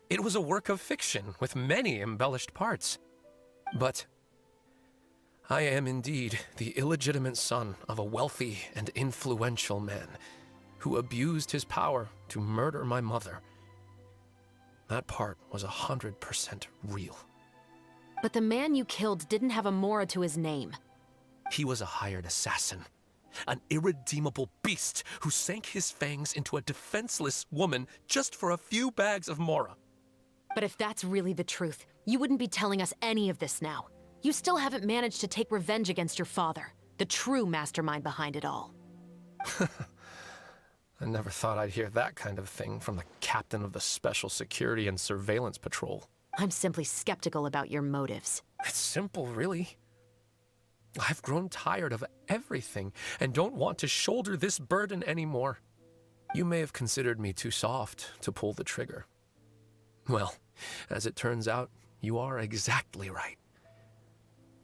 V: It was a work of fiction with many embellished parts. But I am indeed the illegitimate son of a wealthy and influential man who abused his power to murder my mother. That part was 100% real.
K: But the man you killed didn't have a Mora to his name.
V: He was a hired assassin. An irredeemable beast who sank his fangs into a defenseless woman just for a few bags of Mora.
K: But if that's really the truth, you wouldn't be telling us any of this now. You still haven't managed to take revenge against your father, the true mastermind behind it all.
V: I never thought I'd hear that kind of thing from the captain of the Special Security and Surveillance Patrol.
K: I'm simply skeptical about your motives.
V: It's simple, really. I've grown tired of everything and don't want to shoulder this burden anymore. You may have considered me too soft to pull the trigger. Well, as it turns out, you are exactly right.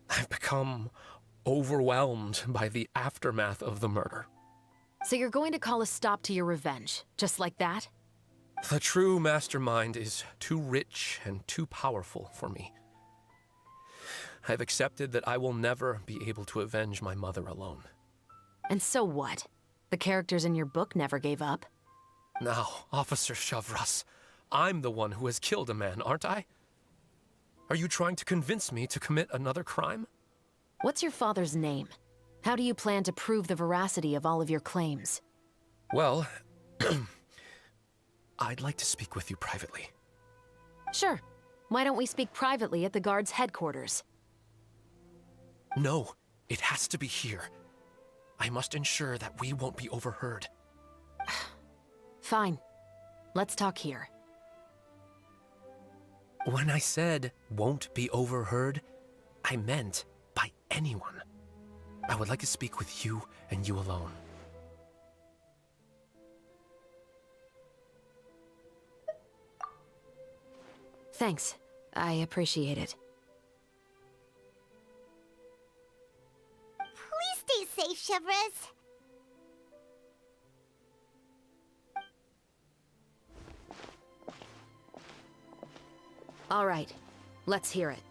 V: I've become overwhelmed by the aftermath of the murder.
K: So you're going to call a stop to your revenge, just like that?
V: The true mastermind is too rich and too powerful for me. I've accepted that I will never be able to avenge my mother alone.
K: And so what? The characters in your book never gave up.
V: Now, Officer Shavras, I'm the one who has killed a man, aren't I? Are you trying to convince me to commit another crime?
K: What's your father's name? How do you plan to prove the veracity of all of your claims?
V: Well, I'd like to speak with you privately.
K: Sure. Why don't we speak privately at the guard's headquarters?
V: No, it has to be here. I must ensure that we won't be overheard.
K: Fine. Let's talk here.
V: When I said won't be overheard, I meant by anyone. I would like to speak with you and you alone.
K: Thanks. I appreciate it.
B: Please stay safe, Chevres.
K: All right. Let's hear it.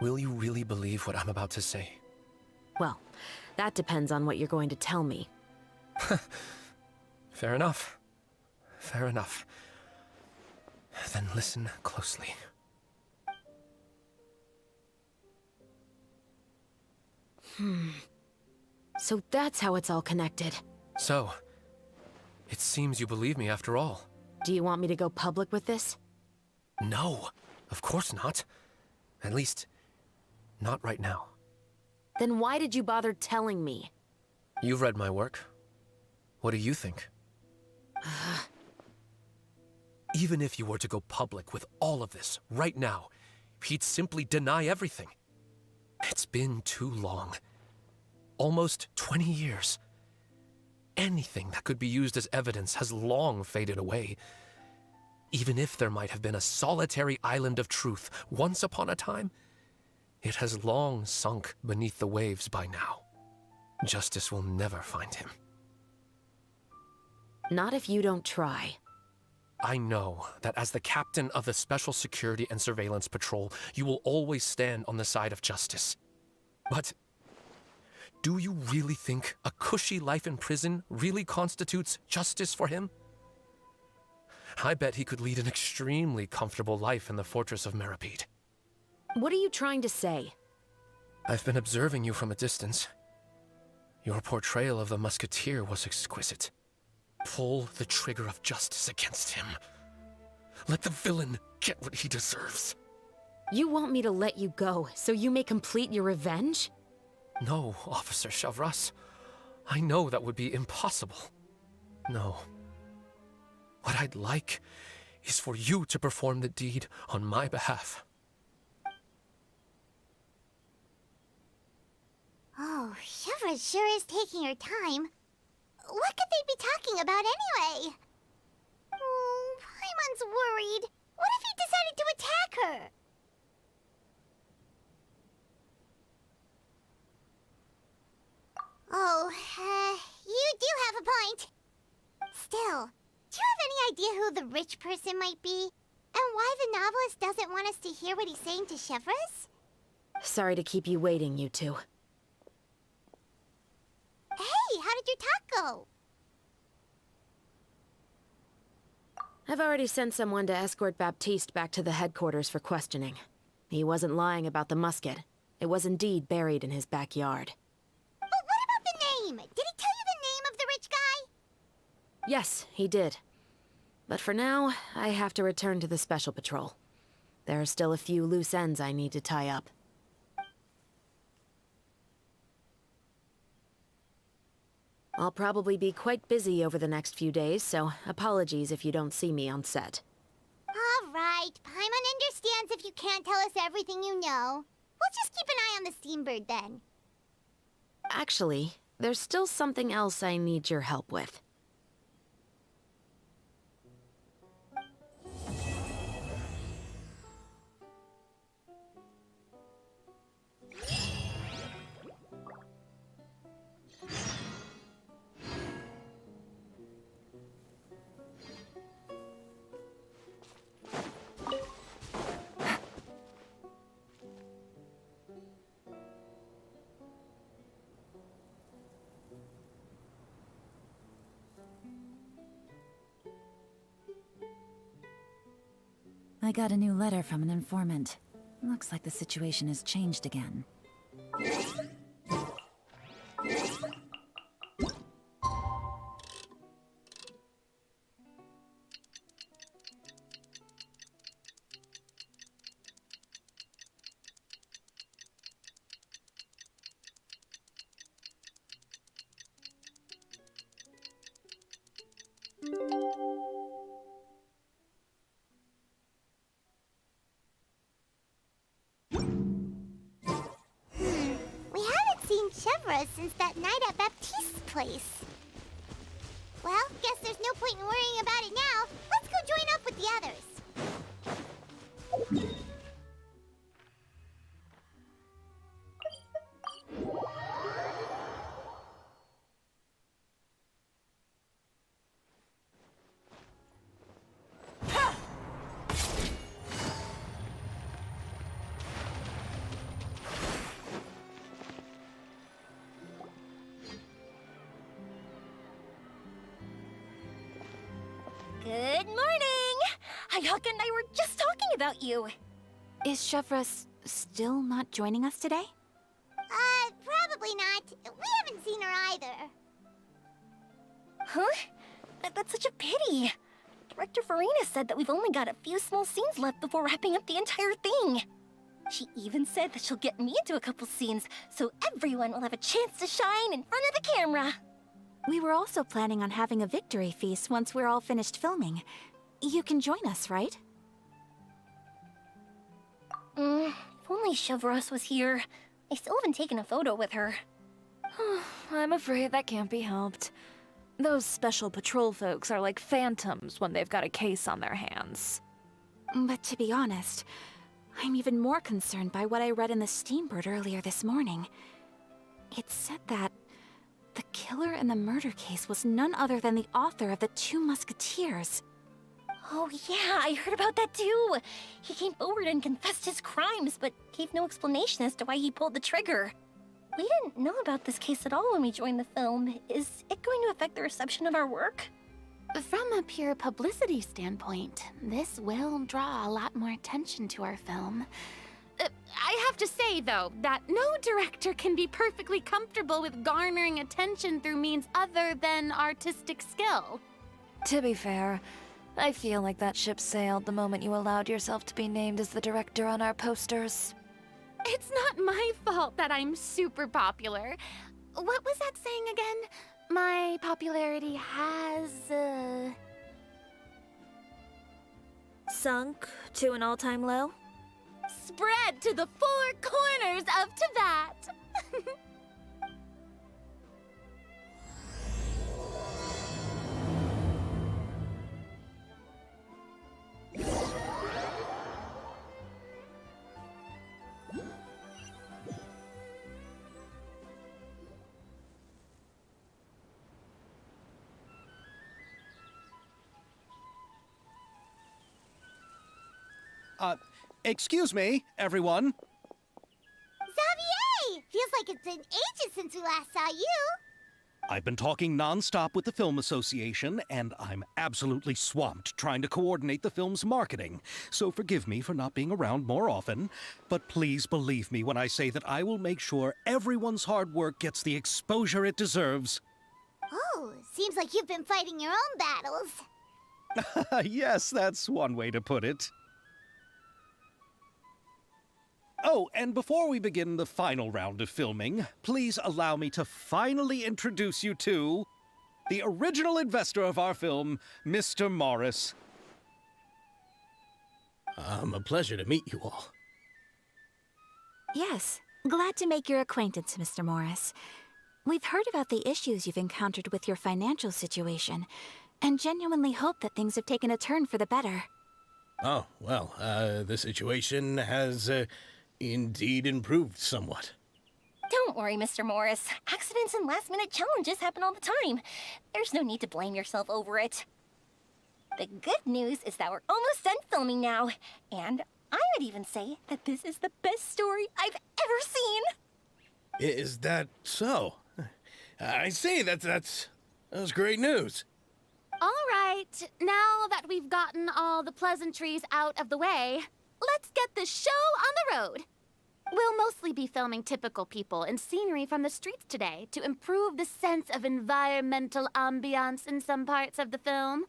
V: Will you really believe what I'm about to say?
K: Well, that depends on what you're going to tell me.
V: Fair enough. Fair enough. Then listen closely.
K: So that's how it's all connected.
V: So, it seems you believe me after all.
K: Do you want me to go public with this?
V: No, of course not. At least, not right now.
K: Then why did you bother telling me?
V: You've read my work. What do you think? Even if you were to go public with all of this right now, he'd simply deny everything. It's been too long. Almost 20 years. Anything that could be used as evidence has long faded away. Even if there might have been a solitary island of truth once upon a time, it has long sunk beneath the waves by now. Justice will never find him.
K: Not if you don't try.
V: I know that as the captain of the Special Security and Surveillance Patrol, you will always stand on the side of justice. But do you really think a cushy life in prison really constitutes justice for him? I bet he could lead an extremely comfortable life in the fortress of Meripede.
K: What are you trying to say?
V: I've been observing you from a distance. Your portrayal of the musketeer was exquisite. Pull the trigger of justice against him. Let the villain get what he deserves.
K: You want me to let you go so you may complete your revenge?
V: No, Officer Shavras. I know that would be impossible. No. What I'd like is for you to perform the deed on my behalf.
B: Oh, Chevres sure is taking her time. What could they be talking about anyway? Oh, Paimon's worried. What if he decided to attack her? Oh, you do have a point. Still, do you have any idea who the rich person might be? And why the novelist doesn't want us to hear what he's saying to Chevres?
K: Sorry to keep you waiting, you two.
B: Hey, how did your talk go?
K: I've already sent someone to escort Baptiste back to the headquarters for questioning. He wasn't lying about the musket. It was indeed buried in his backyard.
B: But what about the name? Did he tell you the name of the rich guy?
K: Yes, he did. But for now, I have to return to the Special Patrol. There are still a few loose ends I need to tie up. I'll probably be quite busy over the next few days, so apologies if you don't see me on set.
B: All right, Paimon understands if you can't tell us everything you know. We'll just keep an eye on the steambird then.
K: Actually, there's still something else I need your help with.
Q: I got a new letter from an informant. Looks like the situation has changed again.
B: We haven't seen Chevra since that night at Baptiste's place. Well, guess there's no point in worrying about it now. Let's go join up with the others.
G: Good morning! Hayaka and I were just talking about you.
I: Is Chevra still not joining us today?
B: Probably not. We haven't seen her either.
G: Huh? That's such a pity. Director Farina said that we've only got a few small scenes left before wrapping up the entire thing. She even said that she'll get me into a couple scenes, so everyone will have a chance to shine in front of the camera.
I: We were also planning on having a victory feast once we're all finished filming. You can join us, right?
G: If only Chevros was here. I still haven't taken a photo with her.
F: I'm afraid that can't be helped. Those special patrol folks are like phantoms when they've got a case on their hands.
I: But to be honest, I'm even more concerned by what I read in the Steambird earlier this morning. It said that the killer in the murder case was none other than the author of the 2 Musketeers.
G: Oh yeah, I heard about that too. He came forward and confessed his crimes, but gave no explanation as to why he pulled the trigger. We didn't know about this case at all when we joined the film. Is it going to affect the reception of our work?
L: From a pure publicity standpoint, this will draw a lot more attention to our film. I have to say, though, that no director can be perfectly comfortable with garnering attention through means other than artistic skill.
F: To be fair, I feel like that ship sailed the moment you allowed yourself to be named as the director on our posters.
L: It's not my fault that I'm super popular. What was that saying again? My popularity has,
F: Sunk to an all-time low?
L: spread to the 4 corners of Teyvat.
C: Excuse me, everyone.
B: Xavier! Feels like it's been ages since we last saw you.
C: I've been talking non-stop with the Film Association, and I'm absolutely swamped trying to coordinate the film's marketing. So forgive me for not being around more often, but please believe me when I say that I will make sure everyone's hard work gets the exposure it deserves.
B: Oh, seems like you've been fighting your own battles.
C: Yes, that's one way to put it. Oh, and before we begin the final round of filming, please allow me to finally introduce you to the original investor of our film, Mr. Morris.
D: A pleasure to meet you all.
I: Yes, glad to make your acquaintance, Mr. Morris. We've heard about the issues you've encountered with your financial situation, and genuinely hope that things have taken a turn for the better.
C: Oh, well, the situation has indeed improved somewhat.
G: Don't worry, Mr. Morris. Accidents and last-minute challenges happen all the time. There's no need to blame yourself over it. The good news is that we're almost done filming now, and I would even say that this is the best story I've ever seen.
C: Is that so? I see, that's great news.
L: All right, now that we've gotten all the pleasantries out of the way, let's get this show on the road. We'll mostly be filming typical people and scenery from the streets today to improve the sense of environmental ambiance in some parts of the film.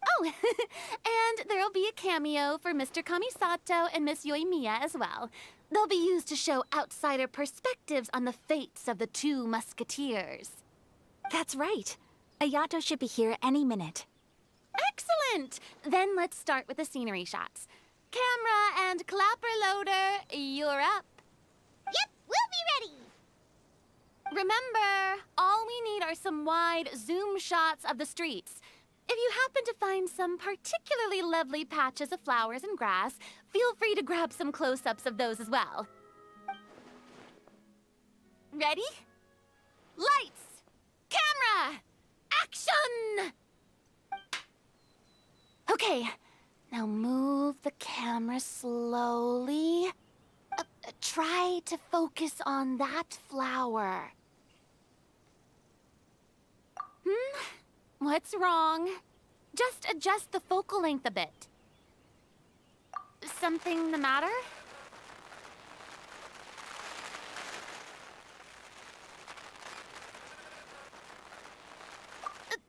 L: Oh, and there'll be a cameo for Mr. Kamisato and Miss Yoimiya as well. They'll be used to show outsider perspectives on the fates of the two musketeers.
I: That's right. Ayato should be here any minute.
L: Excellent! Then let's start with the scenery shots. Camera and clapper loader, you're up.
B: Yep, we'll be ready.
L: Remember, all we need are some wide zoom shots of the streets. If you happen to find some particularly lovely patches of flowers and grass, feel free to grab some close-ups of those as well. Ready? Lights! Camera! Action! Okay, now move the camera slowly. Try to focus on that flower. What's wrong? Just adjust the focal length a bit. Something the matter?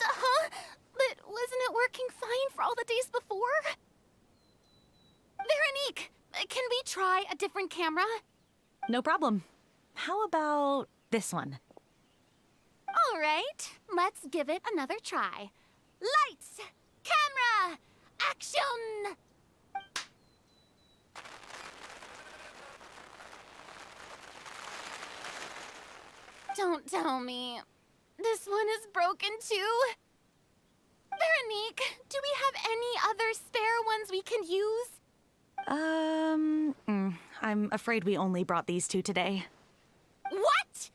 L: Huh? But wasn't it working fine for all the days before? Veronique, can we try a different camera?
N: No problem. How about this one?
L: All right, let's give it another try. Lights! Camera! Action! Don't tell me. This one is broken too? Veronique, do we have any other spare ones we can use?
N: I'm afraid we only brought these two today.
L: What?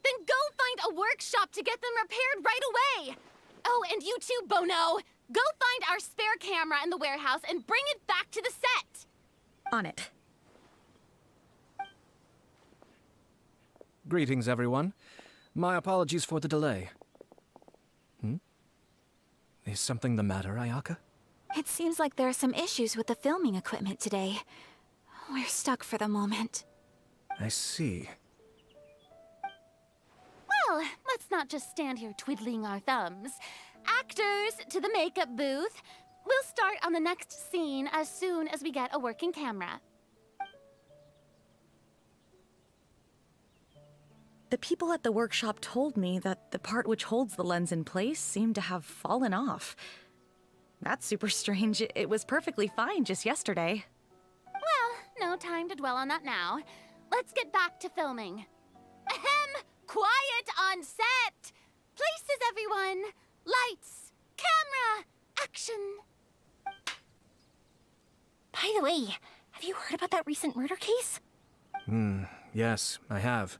L: Then go find a workshop to get them repaired right away! Oh, and you too, Bono! Go find our spare camera in the warehouse and bring it back to the set!
N: On it.
H: Greetings, everyone. My apologies for the delay. Is something the matter, Ayaka?
I: It seems like there are some issues with the filming equipment today. We're stuck for the moment.
H: I see.
L: Well, let's not just stand here twiddling our thumbs. Actors, to the makeup booth. We'll start on the next scene as soon as we get a working camera.
N: The people at the workshop told me that the part which holds the lens in place seemed to have fallen off. That's super strange. It was perfectly fine just yesterday.
L: Well, no time to dwell on that now. Let's get back to filming. Ahem! Quiet on set! Places, everyone! Lights! Camera! Action!
G: By the way, have you heard about that recent murder case?
H: Yes, I have.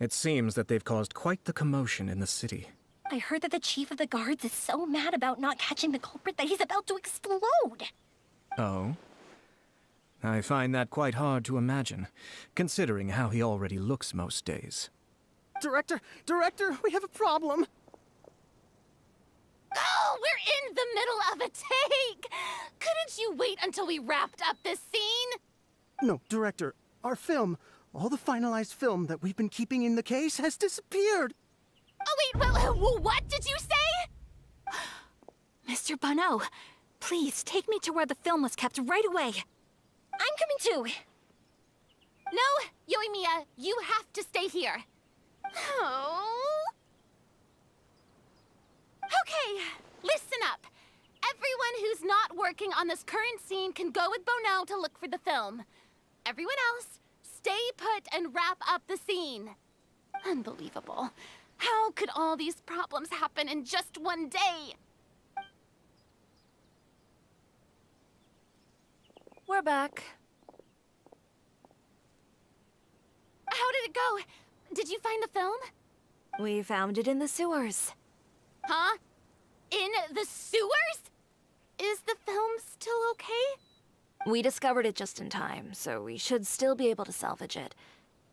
H: It seems that they've caused quite the commotion in the city.
G: I heard that the chief of the guards is so mad about not catching the culprit that he's about to explode.
H: Oh? I find that quite hard to imagine, considering how he already looks most days.
J: Director, we have a problem.
L: Oh, we're in the middle of a take! Couldn't you wait until we wrapped up this scene?
M: No, Director, our film, all the finalized film that we've been keeping in the case has disappeared.
L: Oh, wait, what did you say?
I: Mr. Bono, please take me to where the film was kept right away.
G: I'm coming too.
L: No, Yoimiya, you have to stay here. Oh. Okay, listen up. Everyone who's not working on this current scene can go with Bono to look for the film. Everyone else, stay put and wrap up the scene. Unbelievable. How could all these problems happen in just one day?
F: We're back.
L: How did it go? Did you find the film?
F: We found it in the sewers.
L: Huh? In the sewers? Is the film still okay?
F: We discovered it just in time, so we should still be able to salvage it.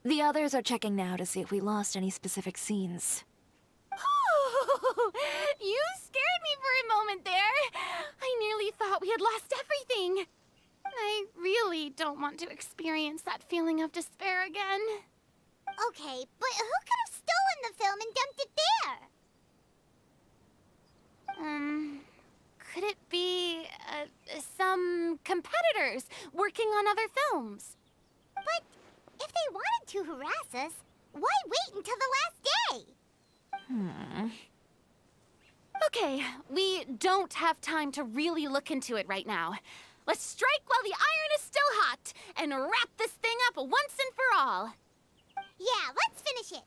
F: The others are checking now to see if we lost any specific scenes.
L: You scared me for a moment there. I nearly thought we had lost everything. I really don't want to experience that feeling of despair again.
B: Okay, but who could have stolen the film and dumped it there?
L: Could it be, some competitors working on other films?
B: But if they wanted to harass us, why wait until the last day?
L: Okay, we don't have time to really look into it right now. Let's strike while the iron is still hot and wrap this thing up once and for all.
B: Yeah, let's finish it.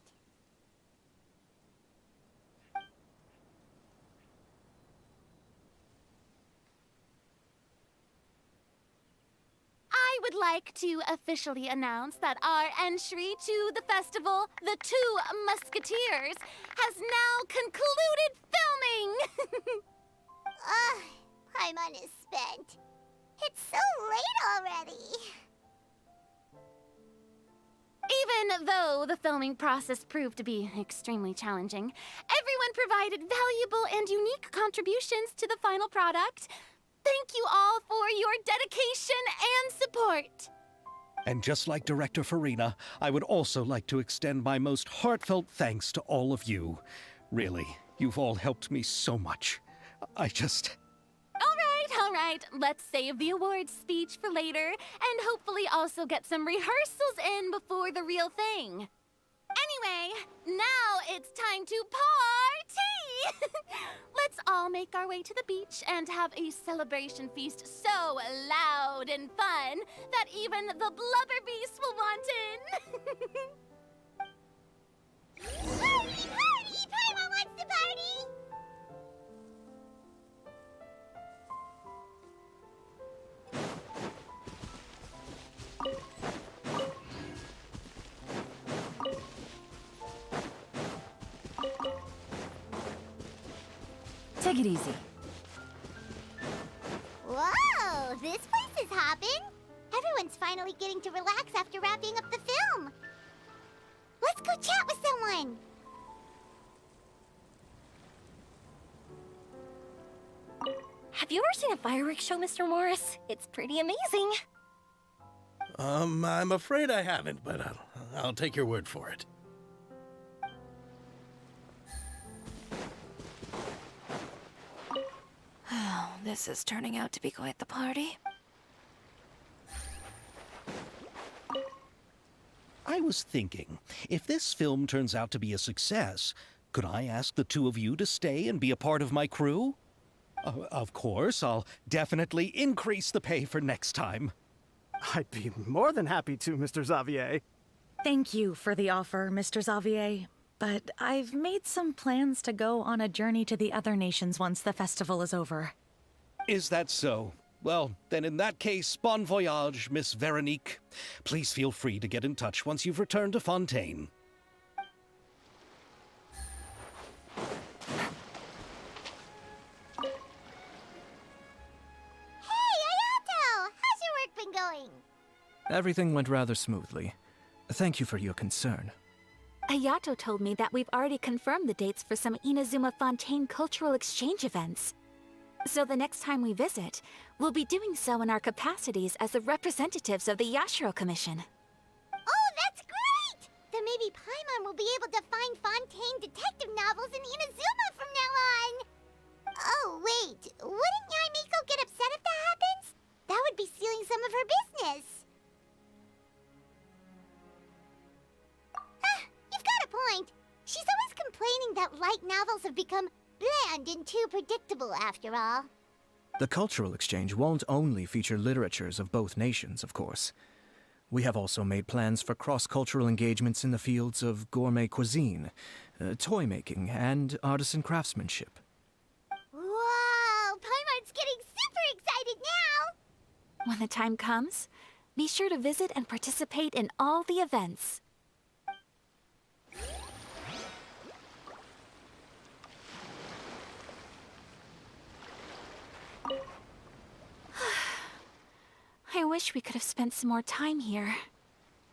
L: I would like to officially announce that our entry to the festival, The Two Musketeers, has now concluded filming!
B: Paimon is spent. It's so late already.
L: Even though the filming process proved to be extremely challenging, everyone provided valuable and unique contributions to the final product. Thank you all for your dedication and support.
C: And just like Director Farina, I would also like to extend my most heartfelt thanks to all of you. Really, you've all helped me so much.
L: All right, let's save the awards speech for later, and hopefully also get some rehearsals in before the real thing. Anyway, now it's time to party! Let's all make our way to the beach and have a celebration feast so loud and fun that even the blubber beast will want in.
B: Party! Party! Paimon wants to party!
Q: Take it easy.
B: Whoa, this place is hopping. Everyone's finally getting to relax after wrapping up the film. Let's go chat with someone.
G: Have you ever seen a fireworks show, Mr. Morris? It's pretty amazing.
D: I'm afraid I haven't, but I'll take your word for it.
F: This is turning out to be quite the party.
C: I was thinking, if this film turns out to be a success, could I ask the two of you to stay and be a part of my crew? Of course, I'll definitely increase the pay for next time.
M: I'd be more than happy to, Mr. Xavier.
N: Thank you for the offer, Mr. Xavier. But I've made some plans to go on a journey to the other nations once the festival is over.
C: Is that so? Well, then in that case, bon voyage, Miss Veronique. Please feel free to get in touch once you've returned to Fontaine.
B: Hey, Ayato! How's your work been going?
H: Everything went rather smoothly. Thank you for your concern.
I: Ayato told me that we've already confirmed the dates for some Inazuma Fontaine cultural exchange events. So the next time we visit, we'll be doing so in our capacities as the representatives of the Yashiro Commission.
B: Oh, that's great! Then maybe Paimon will be able to find Fontaine detective novels in Inazuma from now on! Oh, wait. Wouldn't Yae Miko get upset if that happens? That would be stealing some of her business. You've got a point. She's always complaining that light novels have become bland and too predictable after all.
H: The cultural exchange won't only feature literatures of both nations, of course. We have also made plans for cross-cultural engagements in the fields of gourmet cuisine, toy making, and artisan craftsmanship.
B: Whoa! Paimon's getting super excited now!
I: When the time comes, be sure to visit and participate in all the events. I wish we could have spent some more time here.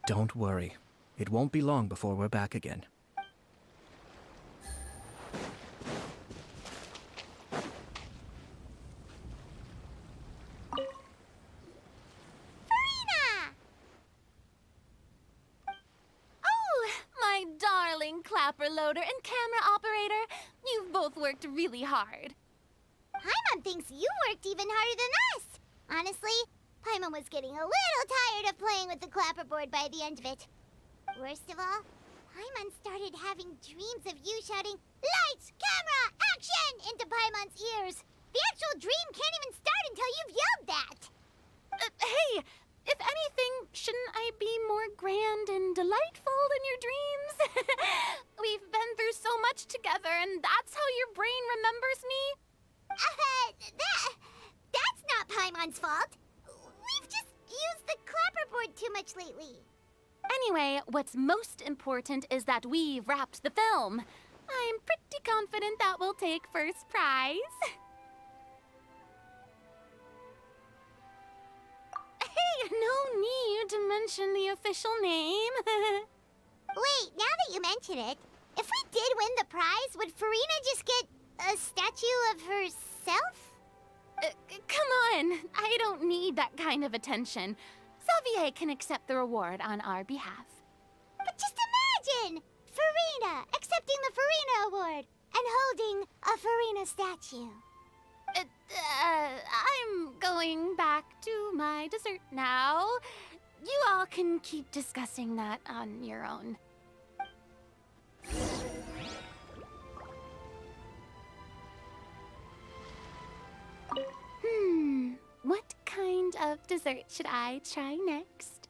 H: Don't worry. It won't be long before we're back again.
L: Oh, my darling clapper loader and camera operator. You've both worked really hard.
B: Paimon thinks you worked even harder than us. Honestly, Paimon was getting a little tired of playing with the clapperboard by the end of it. Worst of all, Paimon started having dreams of you shouting, "Lights, camera, action!" into Paimon's ears. The actual dream can't even start until you've yelled that.
L: Hey, if anything, shouldn't I be more grand and delightful than your dreams? We've been through so much together, and that's how your brain remembers me?
B: That's not Paimon's fault. We've just used the clapperboard too much lately.
L: Anyway, what's most important is that we've wrapped the film. I'm pretty confident that we'll take first prize. Hey, no need to mention the official name.
B: Wait, now that you mention it, if we did win the prize, would Farina just get a statue of herself?
L: Come on, I don't need that kind of attention. Xavier can accept the reward on our behalf.
B: But just imagine! Farina accepting the Farina Award and holding a Farina statue.
L: I'm going back to my dessert now. You all can keep discussing that on your own. What kind of dessert should I try next?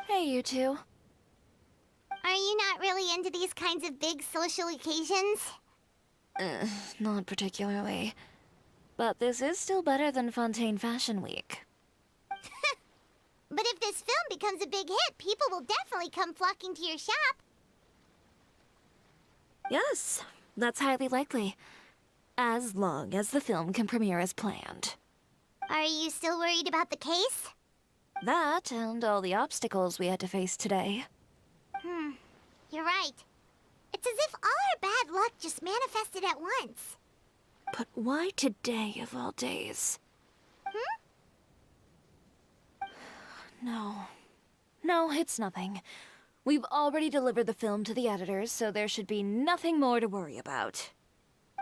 L: Hey, you two.
B: Are you not really into these kinds of big social occasions?
F: Not particularly. But this is still better than Fontaine Fashion Week.
B: But if this film becomes a big hit, people will definitely come flocking to your shop.
F: Yes, that's highly likely. As long as the film can premiere as planned.
B: Are you still worried about the case?
F: That and all the obstacles we had to face today.
B: You're right. It's as if all our bad luck just manifested at once.
F: But why today of all days? No, it's nothing. We've already delivered the film to the editors, so there should be nothing more to worry about.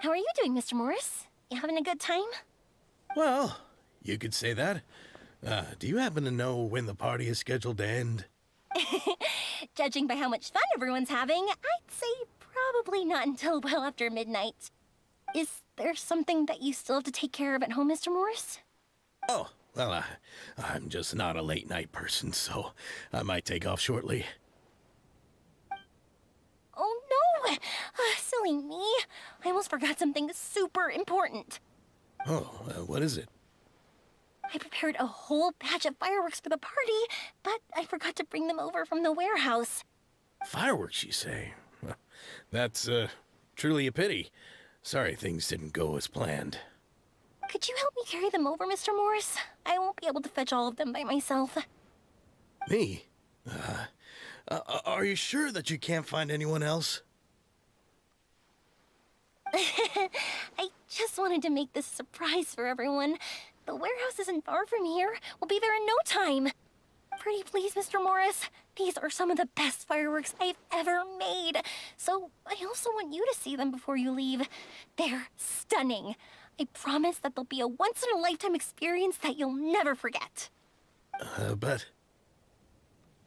G: How are you doing, Mr. Morris? You having a good time?
D: Well, you could say that. Do you happen to know when the party is scheduled to end?
G: Judging by how much fun everyone's having, I'd say probably not until well after midnight. Is there something that you still have to take care of at home, Mr. Morris?
D: Oh, well, I'm just not a late night person, so I might take off shortly.
G: Oh no! Silly me. I almost forgot something super important.
D: Oh, what is it?
G: I prepared a whole batch of fireworks for the party, but I forgot to bring them over from the warehouse.
D: Fireworks, you say? Well, that's, truly a pity. Sorry things didn't go as planned.
G: Could you help me carry them over, Mr. Morris? I won't be able to fetch all of them by myself.
D: Me? Are you sure that you can't find anyone else?
G: I just wanted to make this surprise for everyone. The warehouse isn't far from here. We'll be there in no time. Pretty please, Mr. Morris. These are some of the best fireworks I've ever made. So I also want you to see them before you leave. They're stunning. I promise that they'll be a once-in-a-lifetime experience that you'll never forget.
D: But...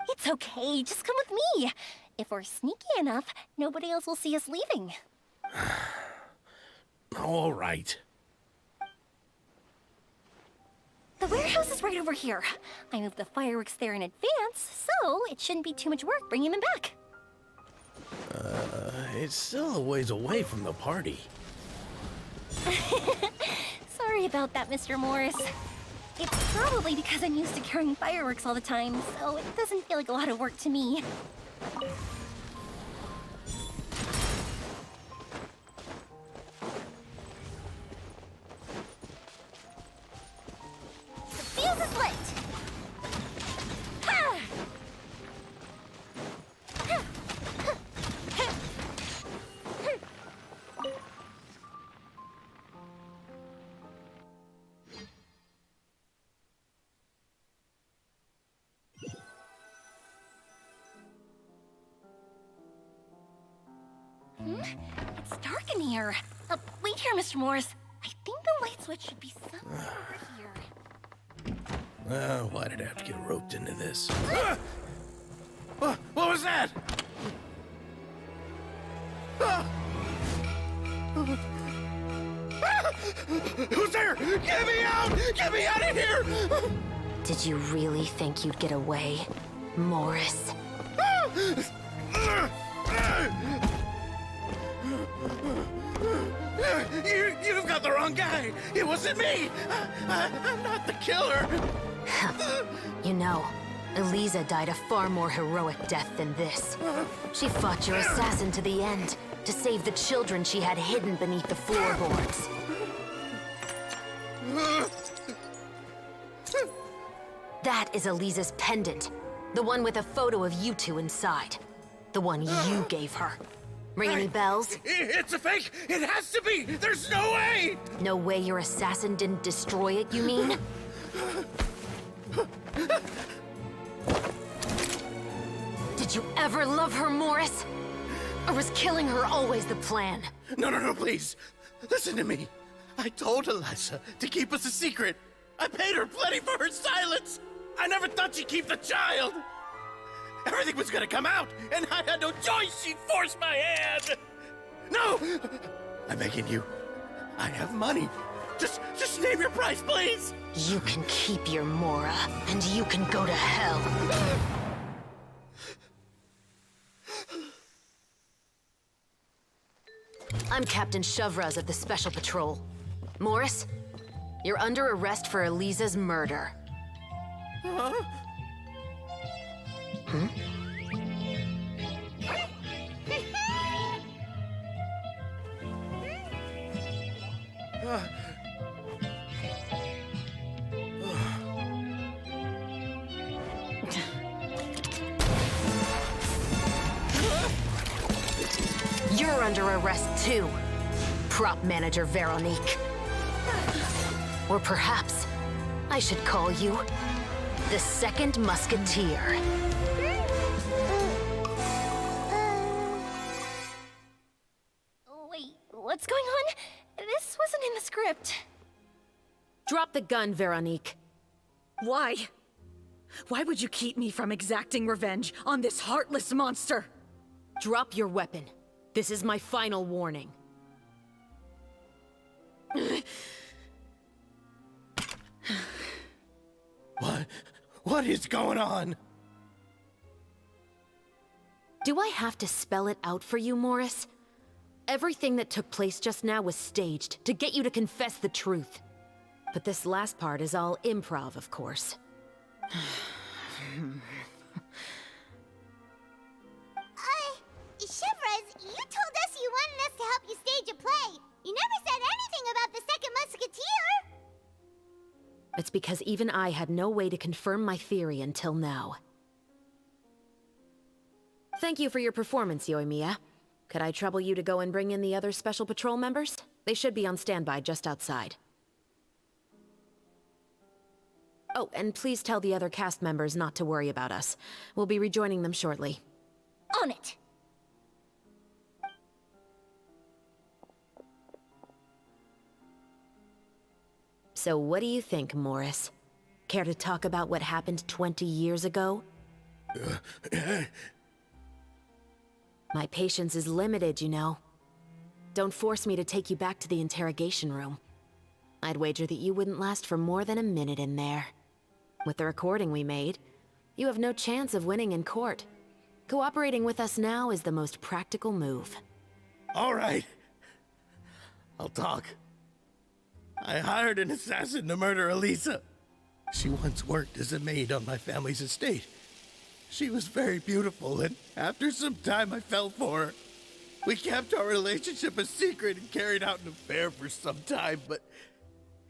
G: It's okay. Just come with me. If we're sneaky enough, nobody else will see us leaving.
D: All right.
G: The warehouse is right over here. I moved the fireworks there in advance, so it shouldn't be too much work bringing them back.
D: It's still a ways away from the party.
G: Sorry about that, Mr. Morris. It's probably because I'm used to carrying fireworks all the time, so it doesn't feel like a lot of work to me. The fuse is lit! Ha! It's dark in here. Wait here, Mr. Morris. I think the light switch should be somewhere over here.
D: Why did I have to get roped into this? What was that? Who's there? Get me out! Get me out of here!
K: Did you really think you'd get away, Morris?
D: You've got the wrong guy. It wasn't me. I'm not the killer.
K: You know, Eliza died a far more heroic death than this. She fought your assassin to the end to save the children she had hidden beneath the floorboards. That is Eliza's pendant. The one with a photo of you two inside. The one you gave her. Ring any bells?
D: It's a fake! It has to be! There's no way!
K: No way your assassin didn't destroy it, you mean? Did you ever love her, Morris? Or was killing her always the plan?
D: No, please. Listen to me. I told Eliza to keep us a secret. I paid her plenty for her silence. I never thought she'd keep the child. Everything was gonna come out, and I had no choice. She'd force my hand. No! I'm begging you. I have money. Just name your price, please.
K: You can keep your Mora, and you can go to hell. I'm Captain Shovraz of the Special Patrol. Morris, you're under arrest for Eliza's murder.
D: Huh?
K: Hmm? You're under arrest too, prop manager Veronique. Or perhaps I should call you the Second Musketeer.
G: Wait, what's going on? This wasn't in the script.
K: Drop the gun, Veronique.
N: Why? Why would you keep me from exacting revenge on this heartless monster?
K: Drop your weapon. This is my final warning.
D: What is going on?
K: Do I have to spell it out for you, Morris? Everything that took place just now was staged to get you to confess the truth. But this last part is all improv, of course.
B: Shivers, you told us you wanted us to help you stage a play. You never said anything about the Second Musketeer.
K: It's because even I had no way to confirm my theory until now. thank you for your performance, Yoimiya. Could I trouble you to go and bring in the other Special Patrol members? They should be on standby just outside. Oh, and please tell the other cast members not to worry about us. We'll be rejoining them shortly.
G: On it!
K: So what do you think, Morris? Care to talk about what happened 20 years ago? My patience is limited, you know. Don't force me to take you back to the interrogation room. I'd wager that you wouldn't last for more than a minute in there. With the recording we made, you have no chance of winning in court. Cooperating with us now is the most practical move.
D: All right. I'll talk. I hired an assassin to murder Elisa. She once worked as a maid on my family's estate. She was very beautiful, and after some time I fell for her. We kept our relationship a secret and carried out an affair for some time, but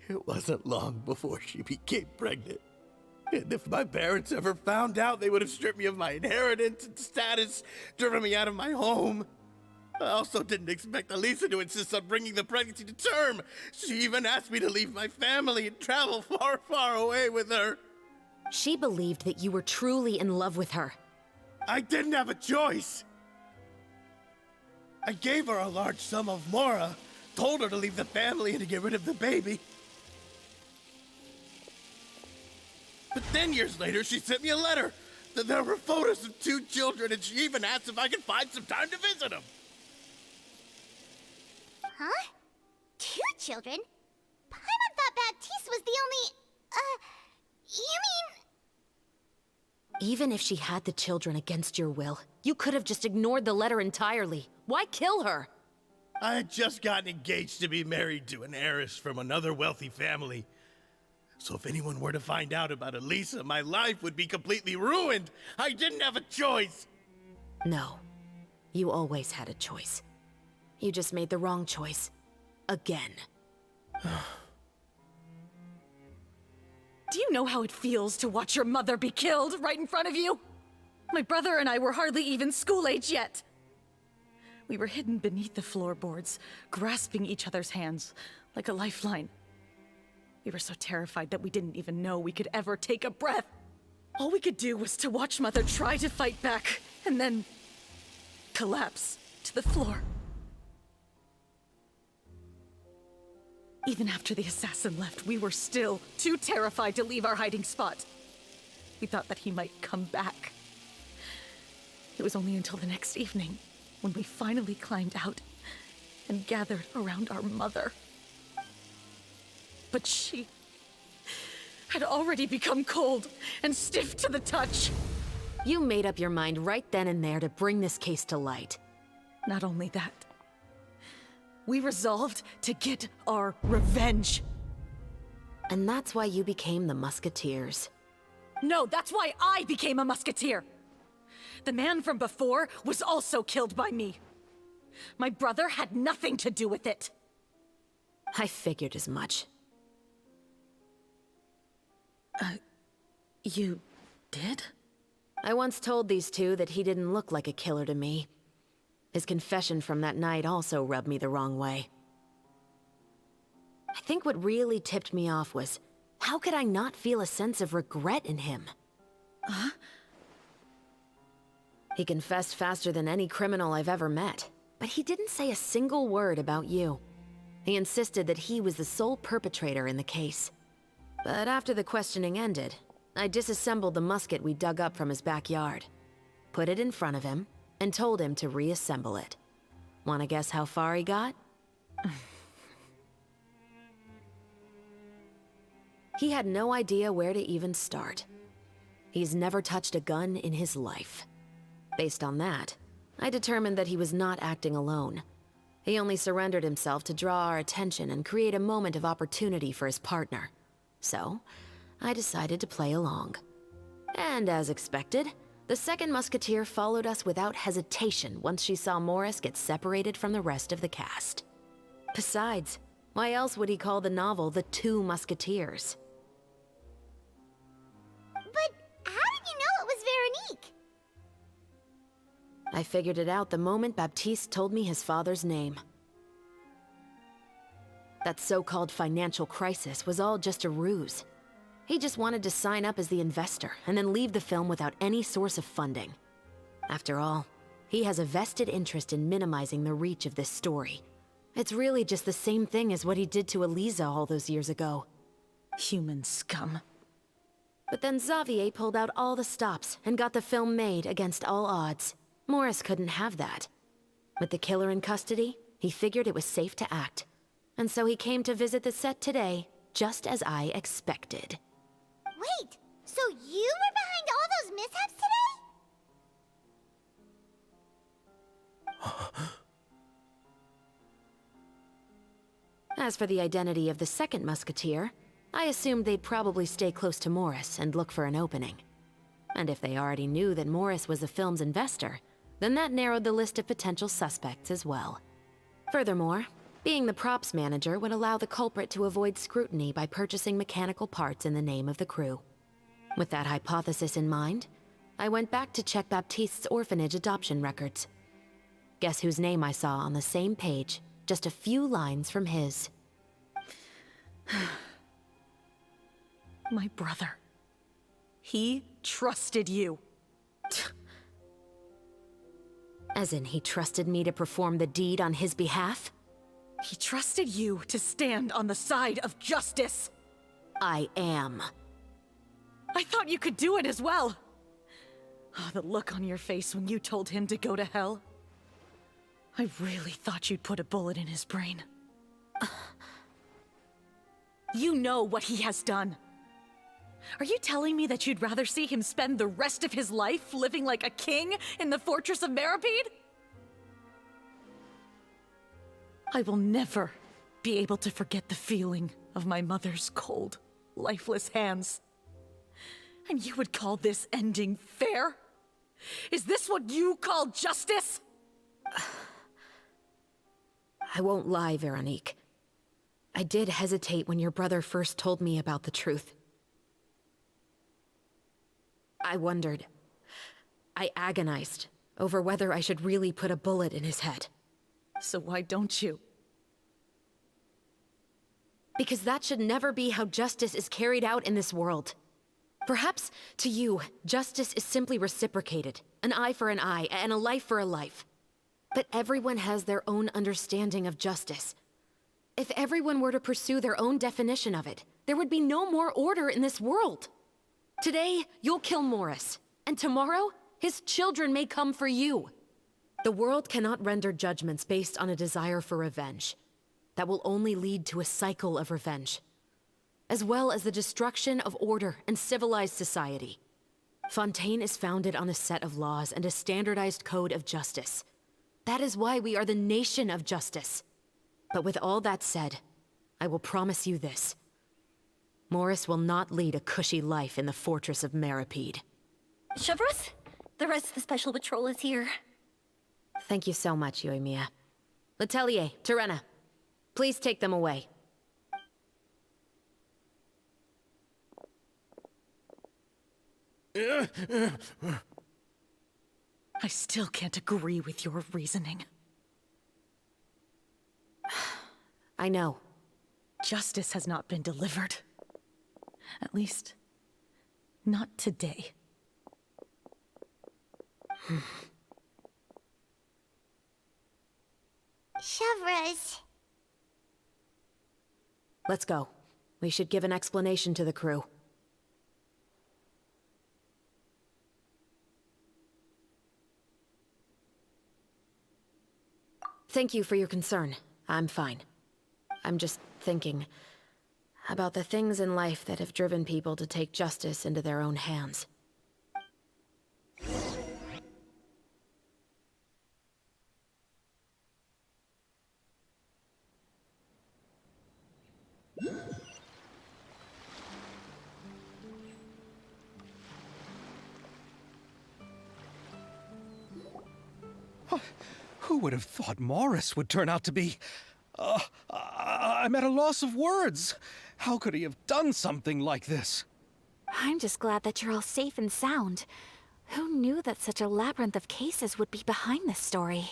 D: it wasn't long before she became pregnant. And if my parents ever found out, they would have stripped me of my inheritance and status, driven me out of my home. I also didn't expect Elisa to insist on bringing the pregnancy to term. She even asked me to leave my family and travel far, far away with her.
K: She believed that you were truly in love with her.
D: I didn't have a choice. I gave her a large sum of mora, told her to leave the family and to get rid of the baby. But then years later, she sent me a letter. There were photos of 2 children, and she even asked if I could find some time to visit them.
B: Huh? 2 children? Paimon thought Baptiste was the only... you mean...
K: Even if she had the children against your will, you could have just ignored the letter entirely. Why kill her?
D: I had just gotten engaged to be married to an heiress from another wealthy family. So if anyone were to find out about Elisa, my life would be completely ruined. I didn't have a choice.
K: No. You always had a choice. You just made the wrong choice. Again.
N: Do you know how it feels to watch your mother be killed right in front of you? My brother and I were hardly even school age yet. We were hidden beneath the floorboards, grasping each other's hands like a lifeline. We were so terrified that we didn't even know we could ever take a breath. All we could do was to watch Mother try to fight back, and then collapse to the floor. Even after the assassin left, we were still too terrified to leave our hiding spot. We thought that he might come back. It was only until the next evening when we finally climbed out and gathered around our mother. But she had already become cold and stiff to the touch.
K: You made up your mind right then and there to bring this case to light.
N: Not only that, we resolved to get our revenge.
K: And that's why you became the Musketeers.
N: No, that's why I became a Musketeer. The man from before was also killed by me. My brother had nothing to do with it.
K: I figured as much.
N: You did?
K: I once told these two that he didn't look like a killer to me. His confession from that night also rubbed me the wrong way. I think what really tipped me off was, how could I not feel a sense of regret in him?
N: Huh?
K: He confessed faster than any criminal I've ever met, but he didn't say a single word about you. He insisted that he was the sole perpetrator in the case. But after the questioning ended, I disassembled the musket we dug up from his backyard, put it in front of him, and told him to reassemble it. Wanna guess how far he got? He had no idea where to even start. He's never touched a gun in his life. Based on that, I determined that he was not acting alone. He only surrendered himself to draw our attention and create a moment of opportunity for his partner. So, I decided to play along. And as expected, the second musketeer followed us without hesitation once she saw Morris get separated from the rest of the cast. Besides, why else would he call the novel The Two Musketeers?
B: But how did you know it was Veronique?
K: I figured it out the moment Baptiste told me his father's name. That so-called financial crisis was all just a ruse. He just wanted to sign up as the investor and then leave the film without any source of funding. After all, he has a vested interest in minimizing the reach of this story. It's really just the same thing as what he did to Eliza all those years ago.
N: Human scum.
K: But then Xavier pulled out all the stops and got the film made against all odds. Morris couldn't have that. With the killer in custody, he figured it was safe to act. And so he came to visit the set today, just as I expected.
B: Wait, so you were behind all those mishaps today?
K: As for the identity of the second musketeer, I assumed they'd probably stay close to Morris and look for an opening. And if they already knew that Morris was the film's investor, then that narrowed the list of potential suspects as well. Furthermore, being the props manager would allow the culprit to avoid scrutiny by purchasing mechanical parts in the name of the crew. With that hypothesis in mind, I went back to check Baptiste's orphanage adoption records. Guess whose name I saw on the same page, just a few lines from his.
N: My brother. He trusted you.
K: As in, he trusted me to perform the deed on his behalf?
N: He trusted you to stand on the side of justice.
K: I am.
N: I thought you could do it as well. Oh, the look on your face when you told him to go to hell. I really thought you'd put a bullet in his brain. You know what he has done. Are you telling me that you'd rather see him spend the rest of his life living like a king in the fortress of Meripede? I will never be able to forget the feeling of my mother's cold, lifeless hands. And you would call this ending fair? Is this what you call justice?
K: I won't lie, Veronique. I did hesitate when your brother first told me about the truth. I wondered. I agonized over whether I should really put a bullet in his head.
N: So why don't you?
K: Because that should never be how justice is carried out in this world. Perhaps, to you, justice is simply reciprocated. An eye for an eye, and a life for a life. But everyone has their own understanding of justice. If everyone were to pursue their own definition of it, there would be no more order in this world. Today, you'll kill Morris, and tomorrow, his children may come for you. The world cannot render judgments based on a desire for revenge. That will only lead to a cycle of revenge, as well as the destruction of order and civilized society. Fontaine is founded on a set of laws and a standardized code of justice. That is why we are the nation of justice. But with all that said, I will promise you this. Morris will not lead a cushy life in the fortress of Meripede.
G: Chevros, the rest of the special patrol is here.
K: Thank you so much, Yoimiya. Letelier, Terena, please take them away.
N: I still can't agree with your reasoning.
K: I know.
N: Justice has not been delivered. At least, not today.
B: Chevros.
K: Let's go. We should give an explanation to the crew. Thank you for your concern. I'm fine. I'm just thinking about the things in life that have driven people to take justice into their own hands.
C: Who would have thought Morris would turn out to be... I'm at a loss of words. How could he have done something like this?
I: I'm just glad that you're all safe and sound. Who knew that such a labyrinth of cases would be behind this story?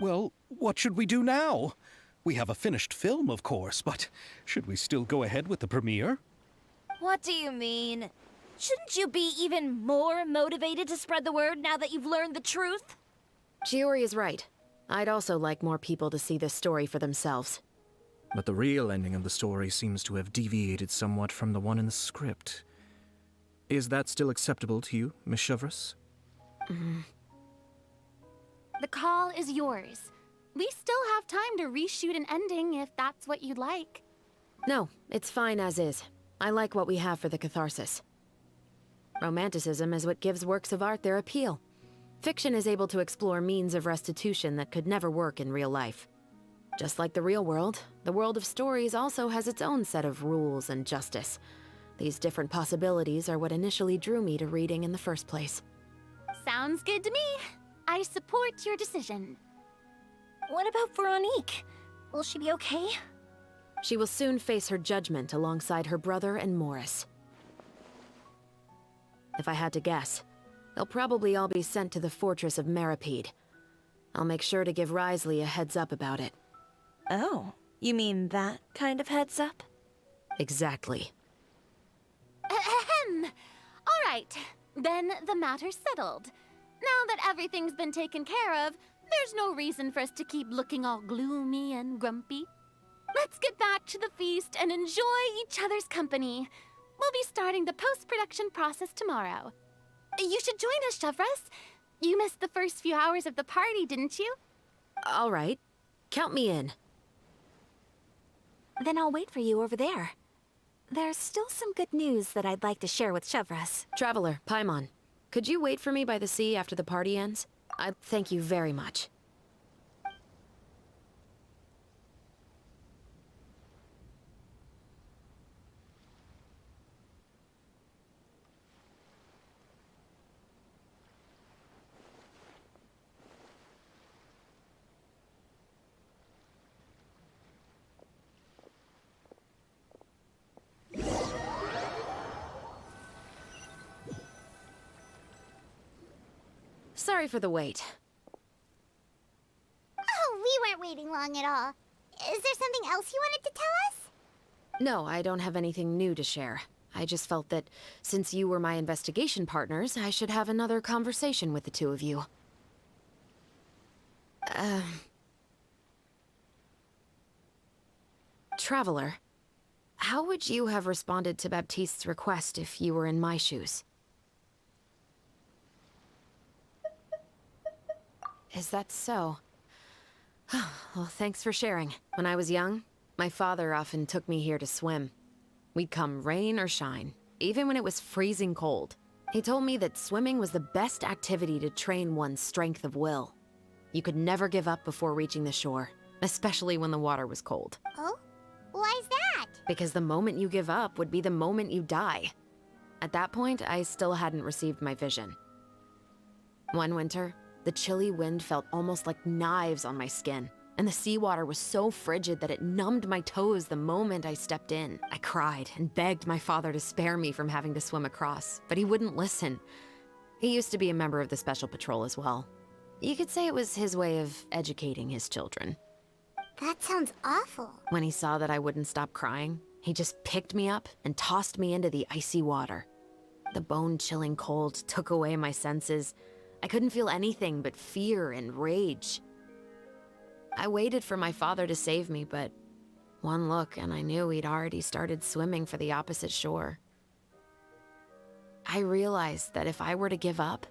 C: Well, what should we do now? We have a finished film, of course, but should we still go ahead with the premiere?
F: What do you mean? Shouldn't you be even more motivated to spread the word now that you've learned the truth?
K: Chiori is right. I'd also like more people to see this story for themselves.
H: But the real ending of the story seems to have deviated somewhat from the one in the script. Is that still acceptable to you, Miss Chevreuse?
L: The call is yours. We still have time to reshoot an ending if that's what you'd like.
K: No, it's fine as is. I like what we have for the catharsis. Romanticism is what gives works of art their appeal. Fiction is able to explore means of restitution that could never work in real life. Just like the real world, the world of stories also has its own set of rules and justice. These different possibilities are what initially drew me to reading in the first place.
L: Sounds good to me. I support your decision.
G: What about Veronique? Will she be okay?
K: She will soon face her judgment alongside her brother and Morris. If I had to guess, they'll probably all be sent to the fortress of Meripede. I'll make sure to give Risley a heads up about it.
F: Oh, you mean that kind of heads up?
K: Exactly.
L: Ahem. All right, then the matter's settled. Now that everything's been taken care of, there's no reason for us to keep looking all gloomy and grumpy. Let's get back to the feast and enjoy each other's company. We'll be starting the post-production process tomorrow. You should join us, Chevreuse. You missed the first few hours of the party, didn't you?
K: All right. Count me in.
I: Then I'll wait for you over there. There's still some good news that I'd like to share with Chevreuse.
K: Traveler, Paimon, could you wait for me by the sea after the party ends? I'd thank you very much. Sorry for the wait.
B: Oh, we weren't waiting long at all. Is there something else you wanted to tell us?
K: No, I don't have anything new to share. I just felt that since you were my investigation partners, I should have another conversation with the two of you. Traveler, how would you have responded to Baptiste's request if you were in my shoes? Is that so? Well, thanks for sharing. When I was young, my father often took me here to swim. We'd come rain or shine, even when it was freezing cold. He told me that swimming was the best activity to train one's strength of will. You could never give up before reaching the shore, especially when the water was cold.
B: Oh? Why's that?
K: Because the moment you give up would be the moment you die. At that point, I still hadn't received my vision. One winter, the chilly wind felt almost like knives on my skin, and the seawater was so frigid that it numbed my toes the moment I stepped in. I cried and begged my father to spare me from having to swim across, but he wouldn't listen. He used to be a member of the Special Patrol as well. You could say it was his way of educating his children.
B: That sounds awful.
K: When he saw that I wouldn't stop crying, he just picked me up and tossed me into the icy water. The bone-chilling cold took away my senses. I couldn't feel anything but fear and rage. I waited for my father to save me, but one look and I knew he'd already started swimming for the opposite shore. I realized that if I were to give up,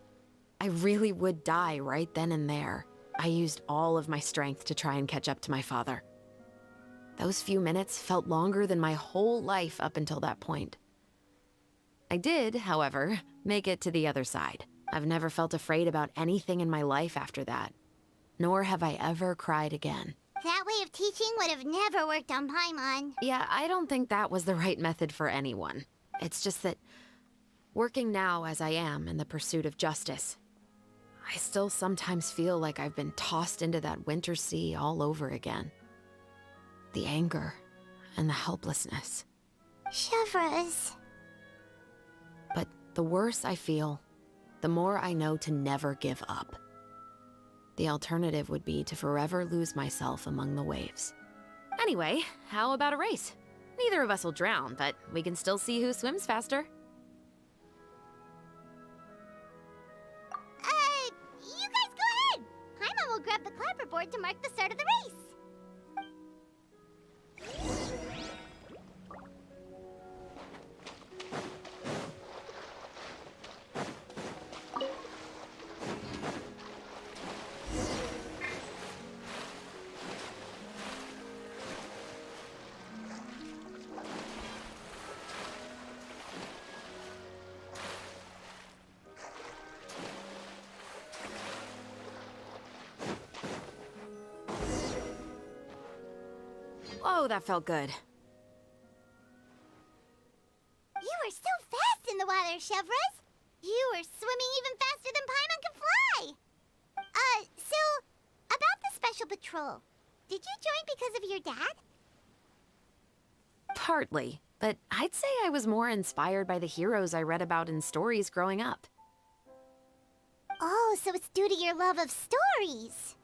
K: I really would die right then and there. I used all of my strength to try and catch up to my father. Those few minutes felt longer than my whole life up until that point. I did, however, make it to the other side. I've never felt afraid about anything in my life after that. Nor have I ever cried again.
B: That way of teaching would have never worked on Paimon.
K: Yeah, I don't think that was the right method for anyone. It's just that, working now as I am in the pursuit of justice, I still sometimes feel like I've been tossed into that winter sea all over again. The anger and the helplessness.
B: Chevreuse.
K: But the worse I feel, the more I know to never give up. The alternative would be to forever lose myself among the waves. Anyway, how about a race? Neither of us will drown, but we can still see who swims faster.
B: You guys go ahead! Paimon will grab the clapperboard to mark the start of the race.
K: Oh, that felt good.
B: You were so fast in the water, Chevres! You were swimming even faster than Paimon can fly! So, about the Special Patrol, did you join because of your dad?
K: Partly, but I'd say I was more inspired by the heroes I read about in stories growing up.
B: Oh, so it's due to your love of stories!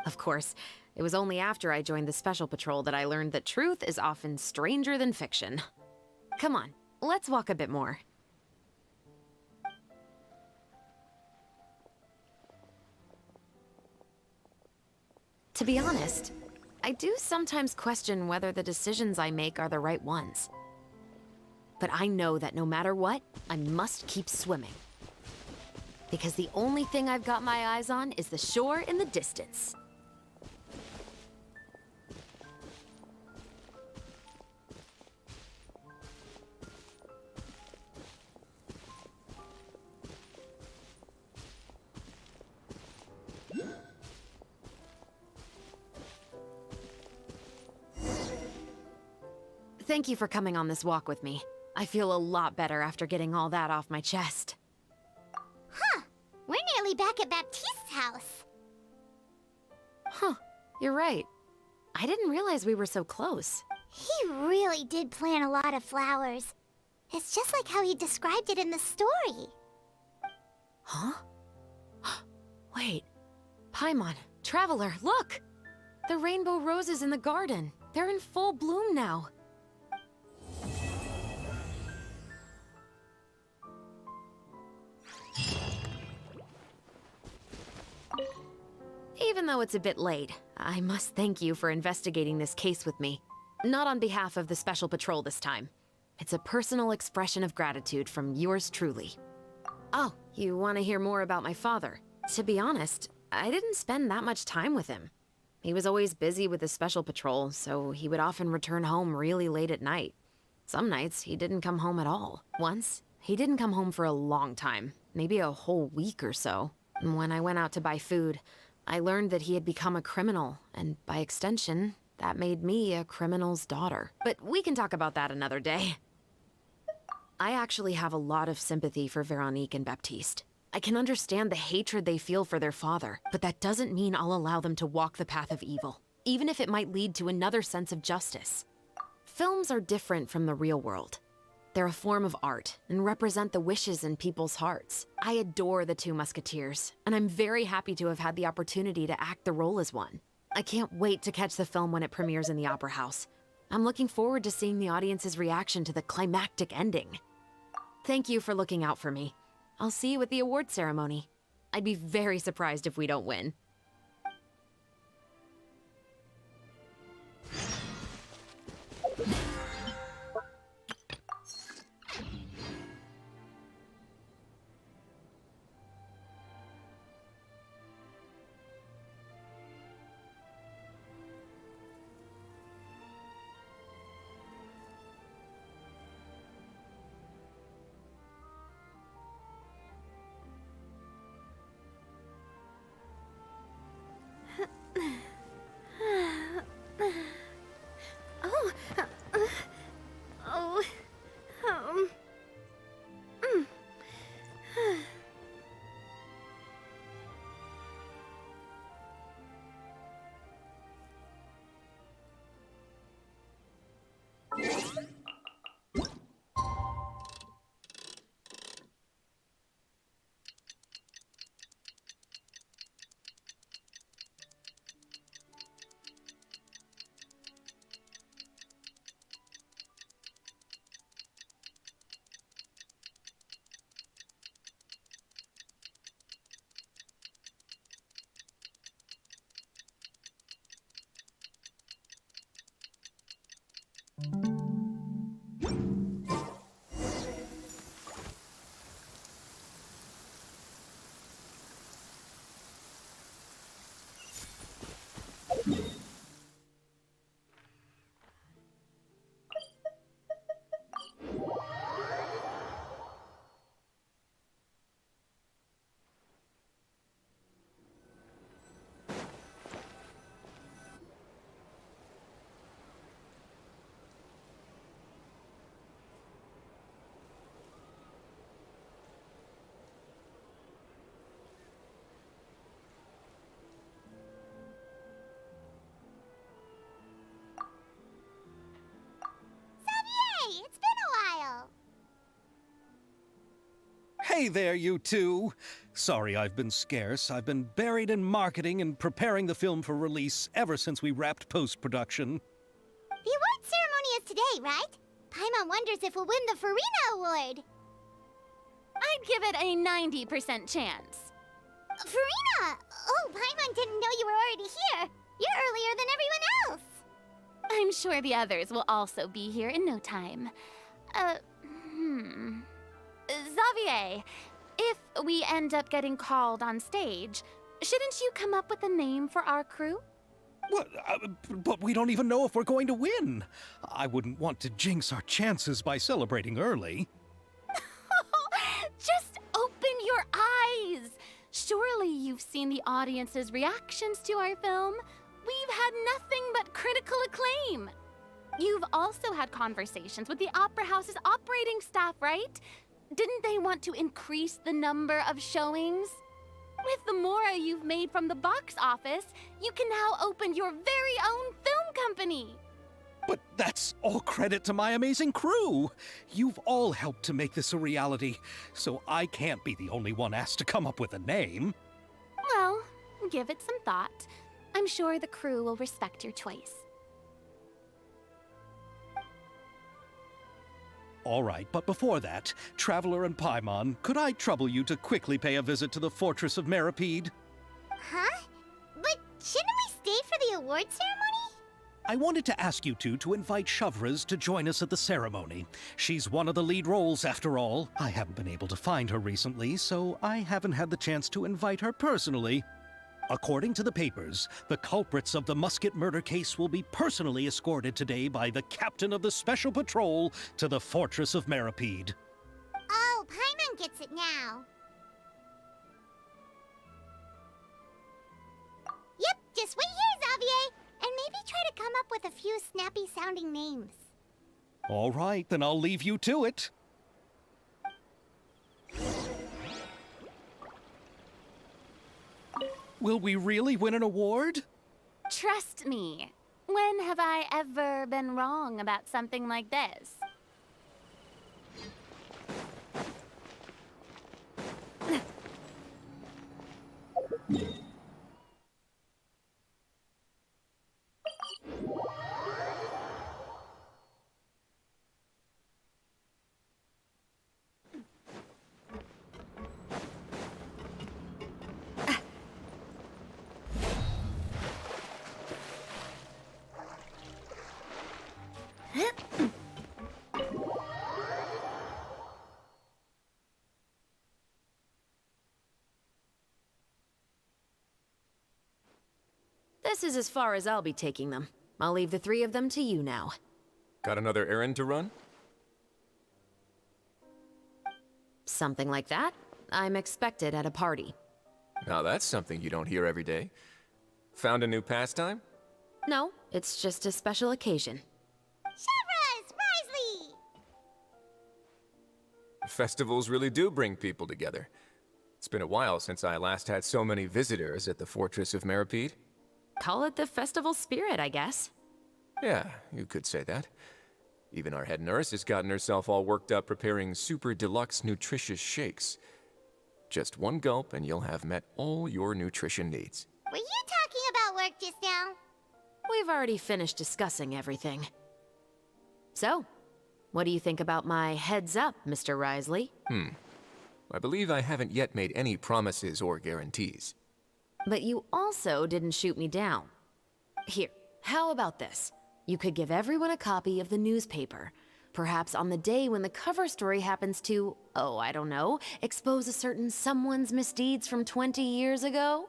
K: Of course, it was only after I joined the Special Patrol that I learned that truth is often stranger than fiction. Come on, let's walk a bit more. To be honest, I do sometimes question whether the decisions I make are the right ones. But I know that no matter what, I must keep swimming. Because the only thing I've got my eyes on is the shore in the distance. Thank you for coming on this walk with me. I feel a lot better after getting all that off my chest.
B: Huh. We're nearly back at Baptiste's house.
K: Huh. You're right. I didn't realize we were so close.
B: He really did plant a lot of flowers. It's just like how he described it in the story.
K: Huh? Wait. Paimon, Traveler, look! The rainbow roses in the garden. They're in full bloom now. Even though it's a bit late, I must thank you for investigating this case with me. Not on behalf of the Special Patrol this time. It's a personal expression of gratitude from yours truly. Oh, you want to hear more about my father? To be honest, I didn't spend that much time with him. He was always busy with the Special Patrol, so he would often return home really late at night. Some nights, he didn't come home at all. Once, he didn't come home for a long time, maybe a whole week or so. When I went out to buy food, I learned that he had become a criminal, and by extension, that made me a criminal's daughter. But we can talk about that another day. I actually have a lot of sympathy for Veronique and Baptiste. I can understand the hatred they feel for their father, but that doesn't mean I'll allow them to walk the path of evil, even if it might lead to another sense of justice. Films are different from the real world. They're a form of art and represent the wishes in people's hearts. I adore the two Musketeers, and I'm very happy to have had the opportunity to act the role as one. I can't wait to catch the film when it premieres in the Opera House. I'm looking forward to seeing the audience's reaction to the climactic ending. Thank you for looking out for me. I'll see you at the award ceremony. I'd be very surprised if we don't win.
B: Xavier, it's been a while.
C: Hey there, you two! Sorry I've been scarce. I've been buried in marketing and preparing the film for release ever since we wrapped post-production.
B: The award ceremony is today, right? Paimon wonders if we'll win the Farina Award.
L: I'd give it a 90% chance.
B: Farina! Oh, Paimon didn't know you were already here. You're earlier than everyone else.
L: I'm sure the others will also be here in no time. Xavier, if we end up getting called on stage, shouldn't you come up with a name for our crew?
C: What? But we don't even know if we're going to win. I wouldn't want to jinx our chances by celebrating early.
L: Just open your eyes! Surely you've seen the audience's reactions to our film. We've had nothing but critical acclaim. You've also had conversations with the Opera House's operating staff, right? Didn't they want to increase the number of showings? With the mora you've made from the box office, you can now open your very own film company.
C: But that's all credit to my amazing crew. You've all helped to make this a reality, so I can't be the only one asked to come up with a name.
L: Well, give it some thought. I'm sure the crew will respect your choice.
C: All right, but before that, Traveler and Paimon, could I trouble you to quickly pay a visit to the Fortress of Meripede?
B: Huh? But shouldn't we stay for the award ceremony?
C: I wanted to ask you two to invite Shavraz to join us at the ceremony. She's one of the lead roles, after all. I haven't been able to find her recently, so I haven't had the chance to invite her personally. According to the papers, the culprits of the Musket murder case will be personally escorted today by the captain of the Special Patrol to the Fortress of Meripede.
B: Oh, Paimon gets it now. Yep, just wait here, Xavier, and maybe try to come up with a few snappy-sounding names.
C: All right, then I'll leave you to it. Will we really win an award?
L: Trust me. When have I ever been wrong about something like this?
K: This is as far as I'll be taking them. I'll leave the three of them to you now.
E: Got another errand to run?
K: Something like that. I'm expected at a party.
E: Now that's something you don't hear every day. Found a new pastime?
K: No, it's just a special occasion.
B: Shavraz! Risley!
E: Festivals really do bring people together. It's been a while since I last had so many visitors at the Fortress of Meripede.
K: Call it the festival spirit, I guess.
E: Yeah, you could say that. Even our head nurse has gotten herself all worked up preparing super deluxe nutritious shakes. Just one gulp and you'll have met all your nutrition needs.
B: Were you talking about work just now?
K: We've already finished discussing everything. So, what do you think about my heads up, Mr. Risley?
E: I believe I haven't yet made any promises or guarantees.
K: But you also didn't shoot me down. Here, how about this? You could give everyone a copy of the newspaper. Perhaps on the day when the cover story happens to, oh, I don't know, expose a certain someone's misdeeds from 20 years ago?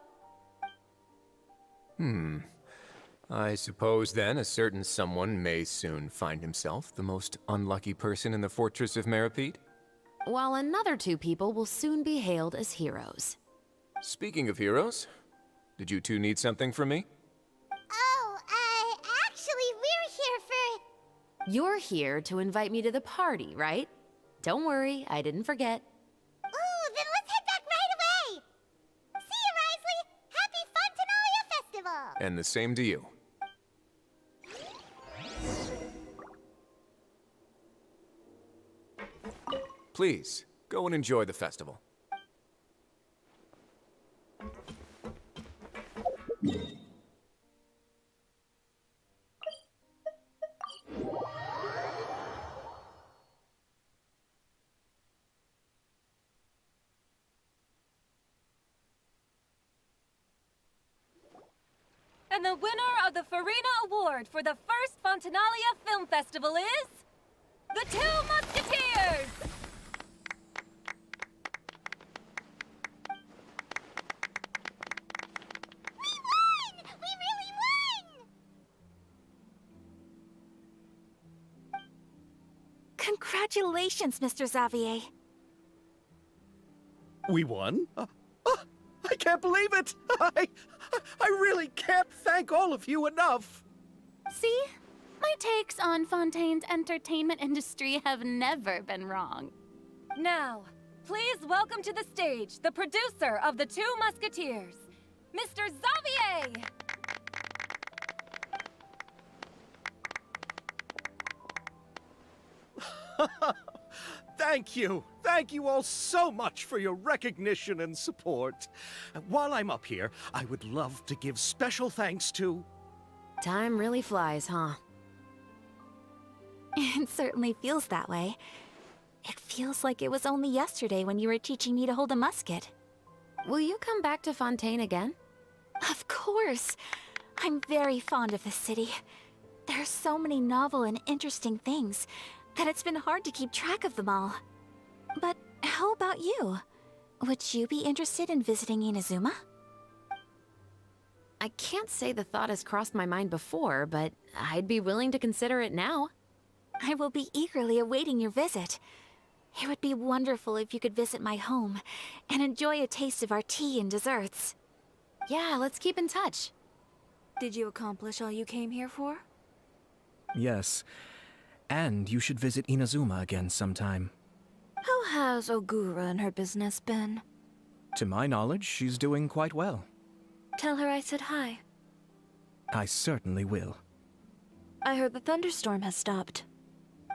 E: I suppose then a certain someone may soon find himself the most unlucky person in the Fortress of Meripede?
K: While another 2 people will soon be hailed as heroes.
E: Speaking of heroes, did you two need something from me?
B: Oh, actually, we're here for...
K: You're here to invite me to the party, right? Don't worry, I didn't forget.
B: Ooh, then let's head back right away! See you, Risley! Happy Fontainalia Festival!
E: And the same to you. Please, go and enjoy the festival.
O: And the winner of the Farina Award for the first Fontanalia Film Festival is... the Two Musketeers!
B: We won! We really won!
I: Congratulations, Mr. Xavier.
C: We won? I can't believe it! I really can't thank all of you enough!
L: See? My takes on Fontaine's entertainment industry have never been wrong.
O: Now, please welcome to the stage the producer of the Two Musketeers, Mr. Xavier!
C: Thank you. Thank you all so much for your recognition and support. While I'm up here, I would love to give special thanks to...
K: Time really flies, huh?
I: It certainly feels that way. It feels like it was only yesterday when you were teaching me to hold a musket.
K: Will you come back to Fontaine again?
I: Of course. I'm very fond of this city. There are so many novel and interesting things that it's been hard to keep track of them all. But how about you? Would you be interested in visiting Inazuma?
K: I can't say the thought has crossed my mind before, but I'd be willing to consider it now.
I: I will be eagerly awaiting your visit. It would be wonderful if you could visit my home and enjoy a taste of our tea and desserts.
K: Yeah, let's keep in touch.
F: Did you accomplish all you came here for?
H: Yes. And you should visit Inazuma again sometime.
F: How has Ogura and her business been?
H: To my knowledge, she's doing quite well.
F: Tell her I said hi.
H: I certainly will.
F: I heard the thunderstorm has stopped.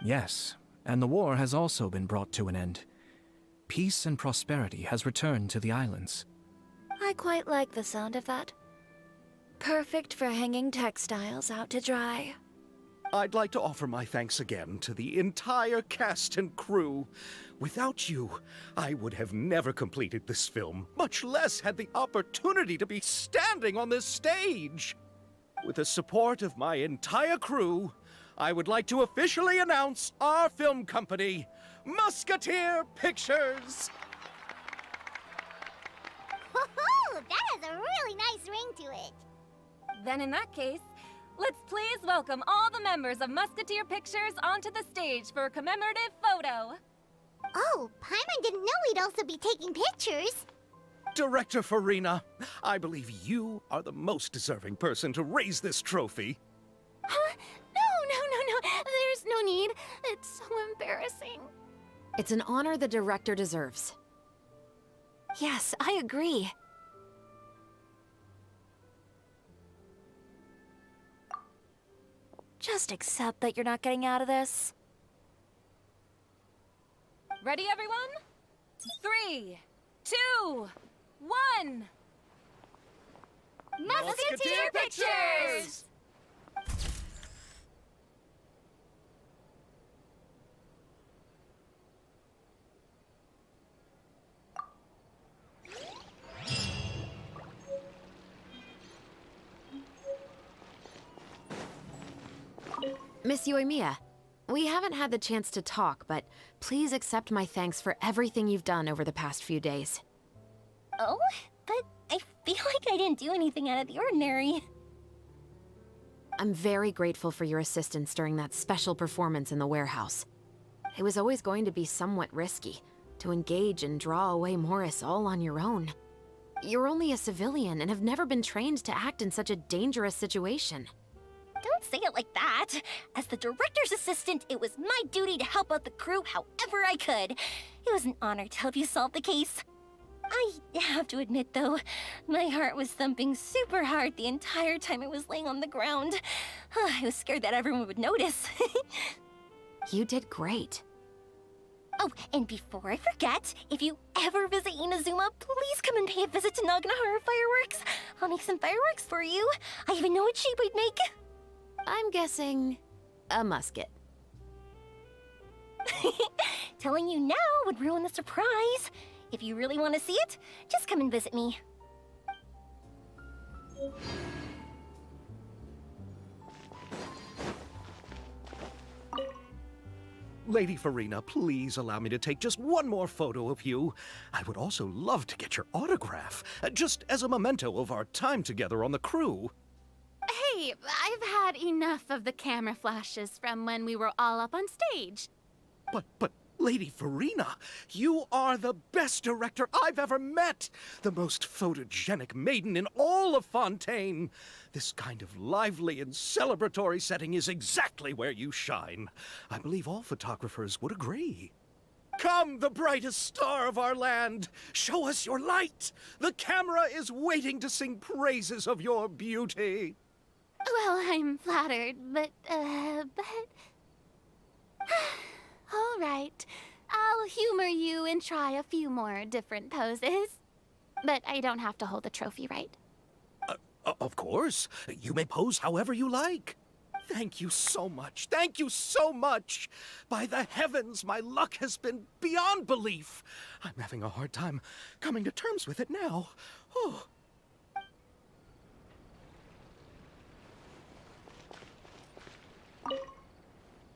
H: Yes, and the war has also been brought to an end. Peace and prosperity has returned to the islands.
F: I quite like the sound of that. Perfect for hanging textiles out to dry.
C: I'd like to offer my thanks again to the entire cast and crew. Without you, I would have never completed this film, much less had the opportunity to be standing on this stage. With the support of my entire crew, I would like to officially announce our film company, Musketeer Pictures.
B: Woohoo! That has a really nice ring to it.
O: Then in that case, let's please welcome all the members of Musketeer Pictures onto the stage for a commemorative photo.
B: Oh, Paimon didn't know we'd also be taking pictures.
C: Director Farina, I believe you are the most deserving person to raise this trophy.
L: Huh? No. There's no need. It's so embarrassing.
K: It's an honor the director deserves.
I: Yes, I agree.
F: Just accept that you're not getting out of this.
O: Ready, everyone? 3, 2, 1.
B: Musketeer Pictures!
K: Miss Yoimiya, we haven't had the chance to talk, but please accept my thanks for everything you've done over the past few days.
G: Oh, but I feel like I didn't do anything out of the ordinary.
K: I'm very grateful for your assistance during that special performance in the warehouse. It was always going to be somewhat risky, to engage and draw away Morris all on your own. You're only a civilian and have never been trained to act in such a dangerous situation.
G: Don't say it like that. As the director's assistant, it was my duty to help out the crew however I could. It was an honor to help you solve the case. I have to admit, though, my heart was thumping super hard the entire time I was laying on the ground. I was scared that everyone would notice.
K: You did great.
G: Oh, and before I forget, if you ever visit Inazuma, please come and pay a visit to Naganohara Fireworks. I'll make some fireworks for you. I even know what shape I'd make.
K: I'm guessing a musket.
G: Telling you now would ruin the surprise. If you really want to see it, just come and visit me.
C: Lady Farina, please allow me to take just one more photo of you. I would also love to get your autograph, just as a memento of our time together on the crew.
L: Hey, I've had enough of the camera flashes from when we were all up on stage.
C: But, Lady Farina, you are the best director I've ever met! The most photogenic maiden in all of Fontaine! This kind of lively and celebratory setting is exactly where you shine. I believe all photographers would agree. Come, the brightest star of our land! Show us your light! The camera is waiting to sing praises of your beauty!
L: Well, I'm flattered, but... All right. I'll humor you and try a few more different poses. But I don't have to hold the trophy, right?
C: Of course. You may pose however you like. Thank you so much. Thank you so much. By the heavens, my luck has been beyond belief. I'm having a hard time coming to terms with it now. Oh.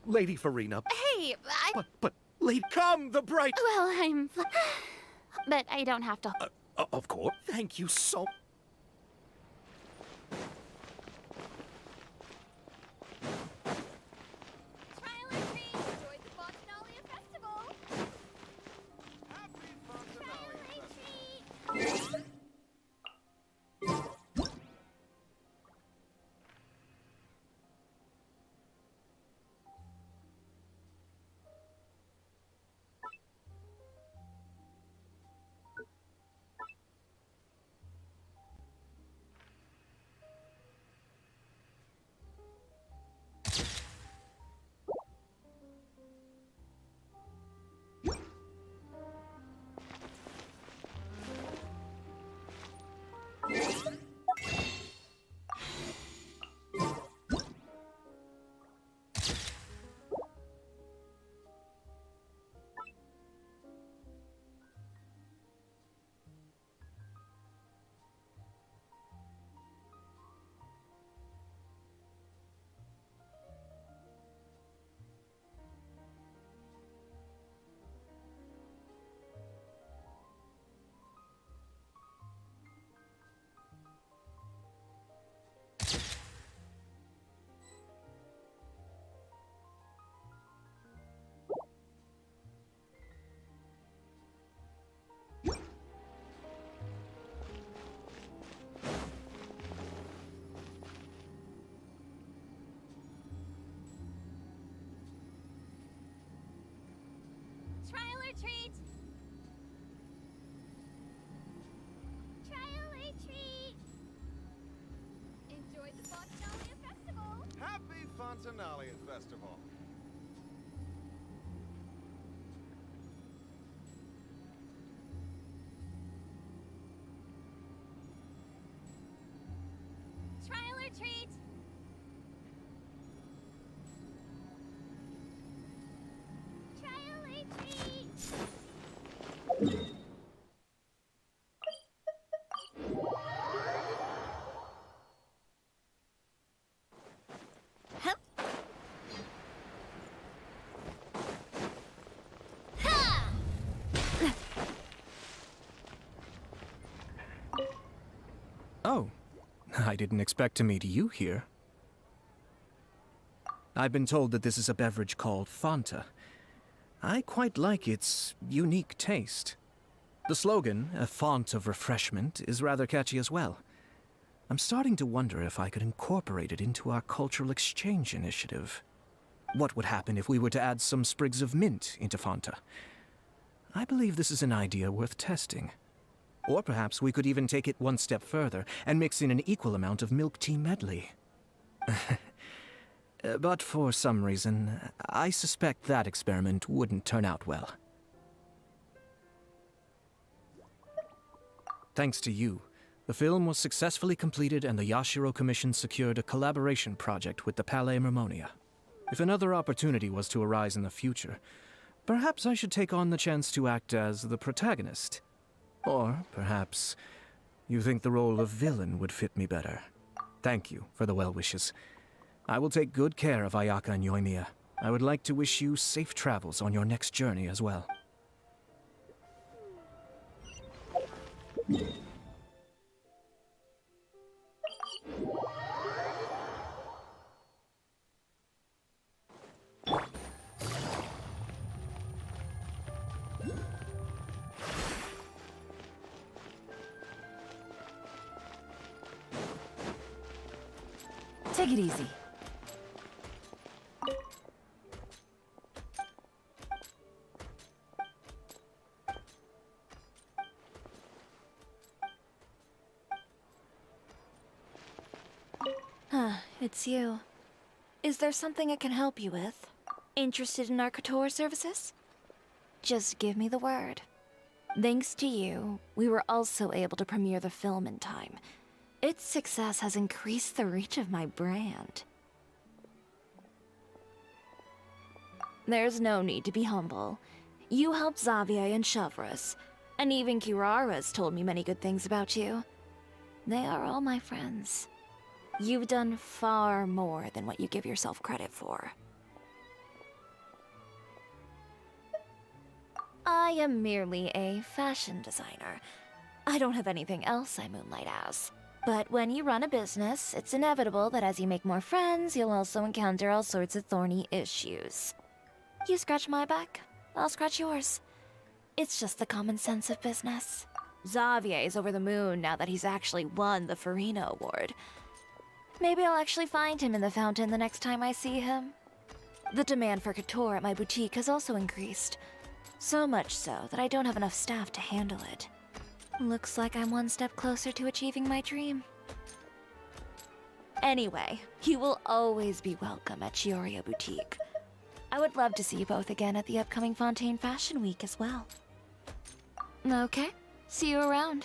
C: Lady Farina.
L: Hey,
C: But, Lady, come, the bright...
L: Well, I'm... But I don't have to...
C: Of course. Thank you so...
L: Treat! Trial a treat! Enjoy the Fontaine Festival!
R: Happy Fontaine Festival!
L: Trial or treat! Trial a treat!
H: Oh, I didn't expect to meet you here. I've been told that this is a beverage called Fanta. I quite like its unique taste. The slogan, a font of refreshment, is rather catchy as well. I'm starting to wonder if I could incorporate it into our cultural exchange initiative. What would happen if we were to add some sprigs of mint into Fanta? I believe this is an idea worth testing. Or perhaps we could even take it one step further and mix in an equal amount of milk tea medley. But for some reason, I suspect that experiment wouldn't turn out well. Thanks to you, the film was successfully completed and the Yashiro Commission secured a collaboration project with the Palais Mermonia. If another opportunity was to arise in the future, perhaps I should take on the chance to act as the protagonist. Or perhaps you think the role of villain would fit me better. Thank you for the well wishes. I will take good care of Ayaka and Yoimiya. I would like to wish you safe travels on your next journey as well.
Q: Take it easy.
F: It's you. Is there something I can help you with? Interested in our couture services? Just give me the word. Thanks to you, we were also able to premiere the film in time. Its success has increased the reach of my brand. There's no need to be humble. You helped Xavier and Chevreuse, and even Kirara's told me many good things about you. They are all my friends. You've done far more than what you give yourself credit for. I am merely a fashion designer. I don't have anything else I moonlight as. But when you run a business, it's inevitable that as you make more friends, you'll also encounter all sorts of thorny issues. You scratch my back, I'll scratch yours. It's just the common sense of business. Xavier's over the moon now that he's actually won the Farina Award. Maybe I'll actually find him in the fountain the next time I see him. The demand for couture at my boutique has also increased. So much so that I don't have enough staff to handle it. Looks like I'm one step closer to achieving my dream. Anyway, you will always be welcome at Chioria Boutique. I would love to see you both again at the upcoming Fontaine Fashion Week as well. Okay, see you around.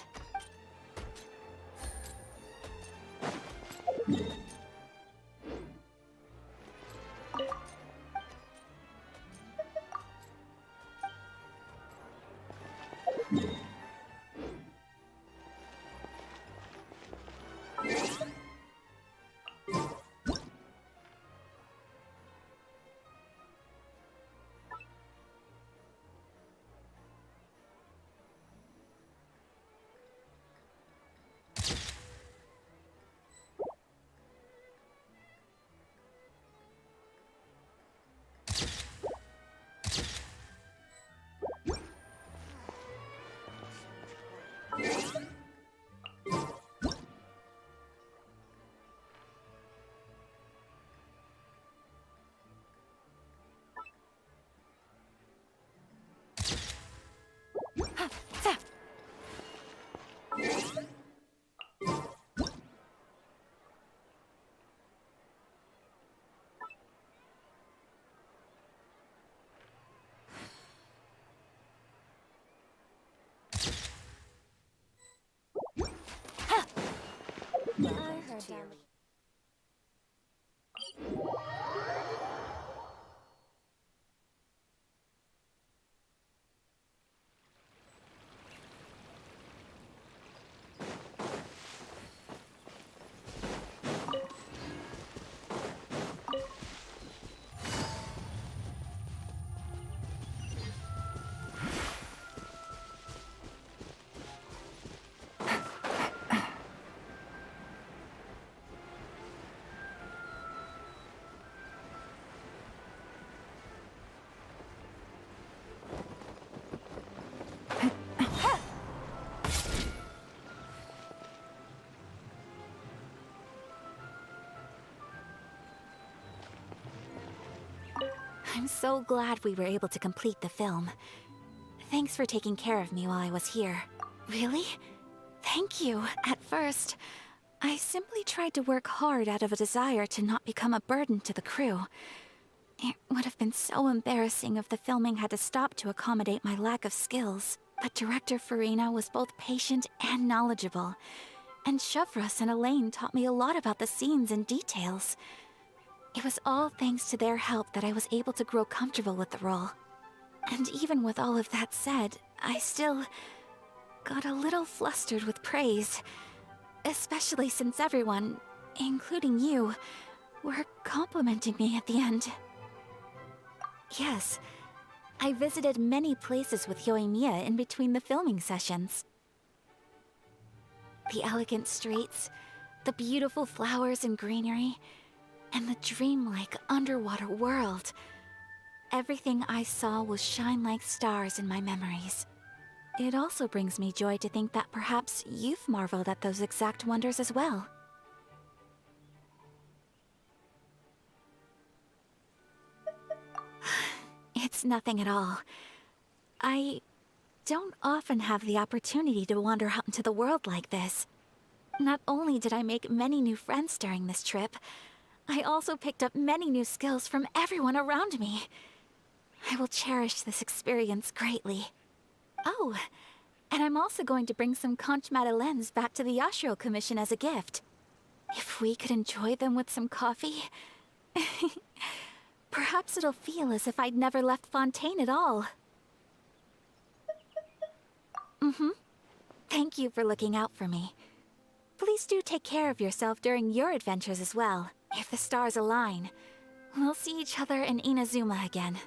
I: I'm so glad we were able to complete the film. Thanks for taking care of me while I was here. Really? Thank you. At first, I simply tried to work hard out of a desire to not become a burden to the crew. It would have been so embarrassing if the filming had to stop to accommodate my lack of skills. But Director Farina was both patient and knowledgeable. And Shavras and Elaine taught me a lot about the scenes and details. It was all thanks to their help that I was able to grow comfortable with the role. And even with all of that said, I still got a little flustered with praise. Especially since everyone, including you, were complimenting me at the end. Yes, I visited many places with Yoimiya in between the filming sessions. The elegant streets, the beautiful flowers and greenery, and the dreamlike underwater world. Everything I saw will shine like stars in my memories. It also brings me joy to think that perhaps you've marveled at those exact wonders as well. It's nothing at all. I don't often have the opportunity to wander out into the world like this. Not only did I make many new friends during this trip, I also picked up many new skills from everyone around me. I will cherish this experience greatly. Oh, and I'm also going to bring some conch madeleines back to the Yashiro Commission as a gift. If we could enjoy them with some coffee... Perhaps it'll feel as if I'd never left Fontaine at all. Thank you for looking out for me. Please do take care of yourself during your adventures as well. If the stars align, we'll see each other in Inazuma again.